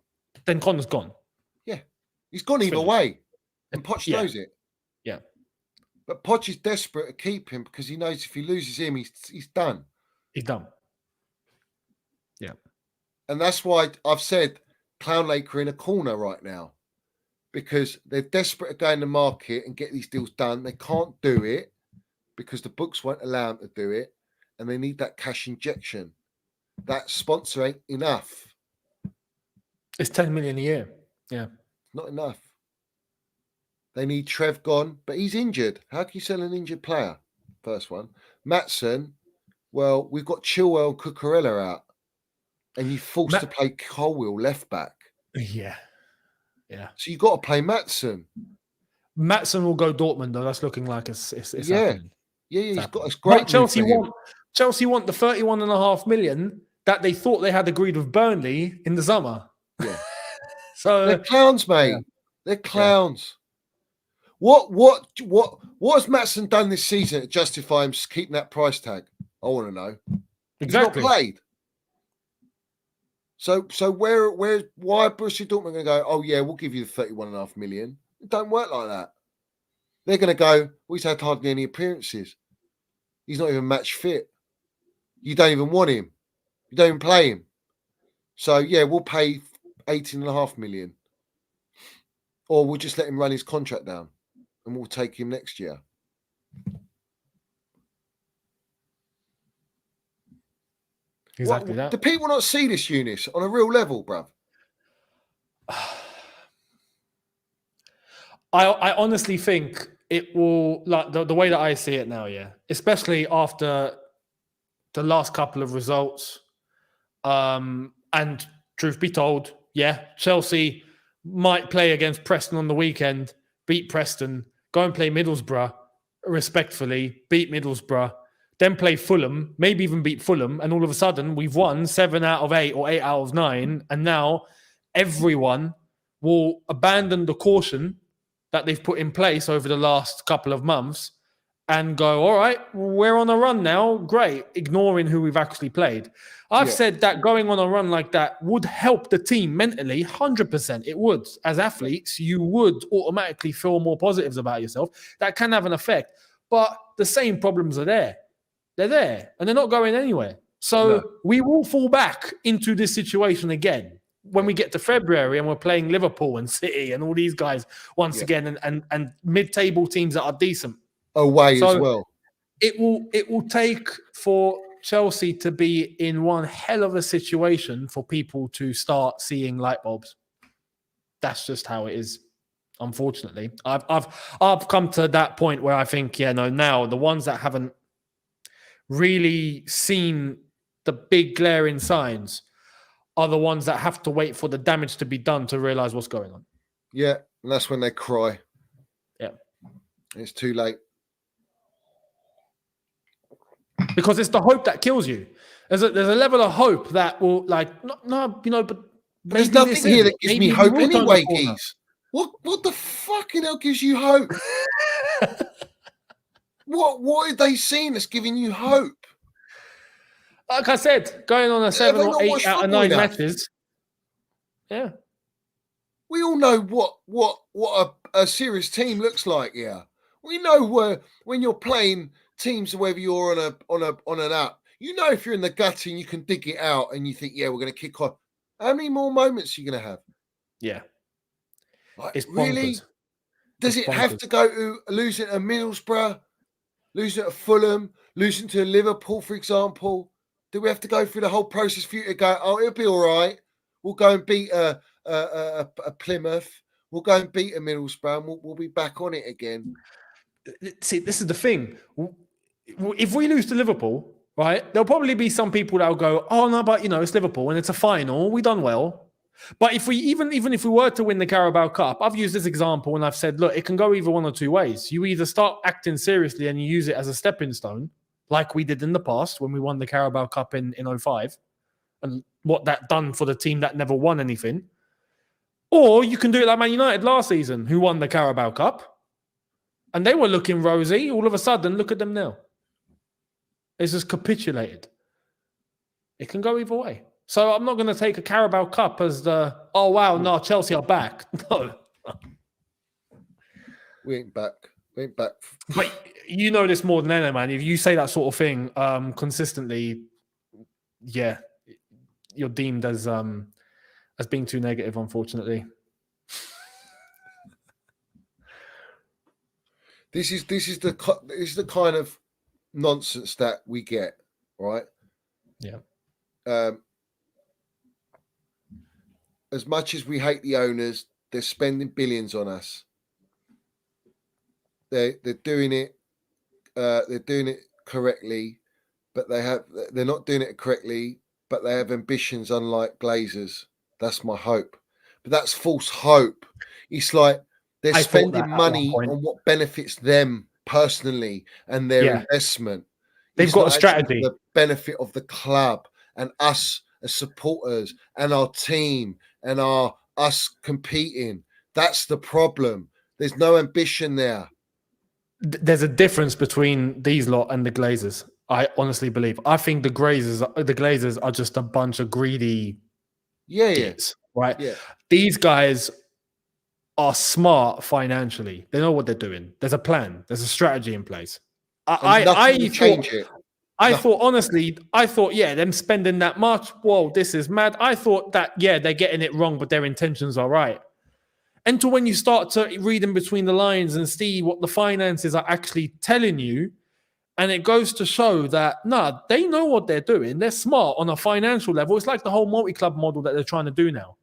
Then Conor's gone. Yeah. He's gone either way. And Poch knows it. Yeah. But Poch is desperate to keep him because he knows if he loses him, he's done. He's done. Yeah. And that's why I've said Clown Lake are in a corner right now. Because they're desperate to go in the market and get these deals done. They can't do it because the books won't allow them to do it. And they need that cash injection. That sponsor ain't enough. It's 10 million a year. Yeah. Not enough. They need Trev gone, but he's injured. How can you sell an injured player? First one. Maatsen, well, we've got Chilwell and Cucurella out, and you're forced to play Colwill left back. Yeah. So you've got to play Maatsen. Maatsen will go Dortmund, though. That's looking like it's happening. Yeah, he's got a great. But Chelsea want the 31.5 million that they thought they had agreed with Burnley in the summer. Yeah. So they're clowns, mate. Yeah. They're clowns. Yeah. What has Maatsen done this season to justify him keeping that price tag? I want to know. Exactly. He's not played. So why Borussia Dortmund going to go, oh yeah, we'll give you the 31.5 million? It don't work like that. They're going to go, well, he's had hardly any appearances. He's not even match fit. You don't even want him. You don't even play him. So yeah, we'll pay 18.5 million. Or we'll just let him run his contract down and we'll take him next year. Exactly that. Do people not see this, Eunice, on a real level, bruv? I honestly think it will, like the way that I see it now, yeah, especially after the last couple of results. And truth be told, yeah, Chelsea might play against Preston on the weekend, beat Preston, go and play Middlesbrough respectfully, beat Middlesbrough, then play Fulham, maybe even beat Fulham, and all of a sudden we've won 7 out of 8 or 8 out of 9, and now everyone will abandon the caution that they've put in place over the last couple of months and go, all right, we're on a run now, great, ignoring who we've actually played. I've said that going on a run like that would help the team mentally, 100%. It would. As athletes, you would automatically feel more positives about yourself. That can have an effect. But the same problems are there. They're there, and they're not going anywhere. So we will fall back into this situation again when we get to February and we're playing Liverpool and City and all these guys once again and mid-table teams that are decent. Away as well. It will take for Chelsea to be in one hell of a situation for people to start seeing light bulbs. That's just how it is. Unfortunately, I've come to that point where I think, now the ones that haven't really seen the big glaring signs are the ones that have to wait for the damage to be done to realize what's going on. Yeah, and that's when they cry. Yeah, it's too late. Because it's the hope that kills you. There's a level of hope that will, but there's nothing here that gives me hope anyway, Geese. What the fucking hell gives you hope? What are they seeing that's giving you hope? Like I said, going on a 7 or 8 out of 9 matches. Yeah. We all know what a serious team looks like. Yeah, we know when you're playing teams, whether you're on an up, if you're in the gutter and you can dig it out, and you think, we're going to kick on. How many more moments are you going to have? Yeah, it's really. Does it have to go to losing to Middlesbrough, losing to Fulham, losing to Liverpool, for example? Do we have to go through the whole process for you to go, oh, it'll be all right. We'll go and beat a Plymouth. We'll go and beat a Middlesbrough, and we'll be back on it again. See, this is the thing. If we lose to Liverpool, right, there'll probably be some people that'll go, oh, no, but, it's Liverpool and it's a final. We done well. But if we even if we were to win the Carabao Cup, I've used this example and I've said, look, it can go either one or two ways. You either start acting seriously and you use it as a stepping stone, like we did in the past when we won the Carabao Cup in 2005, and what that done for the team that never won anything. Or you can do it like Man United last season, who won the Carabao Cup, and they were looking rosy. All of a sudden, look at them now. It's just capitulated. It can go either way. So I'm not going to take a Carabao Cup as Chelsea are back. No. We ain't back. But you know this more than anyone, man. If you say that sort of thing consistently, you're deemed as being too negative, unfortunately. This is the kind of nonsense that we get, right? Yeah. As much as we hate the owners, they're spending billions on us. they're doing it. They're doing it correctly, but they're not doing it correctly. But they have ambitions, unlike Glazers. That's my hope. But that's false hope. It's like they're I thought spending that at one money point. on what benefits them personally and their Yeah. investment. They've It's got not a actually strategy. for the benefit of the club and us as supporters and our team and us competing. That's the problem. There's no ambition there. There's a difference between these lot and the Glazers. I honestly believe. I think the Glazers are just a bunch of greedy idiots, right? Yeah. These guys are smart financially. They know what they're doing. There's a plan. There's a strategy in place. And nothing will change it. I thought, honestly, yeah, them spending that much, whoa, this is mad. I thought that, yeah, they're getting it wrong, but their intentions are right. Until when you start to read in between the lines and see what the finances are actually telling you, and it goes to show that, they know what they're doing. They're smart on a financial level. It's like the whole multi-club model that they're trying to do now.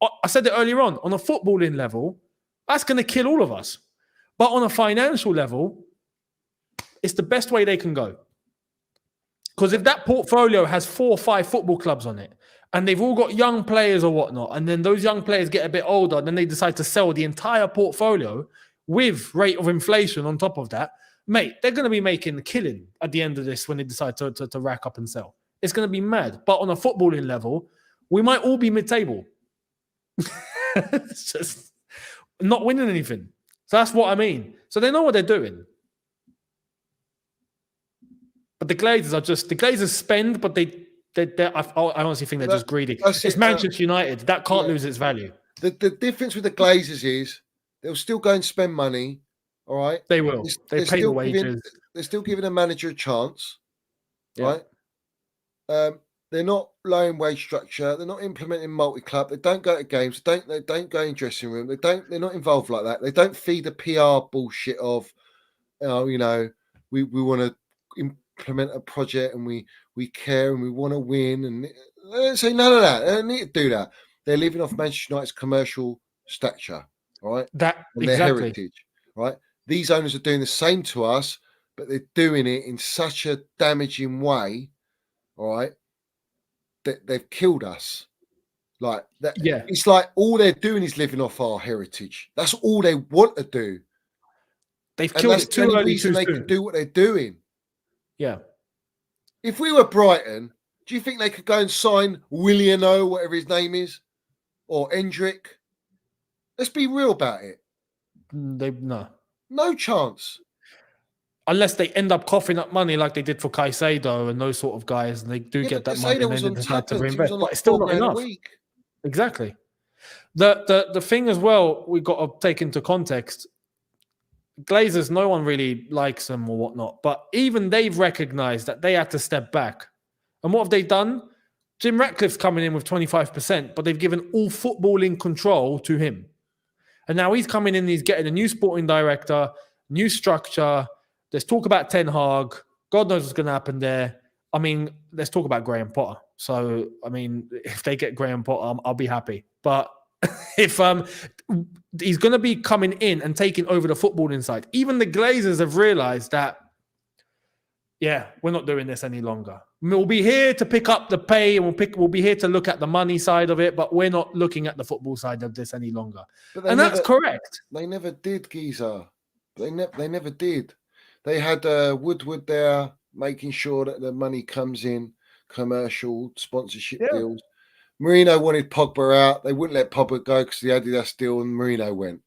I said it earlier on a footballing level, that's going to kill all of us. But on a financial level, it's the best way they can go. Because if that portfolio has 4 or 5 football clubs on it, and they've all got young players or whatnot, and then those young players get a bit older, then they decide to sell the entire portfolio with rate of inflation on top of that, mate, they're going to be making the killing at the end of this when they decide to rack up and sell. It's going to be mad. But on a footballing level, we might all be mid-table. It's just not winning anything. So that's what I mean. So they know what they're doing. But the Glazers spend, but I honestly think they're just greedy. It's Manchester United. That can't lose its value. The difference with the Glazers is they'll still go and spend money. All right. They will. They pay the wages. They're still giving a manager a chance. Right. They're not lowering wage structure. They're not implementing multi-club. They don't go to games. They don't go in dressing room. They're not involved like that. They don't feed the PR bullshit of, we want to implement a project and we care and we want to win. And they don't say none of that. They don't need to do that. They're living off Manchester United's commercial stature, all right? And their heritage, right? These owners are doing the same to us, but they're doing it in such a damaging way, all right, that they've killed us. Like that. Yeah. It's like all they're doing is living off our heritage. That's all they want to do. They've killed it too early, too soon. They can do what they're doing. Yeah. If we were Brighton, do you think they could go and sign Willian O, whatever his name is, or Endrick? Let's be real about it. No chance. Unless they end up coughing up money like they did for Caicedo and those sort of guys, and they do get that money and then they decide to reinvest. But it's still not enough. Exactly. The thing as well, we've got to take into context, Glazers, no one really likes them or whatnot, but even they've recognized that they had to step back. And what have they done? Jim Ratcliffe's coming in with 25%, but they've given all footballing control to him. And now he's coming in, he's getting a new sporting director, new structure. There's talk about Ten Hag. God knows what's going to happen there. I mean, let's talk about Graham Potter. So, I mean, if they get Graham Potter, I'll be happy. But if he's going to be coming in and taking over the footballing side, even the Glazers have realized that, yeah, we're not doing this any longer. We'll be here to pick up the pay and we'll be here to look at the money side of it, but we're not looking at the football side of this any longer. And that's correct. They never did, Giza. They never did. They had Woodward there making sure that the money comes in, commercial sponsorship deals. Mourinho wanted Pogba out. They wouldn't let Pogba go because the Adidas deal, and Mourinho went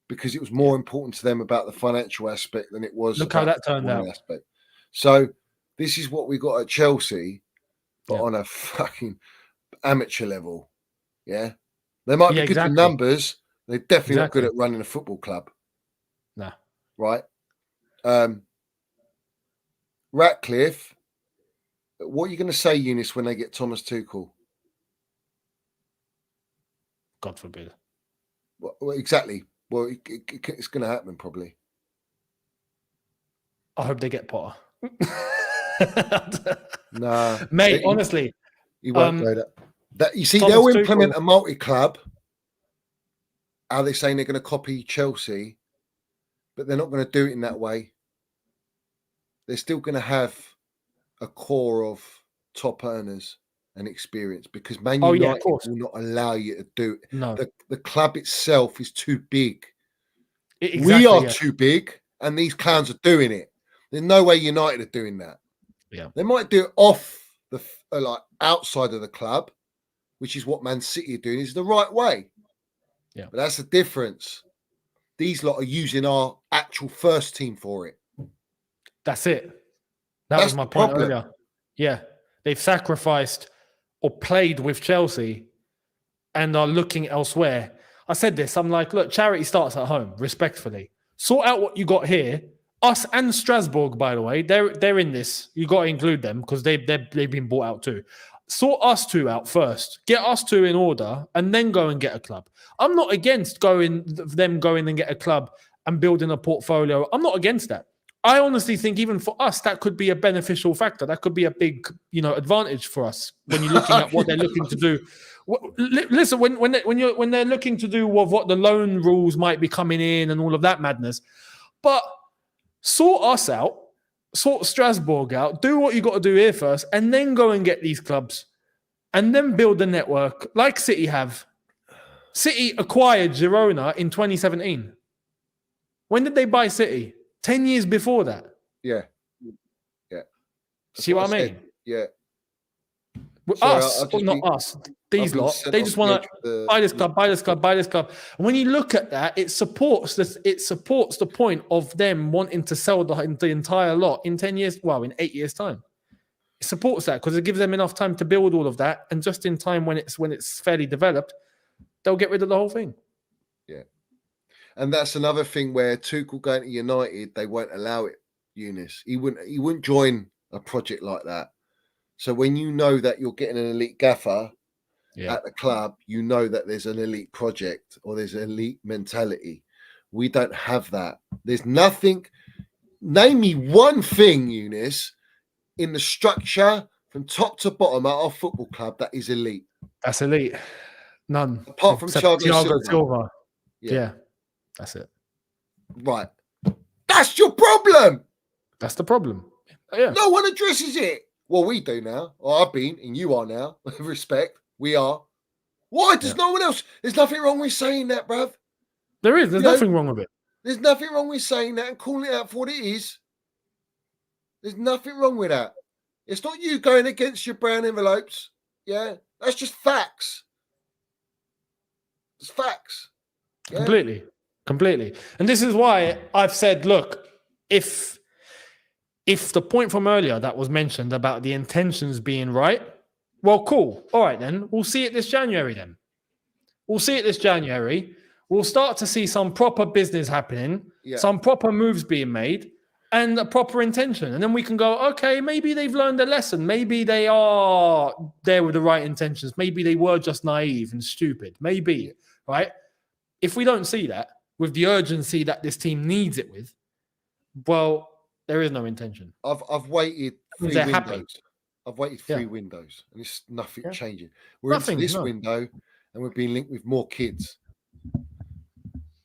because it was more important to them about the financial aspect than it was. Look how that turned out. Aspect. So this is what we got at Chelsea, but on a fucking amateur level. Yeah, they might be good at numbers. They're definitely not good at running a football club. No, right? Ratcliffe. What are you going to say, Eunice, when they get Thomas Tuchel? God forbid. Well, exactly. Well, it's going to happen probably. I hope they get Potter. Nah, mate. Honestly, he won't go that. You see, Thomas they'll implement Tuchel. A multi-club. Are they saying they're going to copy Chelsea? but they're not going to do it in that way. They're still going to have a core of top earners and experience because Man United will not allow you to do it. No. The club itself is too big. Exactly, we are too big, and these clowns are doing it. There's no way United are doing that. Yeah, they might do it off the like outside of the club, which is what Man City are doing. Is the right way. Yeah, but that's the difference. These lot are using our actual first team for it. That's it. That's was my point earlier. Yeah, they've sacrificed or played with Chelsea and are looking elsewhere. I said this. I'm like, look, charity starts at home. Respectfully, sort out what you got here. Us and Strasbourg, by the way, they're in this. You got to include them because they've been bought out too. Sort us two out first. Get us two in order, and then go and get a club. I'm not against going and get a club and building a portfolio. I'm not against that. I honestly think even for us, that could be a beneficial factor. That could be a big, advantage for us when you're looking at what they're looking to do. Listen, when they're looking to do what the loan rules might be coming in and all of that madness, but sort us out, sort Strasbourg out, do what you got to do here first, and then go and get these clubs, and then build the network like City have. City acquired Girona in 2017. When did they buy City? 10 years before that. Yeah. See what I mean? Yeah. Us, or not us, these lot, they just want to buy this club. And when you look at that, it supports the point of them wanting to sell the entire lot in 10 years, in 8 years' time. It supports that because it gives them enough time to build all of that, and just in time when it's fairly developed, they'll get rid of the whole thing. Yeah. And that's another thing where Tuchel going to United, they won't allow it, Eunice. He wouldn't join a project like that. So when you know that you're getting an elite gaffer at the club, you know that there's an elite project or there's an elite mentality. We don't have that. There's nothing. Name me one thing, Eunice, in the structure from top to bottom at our football club that is elite. That's elite. None. Apart from Thiago Silva. Yeah, that's it. Right. That's your problem. That's the problem. Yeah. No one addresses it. Well, we do now. Or I've been, and you are now. With respect, we are. Why does no one else? There's nothing wrong with saying that, bruv. There's nothing wrong with it. There's nothing wrong with saying that and calling it out for what it is. There's nothing wrong with that. It's not you going against your brown envelopes. Yeah, that's just facts. It's facts. Yeah? Completely. And this is why I've said, look, if the point from earlier that was mentioned about the intentions being right, well, cool. All right, then. We'll see it this January then. We'll start to see some proper business happening, some proper moves being made, and a proper intention. And then we can go, okay, maybe they've learned a lesson. Maybe they are there with the right intentions. Maybe they were just naive and stupid. Maybe, right? If we don't see that with the urgency that this team needs it with, well, there is no intention. I've waited 3 windows. Happy. I've waited 3 windows, and it's nothing changing. We're into this window, and we're being linked with more kids.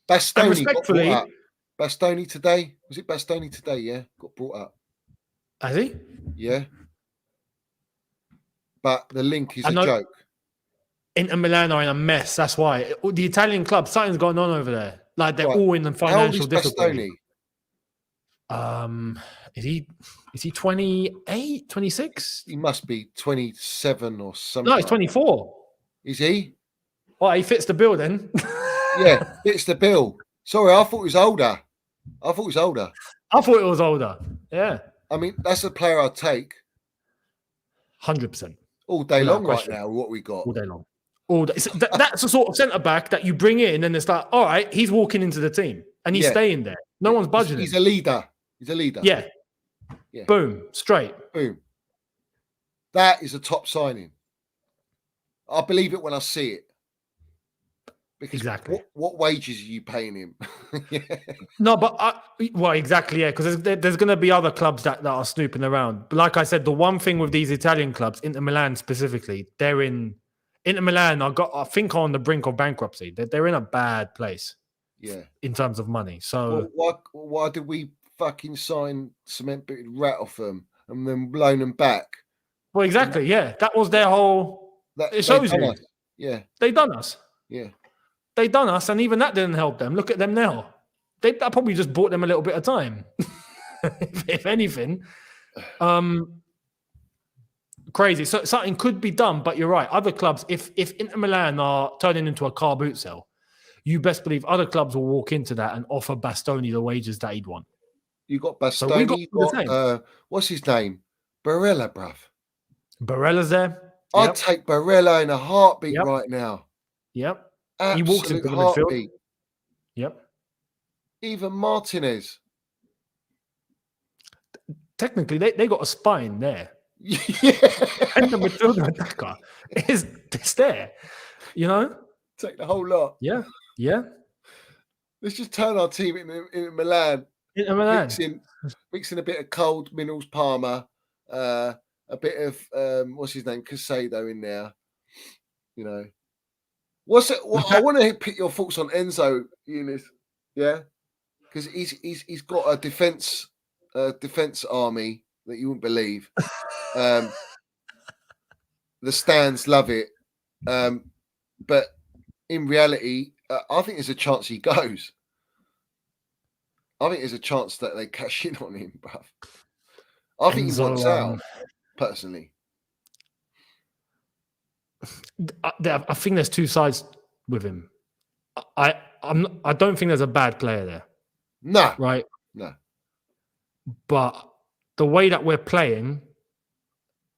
Bastoni got brought up. Bastoni today. Was it Bastoni today? Yeah, got brought up. Has he? Yeah. But the link is a joke. Inter Milan are in a mess. That's why. The Italian club, something's going on over there. Like they're all in the financial difficulty. Is he 28, 26? He must be 27 or something. No, he's 24. Is he? Oh, he fits the bill then. Yeah, fits the bill. Sorry, I thought he was older. I thought it was older. Yeah. I mean, that's a player I'd take. 100%. All day long right now, what we got. All day long. That's the sort of centre-back that you bring in and it's like, all right, he's walking into the team and he's staying there. No one's budging. He's a leader. Yeah. Boom. Straight. Boom. That is a top signing. I believe it when I see it. Because exactly. What wages are you paying him? No, but exactly, yeah. Because there's going to be other clubs that are snooping around. But like I said, the one thing with these Italian clubs, Inter Milan specifically, Inter Milan I think are on the brink of bankruptcy. They're in a bad place. Yeah. in terms of money. So Why did we fucking sign cement-booted rat off them and then loan them back? well, exactly, yeah. That was their whole. It shows you. Yeah. They done us. Yeah. They done us, and even that didn't help them. Look at them now. That probably just bought them a little bit of time, if anything. Crazy. So something could be done, but you're right. Other clubs, if Inter Milan are turning into a car boot sale, you best believe other clubs will walk into that and offer Bastoni the wages that he'd want. You got Bastoni. So we got you got what's his name? Barella, bruv. Barella's there. I'd take Barella in a heartbeat right now. Yep. Absolute he walks into the heartbeat. midfield. Yep. Even Martinez. Technically, they got a spine there. Yeah. And the midfielder attacker it's there. You know? Take the whole lot. Yeah. Yeah. Let's just turn our team in Milan. Inter Milan. Mixing a bit of cold minerals Parma, a bit of what's his name, Casado in there. You know, I want to pick your thoughts on Enzo, Eunice. Yeah, because he's got a defense army that you wouldn't believe. The stands love it, but in reality, I think there's a chance he goes. I think there's a chance that they cash in on him, bruv. I think he wants out, personally. I think there's two sides with him. I don't think there's a bad player there. No. Right? No. But the way that we're playing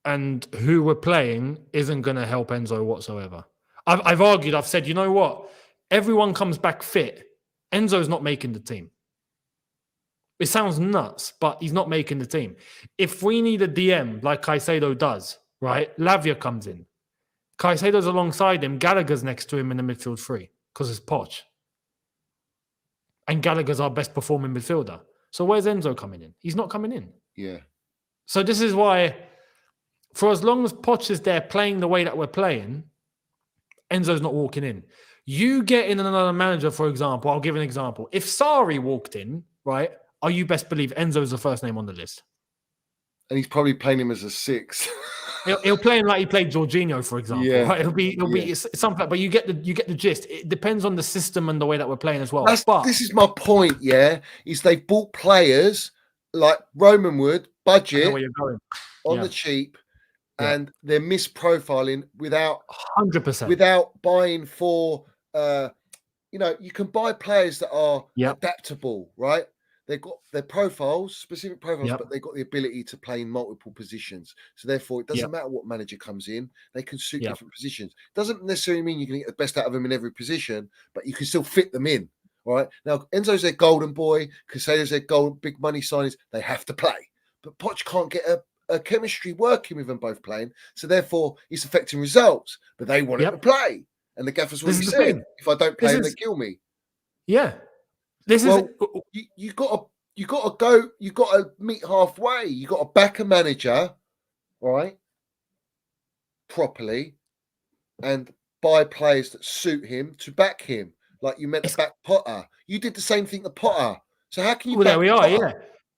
and who we're playing isn't going to help Enzo whatsoever. I've argued, I've said, you know what? Everyone comes back fit. Enzo's not making the team. It sounds nuts, but he's not making the team. If we need a DM like Caicedo does, right? Lavia comes in. Caicedo's alongside him. Gallagher's next to him in the midfield three because it's Poch. And Gallagher's our best performing midfielder. So where's Enzo coming in? He's not coming in. Yeah. So this is why, for as long as Poch is there playing the way that we're playing, Enzo's not walking in. You get in another manager, for example. I'll give an example. If Sarri walked in, right, are you best believe Enzo's the first name on the list? And he's probably playing him as a 6. He'll play him like he played Jorginho, for example. Yeah. Right? It'll be something, but you get the gist. It depends on the system and the way that we're playing as well. This is my point. Yeah, is they bought players like Roman Wood, budget on the cheap, and they're misprofiling without 100%, without buying for. You can buy players that are adaptable, right? They've got their profiles, specific profiles, but they've got the ability to play in multiple positions. So therefore, it doesn't matter what manager comes in; they can suit different positions. Doesn't necessarily mean you can get the best out of them in every position, but you can still fit them in. All right. Now, Enzo's their golden boy. Casado's their big money signings. They have to play, but Poch can't get a chemistry working with them both playing. So therefore, it's affecting results. But they want him to play, and the gaffers will say, "If I don't play, they kill me." Yeah. You got to meet halfway. You got to back a manager, right, properly, and buy players that suit him to back him. Like you meant to back Potter. You did the same thing to Potter. So how can you? Well, there we are. Potter? Yeah,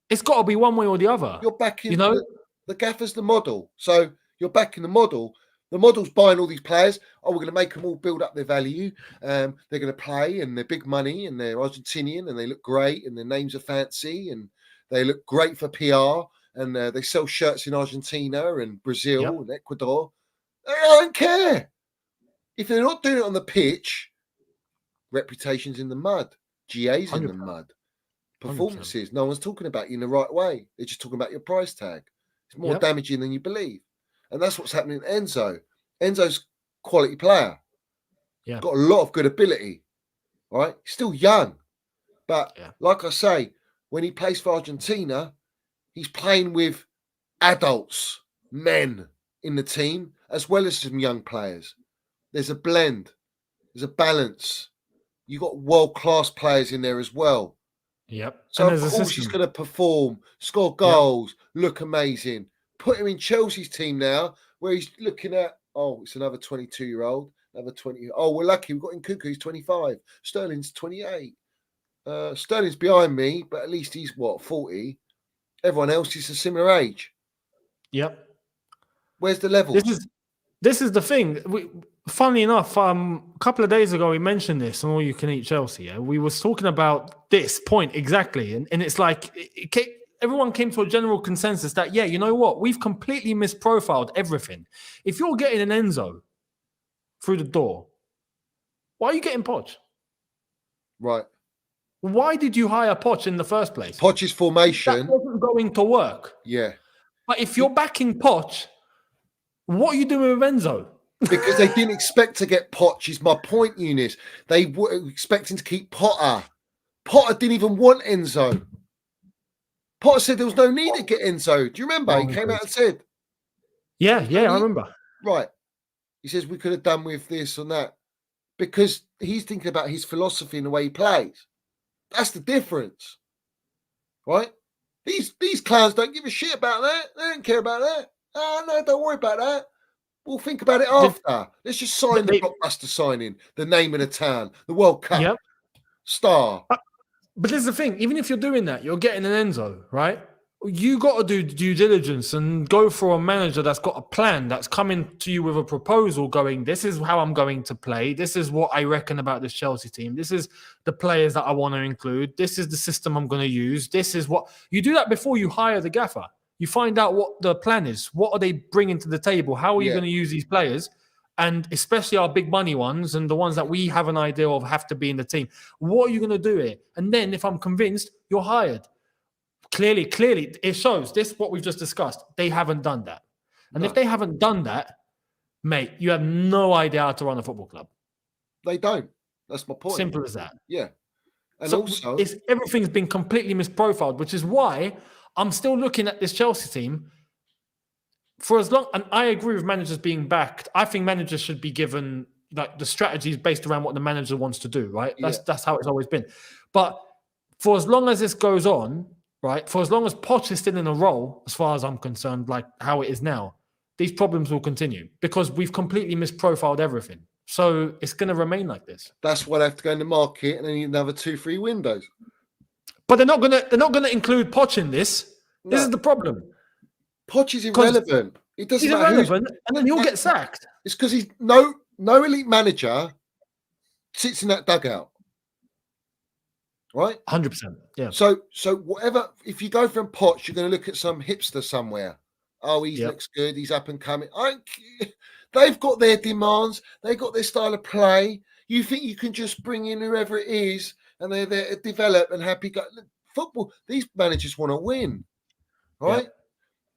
it's got to be one way or the other. You're backing, the gaffer's the model. So you're backing the model. The model's buying all these players. Oh, we're going to make them all build up their value. They're going to play, and they're big money, and they're Argentinian, and they look great, and their names are fancy, and they look great for PR, and they sell shirts in Argentina and Brazil and Ecuador. I don't care. If they're not doing it on the pitch, reputation's in the mud. GA's in the mud. Performances, 100%. No one's talking about you in the right way. They're just talking about your price tag. It's more damaging than you believe. And that's what's happening to Enzo. Enzo's quality player. Yeah. Got a lot of good ability. All right. Still young. But like I say, when he plays for Argentina, he's playing with adults, men in the team, as well as some young players. There's a blend. There's a balance. You got world-class players in there as well. Yep. So of course he's going to perform, score goals, look amazing. Put him in Chelsea's team now, where he's looking at, it's another 22-year-old, another 20. Oh, we're lucky. We've got Nkunku, he's 25. Sterling's 28. Sterling's behind me, but at least he's 40. Everyone else is a similar age. Yep. Where's the levels? This is the thing. Funnily enough, a couple of days ago we mentioned this on All You Can Eat Chelsea. Yeah? We was talking about this point exactly, and it's like everyone came to a general consensus that you know what, we've completely misprofiled everything. If you're getting an Enzo through the door, why are you getting Poch? Right. Why did you hire Poch in the first place? Poch's formation. That wasn't going to work. Yeah. But if you're backing Poch, what are you doing with Enzo? Because they didn't expect to get Poch, is my point, Eunice. They were expecting to keep Potter. Potter didn't even want Enzo. Potter said there was no need to get Enzo. Do you remember? He came out and said. Yeah, I remember. Right. He says we could have done with this and that. Because he's thinking about his philosophy and the way he plays. That's the difference. Right? These clowns don't give a shit about that. They don't care about that. Oh, no, don't worry about that. We'll think about it after. Let's just sign the blockbuster signing, the name of the town, the World Cup star. But there's the thing. Even if you're doing that, you're getting an Enzo, right? You got to do due diligence and go for a manager that's got a plan, that's coming to you with a proposal going, this is how I'm going to play. This is what I reckon about this Chelsea team. This is the players that I want to include. This is the system I'm going to use. This is what... You do that before you hire the gaffer. You find out what the plan is. What are they bringing to the table? How are you going to use these players? And especially our big money ones and the ones that we have an idea of have to be in the team. What are you going to do here? And then if I'm convinced, you're hired. Clearly, it shows this, what we've just discussed. They haven't done that. And if they haven't done that, mate, you have no idea how to run a football club. They don't. That's my point. Simple as that. Yeah. And so also... everything's been completely misprofiled, which is why I'm still looking at this Chelsea team for as long, and I agree with managers being backed. I think managers should be given like the strategies based around what the manager wants to do, right? That's how it's always been. But for as long as this goes on, right, for as long as Poch is still in a role, as far as I'm concerned, like how it is now, these problems will continue because we've completely misprofiled everything. So it's going to remain like this. That's why they have to go in the market and then need another 2-3 windows. But they're not gonna include Poch in this. No. This is the problem. Poch is irrelevant. It doesn't matter. He's irrelevant, and then he'll get sacked. It's because he's no elite manager sits in that dugout. Right? 100%. Yeah. So whatever, if you go from Poch, you're going to look at some hipster somewhere. Oh, he looks good. He's up and coming. They've got their demands. They've got their style of play. You think you can just bring in whoever it is and they're there to develop and happy go football. These managers want to win, right? Yeah.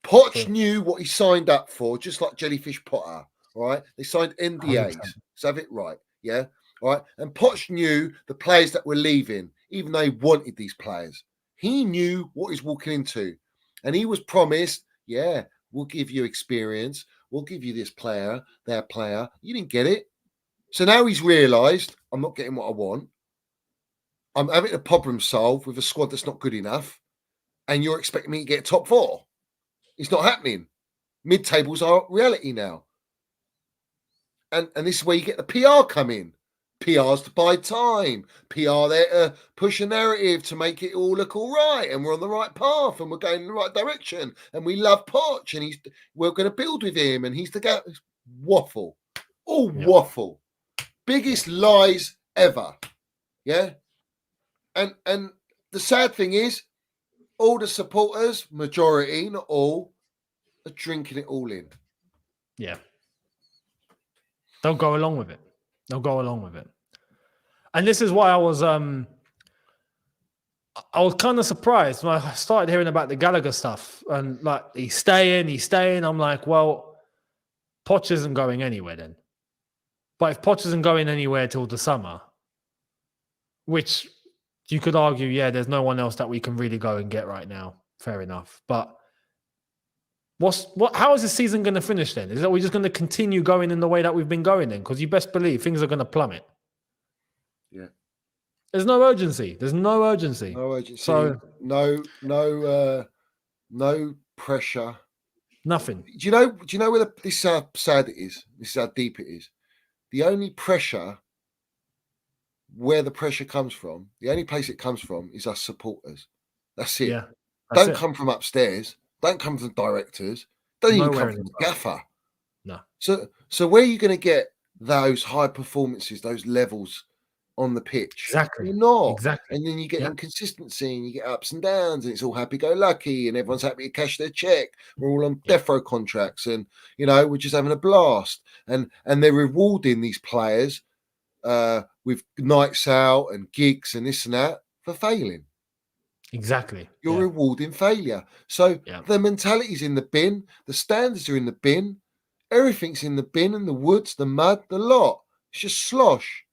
Poch knew what he signed up for, just like Jellyfish Potter, right? They signed NDAs. 100%. So have it right, yeah, all right. And Poch knew the players that were leaving, even though he wanted these players. He knew what he's walking into, and he was promised, yeah, we'll give you experience, we'll give you this player, that player. You didn't get it, so now he's realised I'm not getting what I want. I'm having a problem solved with a squad that's not good enough, and you're expecting me to get top 4. It's not happening. Mid-tables are reality now. And this is where you get the PR come in. PR's to buy time. PR there to push a narrative to make it all look all right, and we're on the right path, and we're going in the right direction, and we love Poch, and we're going to build with him, and he's the guy. Waffle. All waffle. Biggest lies ever. Yeah? And the sad thing is, all the supporters, majority, not all, are drinking it all in. Yeah. They'll go along with it. And this is why I was kind of surprised when I started hearing about the Gallagher stuff. And like, he's staying. I'm like, well, Poch isn't going anywhere then. But if Poch isn't going anywhere till the summer, which... you could argue, yeah, there's no one else that we can really go and get right now. Fair enough. But how is the season going to finish then? Is that we're just going to continue going in the way that we've been going then? Because you best believe things are going to plummet. Yeah. There's no urgency. No urgency. So no pressure. Nothing. Do you know where this is how sad it is? This is how deep it is. The only pressure where the pressure comes from, the only place it comes from is us supporters. That's it. Yeah. That's Don't it. come from upstairs. Don't come from directors. Don't even Nowhere come in from the the gaffer. No. So where are you going to get those high performances, those levels on the pitch? Exactly. You're not. Exactly. And then you get Yeah. inconsistency and you get ups and downs, and it's all happy-go-lucky, and everyone's happy to cash their check. We're all on death row contracts, and we're just having a blast. And they're rewarding these players with nights out and gigs and this and that for failing. Exactly. You're rewarding failure. So Yeah. the mentality's in the bin, the standards are in the bin, everything's in the bin, and the woods, the mud, the lot. It's just slosh.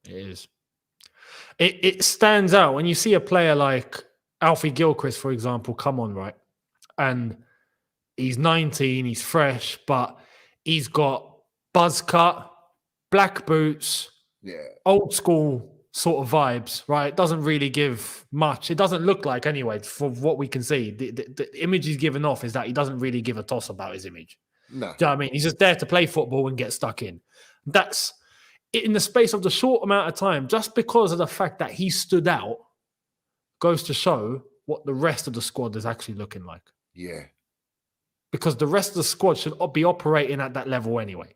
It is. It stands out when you see a player like Alfie Gilchrist, for example, come on, right? And he's 19, he's fresh, but he's got buzz cut, black boots, old school sort of vibes, right? Doesn't really give much. It doesn't look like, anyway, from what we can see. The image he's given off is that he doesn't really give a toss about his image. No. Do you know what I mean? He's just there to play football and get stuck in. That's in the space of the short amount of time, just because of the fact that he stood out, goes to show what the rest of the squad is actually looking like. Yeah. Because the rest of the squad should be operating at that level anyway.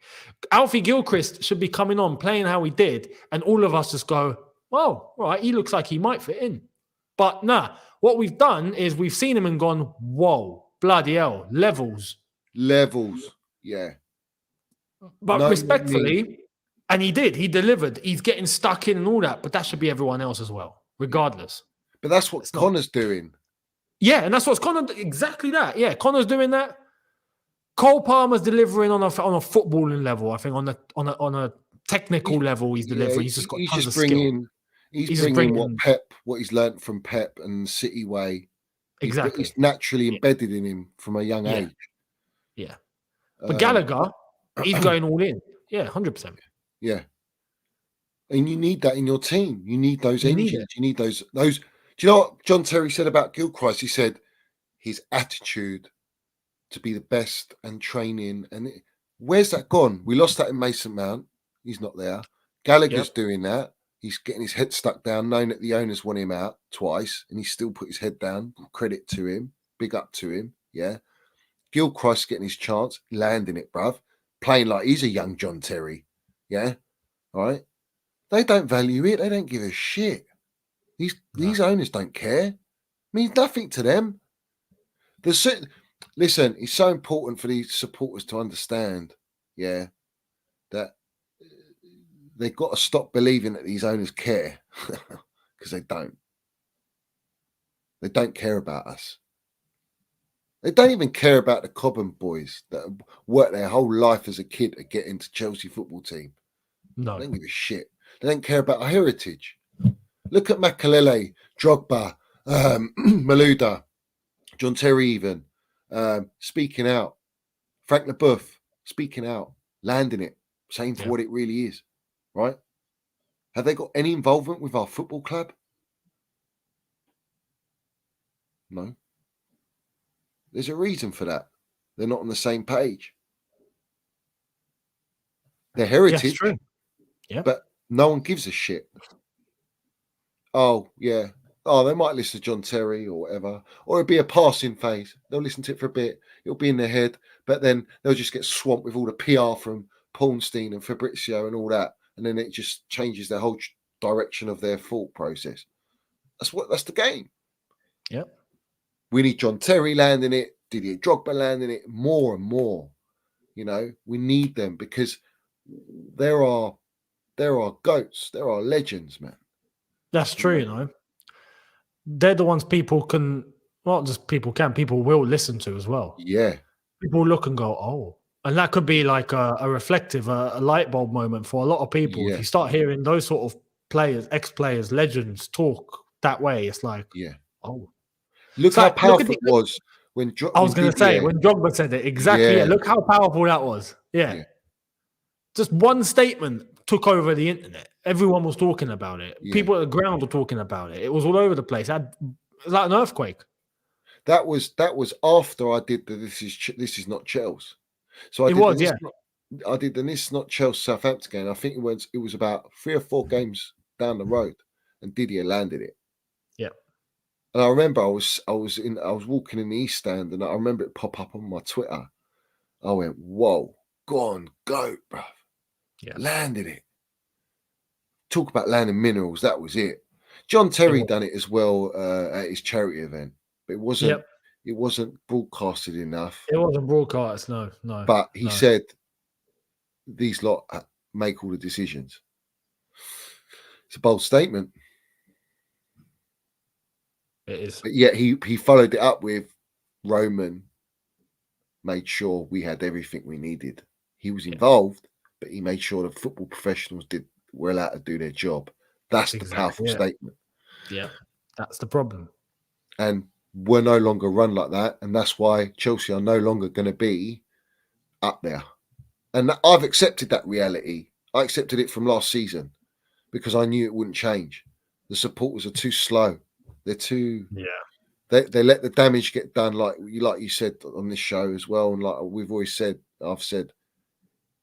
Alfie Gilchrist should be coming on, playing how he did, and all of us just go, well, right, he looks like he might fit in. But nah, what we've done is we've seen him and gone, whoa, bloody hell, levels. Yeah. But respectfully, and he delivered. He's getting stuck in and all that, but that should be everyone else as well, regardless. But that's what Connor's doing. Yeah, and that's what's Conor, exactly that. Yeah, Connor's doing that. Cole Palmer's delivering on a footballing level. I think on a technical level, he's delivering. He's just got tons of skill. He's bringing what he's learned from Pep and City way. Exactly. It's naturally embedded in him from a young age. Yeah. But Gallagher, he's going all in. Yeah, 100%. Yeah. And you need that in your team. You need those engines. You need those. Do you know what John Terry said about Gilchrist? He said his attitude to be the best and training. And where's that gone? We lost that in Mason Mount. He's not there. Gallagher's doing that. He's getting his head stuck down, knowing that the owners want him out twice, and he still put his head down. Credit to him. Big up to him. Yeah. Gilchrist getting his chance, landing it, bruv. Playing like he's a young John Terry. Yeah. All right. They don't value it. They don't give a shit. These owners don't care. It means nothing to them. Listen, it's so important for these supporters to understand, that they've got to stop believing that these owners care, because they don't. They don't care about us. They don't even care about the Cobham boys that worked their whole life as a kid to get into Chelsea football team. No. They don't give a shit. They don't care about our heritage. Look at Makalele, Drogba, Malouda, John Terry even, speaking out. Frank Leboeuf, speaking out, landing it, saying for what it really is, right? Have they got any involvement with our football club? No. There's a reason for that. They're not on the same page. Their heritage, true. Yeah. But no one gives a shit. Oh, yeah. Oh, they might listen to John Terry or whatever. Or it'll be a passing phase. They'll listen to it for a bit. It'll be in their head. But then they'll just get swamped with all the PR from PORNSTEIN and Fabrizio and all that. And then it just changes their whole direction of their thought process. That's the game. Yep. We need John Terry landing it, Didier Drogba landing it more and more. We need them because there are goats, there are legends, man. That's true, They're the ones people can, not just people will listen to as well. Yeah. People look and go, oh. And that could be like a reflective, a light bulb moment for a lot of people. Yeah. If you start hearing those sort of players, ex-players, legends talk that way, it's like, oh. Look how powerful it was when I was going to say, when Drogba said it, exactly. Yeah. Look how powerful that was. Yeah. Just one statement took over the internet. Everyone was talking about it. Yeah. People at the ground were talking about it. It was all over the place. It was like an earthquake. That was after I did the This Is Not Chelsea. So I did the This Is Not Chelsea Southampton game. I think it was about 3 or 4 games down the road, and Didier landed it. Yeah. And I remember I was walking in the East Stand, and I remember it pop up on my Twitter. I went, "Whoa, go on, go, bruv!" Yeah. Landed it. Talk about landing minerals. That was it. John Terry done it as well at his charity event, but it wasn't broadcasted enough. It wasn't broadcast. No. But he said, "These lot make all the decisions." It's a bold statement. It is. But yet he followed it up with Roman made sure we had everything we needed. He was involved, but he made sure the football professionals were allowed to do their job. That's the powerful statement. Yeah, that's the problem. And we're no longer run like that. And that's why Chelsea are no longer going to be up there. And I've accepted that reality. I accepted it from last season because I knew it wouldn't change. The supporters are too slow. They're too... Yeah. They let the damage get done, like you said on this show as well. And like we've always said, I've said,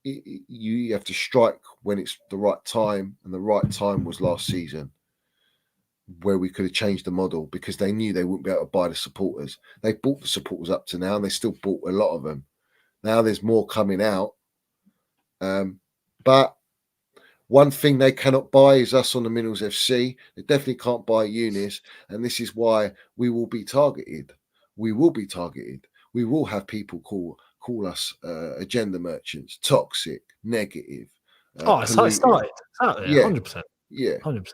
you have to strike when it's the right time. And the right time was last season, where we could have changed the model because they knew they wouldn't be able to buy the supporters. They bought the supporters up to now, and they still bought a lot of them. Now there's more coming out. But one thing they cannot buy is us on the Minerals FC. They definitely can't buy Eunice. And this is why we will be targeted. We will be targeted. We will have people call us agenda merchants, toxic, negative. It's started. It's out there, yeah, 100%. Yeah. 100%.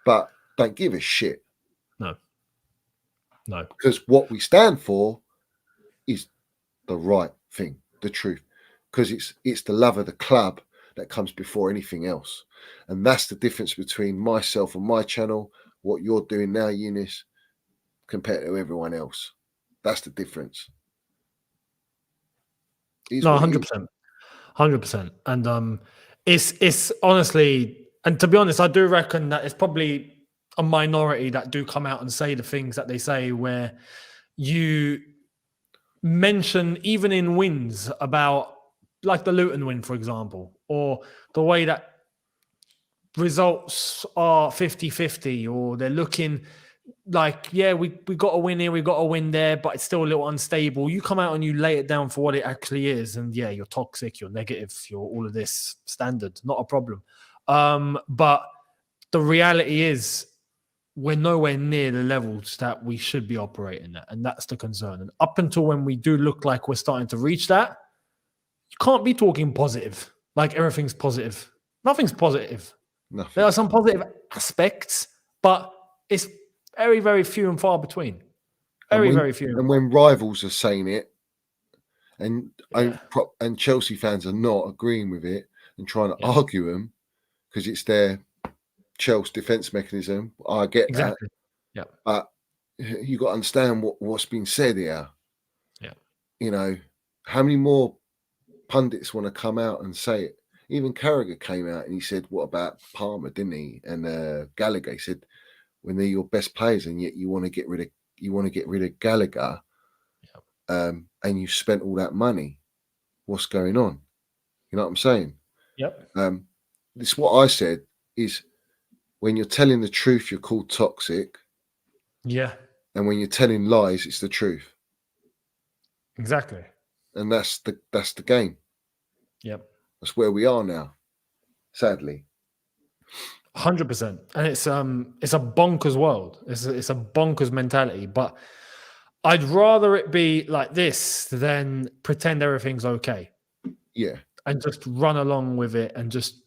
But don't give a shit. No. Because what we stand for is the right thing, the truth. Because it's the love of the club that comes before anything else. And that's the difference between myself and my channel, what you're doing now, Eunice, compared to everyone else. That's the difference. No, 100%. 100%. And it's honestly, and to be honest, I do reckon that it's probably a minority that do come out and say the things that they say, where you mention, even in wins, about like the Luton win, for example, or the way that results are 50-50, or they're looking like, yeah, we got a win here, we got a win there, but it's still a little unstable. You come out and you lay it down for what it actually is, and yeah, you're toxic, you're negative, you're all of this standard, not a problem. But the reality is we're nowhere near the levels that we should be operating at, and that's the concern. And up until when we do look like we're starting to reach that, you can't be talking positive, like everything's positive. Nothing's positive. Nothing. There are some positive aspects, but it's very, very few and far between. Very few. And when rivals are saying it, and Chelsea fans are not agreeing with it and trying to argue them because it's their Chelsea defense mechanism, I get that. Yeah. But you got to understand what's been said here. Yeah. You know, how many more pundits want to come out and say it? Even Carragher came out and he said, "What about Palmer?" Didn't he? And Gallagher, he said, when they're your best players and yet you want to get rid of Gallagher, and you spent all that money, what's going on? You know what I'm saying? Yep. This is what I said is, when you're telling the truth, you're called toxic. Yeah. And when you're telling lies, it's the truth. Exactly. And that's the game. Yep. That's where we are now, sadly. 100%. And it's a bonkers world. It's a bonkers mentality. But I'd rather it be like this than pretend everything's okay. Yeah. And just run along with it, and just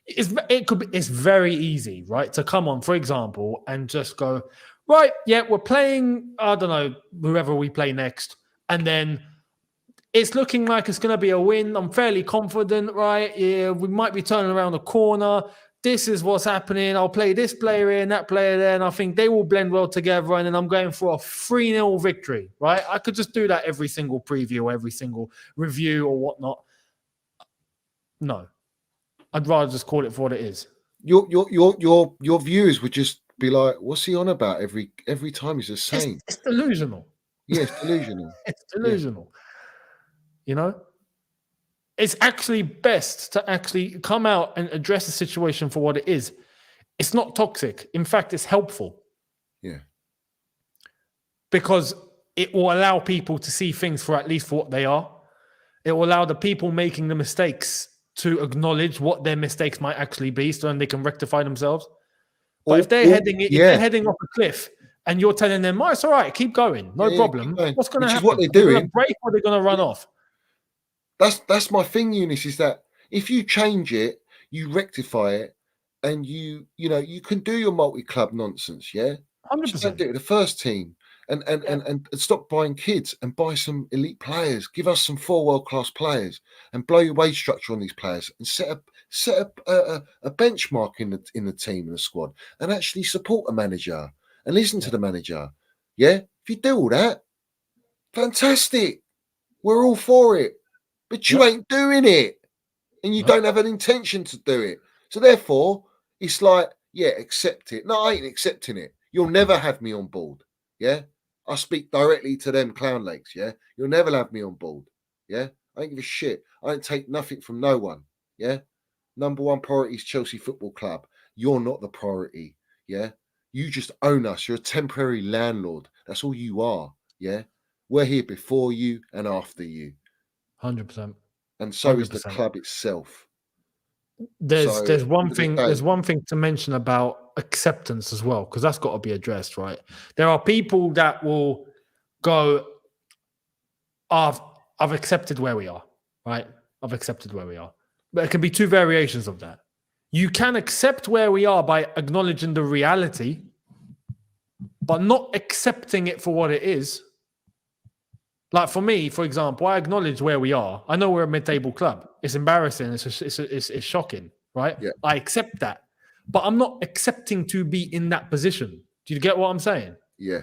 it's very easy, right? To come on, for example, and just go, right, yeah, we're playing, I don't know, whoever we play next, and then it's looking like it's going to be a win. I'm fairly confident, right? Yeah, we might be turning around the corner. This is what's happening. I'll play this player here and that player there, and I think they will blend well together, and then I'm going for a 3-0 victory, right? I could just do that every single preview, every single review or whatnot. No. I'd rather just call it for what it is. Your viewers would just be like, "What's he on about?" Every time he's the same. It's delusional. Yeah, it's delusional. It's delusional. Yeah. You know? It's actually best to actually come out and address the situation for what it is. It's not toxic. In fact, it's helpful. Yeah. Because it will allow people to see things for at least for what they are. It will allow the people making the mistakes to acknowledge what their mistakes might actually be, so then they can rectify themselves. But if they're heading off a cliff and you're telling them, "Oh, it's all right, keep going, no problem," what's going to happen? What they're They're doing. going to break or they're going to run off. That's my thing, Eunice, is that if you change it, you rectify it, and you can do your multi-club nonsense, yeah. 100%. Just don't do it with the first team, and stop buying kids and buy some elite players. Give us some 4 world-class players and blow your wage structure on these players and set up a benchmark in the team and the squad, and actually support a manager and listen to the manager. Yeah, if you do all that, fantastic. We're all for it. But you ain't doing it, and you don't have an intention to do it. So therefore, it's like, yeah, accept it. No, I ain't accepting it. You'll never have me on board. Yeah, I speak directly to them clown legs. Yeah, you'll never have me on board. Yeah, I don't give a shit. I don't take nothing from no one. Yeah, number one priority is Chelsea Football Club. You're not the priority. Yeah, you just own us. You're a temporary landlord. That's all you are. Yeah, we're here before you and after you. 100%. And so 100%. is the club itself. There's one thing to mention about acceptance as well, because that's got to be addressed, right? There are people that will go, I've accepted where we are, right? I've accepted where we are. But it can be 2 variations of that. You can accept where we are by acknowledging the reality, but not accepting it for what it is. Like for me, for example, I acknowledge where we are. I know we're a mid-table club. It's embarrassing. It's shocking, right? Yeah. I accept that, but I'm not accepting to be in that position. Do you get what I'm saying? Yeah.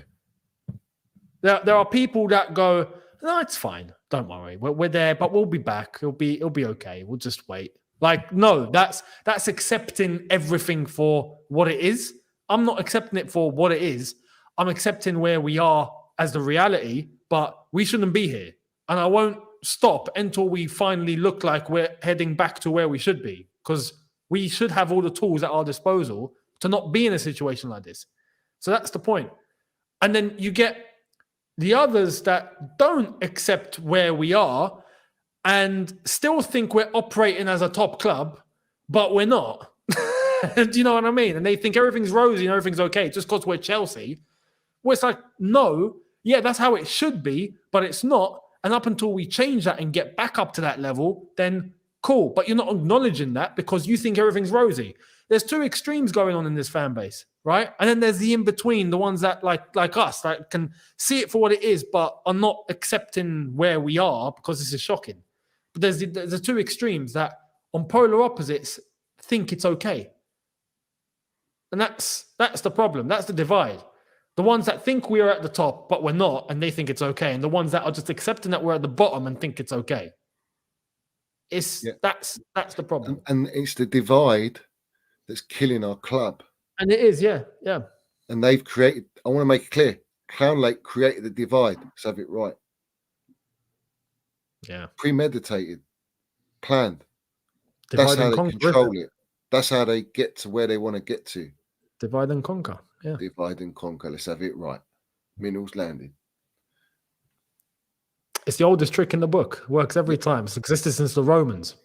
There are people that go, no, it's fine. Don't worry. We're there, but we'll be back. It'll be okay. We'll just wait. Like, no, that's accepting everything for what it is. I'm not accepting it for what it is. I'm accepting where we are as the reality, but we shouldn't be here. And I won't stop until we finally look like we're heading back to where we should be, because we should have all the tools at our disposal to not be in a situation like this. So that's the point. And then you get the others that don't accept where we are and still think we're operating as a top club, but we're not. Do you know what I mean? And they think everything's rosy and everything's okay just because we're Chelsea. Well, it's like, no, yeah, that's how it should be, but it's not. And up until we change that and get back up to that level, then cool. But you're not acknowledging that because you think everything's rosy. There's 2 extremes going on in this fan base, right? And then there's the in-between, the ones that like us, that can see it for what it is, but are not accepting where we are because this is shocking. But there's the 2 extremes that on polar opposites think it's okay. And that's the problem. That's the divide. The ones that think we are at the top, but we're not, and they think it's okay. And the ones that are just accepting that we're at the bottom and think it's okay. That's the problem. And it's the divide that's killing our club. And it is, yeah. And they've created, I want to make it clear, Clown Lake created the divide. Let's have it right. Yeah. Premeditated, planned. Divide That's how they conquer, control it. That's how they get to where they want to get to. Divide and conquer. Yeah. Divide and conquer. Let's have it right. Minerals landing. It's the oldest trick in the book. Works every time. It's existed since the Romans.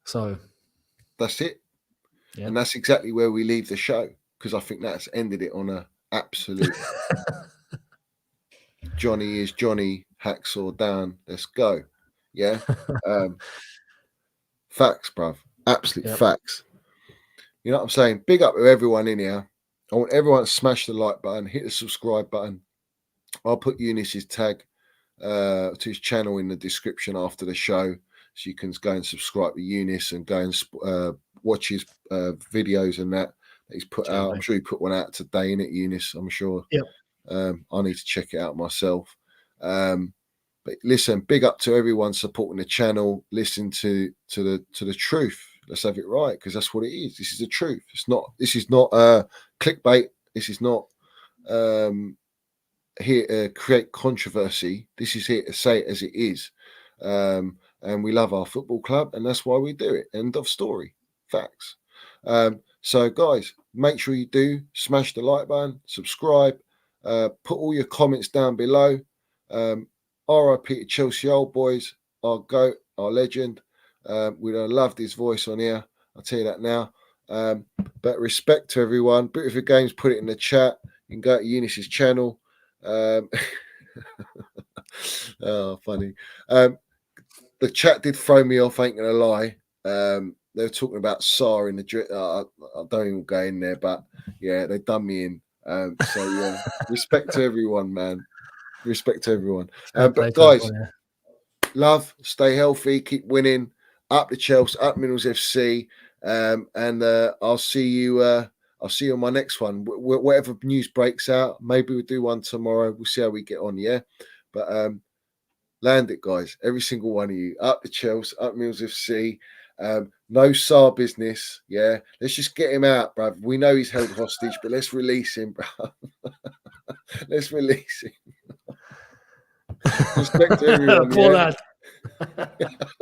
So that's it. Yeah. And that's exactly where we leave the show, because I think that's ended it on a absolute Johnny is Johnny, hacksaw down. Let's go. Yeah. Facts, bruv. Absolute facts. You know what I'm saying? Big up to everyone in here. I want everyone to smash the like button, hit the subscribe button. I'll put Eunice's tag to his channel in the description after the show, so you can go and subscribe to Eunice and go and watch his videos and that he's put out. I'm sure he put one out today, innit, Eunice? I'm sure. Yeah. I need to check it out myself. But listen, big up to everyone supporting the channel, listening to the truth. Let's have it right, because that's what it is. This is the truth. This is not clickbait. This is not here to create controversy. This is here to say it as it is. And we love our football club, and that's why we do it. End of story. Facts. So, guys, make sure you do smash the like button, subscribe, put all your comments down below. RIP to Chelsea Old Boys, our GOAT, our legend. We'd have loved his voice on here. I'll tell you that now. But respect to everyone. Bit of a games, put it in the chat. You can go to Eunice's channel. Oh, funny. The chat did throw me off, ain't gonna lie. They were talking about SAR in the I don't even go in there, but yeah, they done me in. So yeah, respect to everyone, man. Respect to everyone. But guys, love, stay healthy, keep winning. Up the Chelsea, up Minerals FC, and I'll see you. I'll see you on my next one. Whatever news breaks out, maybe we'll do one tomorrow. We'll see how we get on. Yeah, but land it, guys. Every single one of you. Up the Chelsea, up Minerals FC. No SAR business. Yeah, let's just get him out, bruv. We know he's held hostage, but let's release him, bruv. Let's release him. Respect to everyone. Poor Yeah? lad.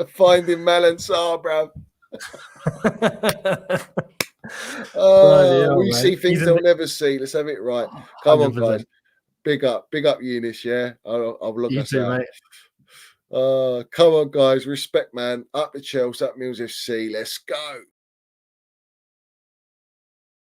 Finding Mal and SAR, bruv. We see things they'll never see. Let's have it right. Come 100%. On, guys. Big up Eunice. Yeah, I'll log us out. Mate. Come on, guys. Respect, man. Up the Chelsea, up Mills FC. Let's go.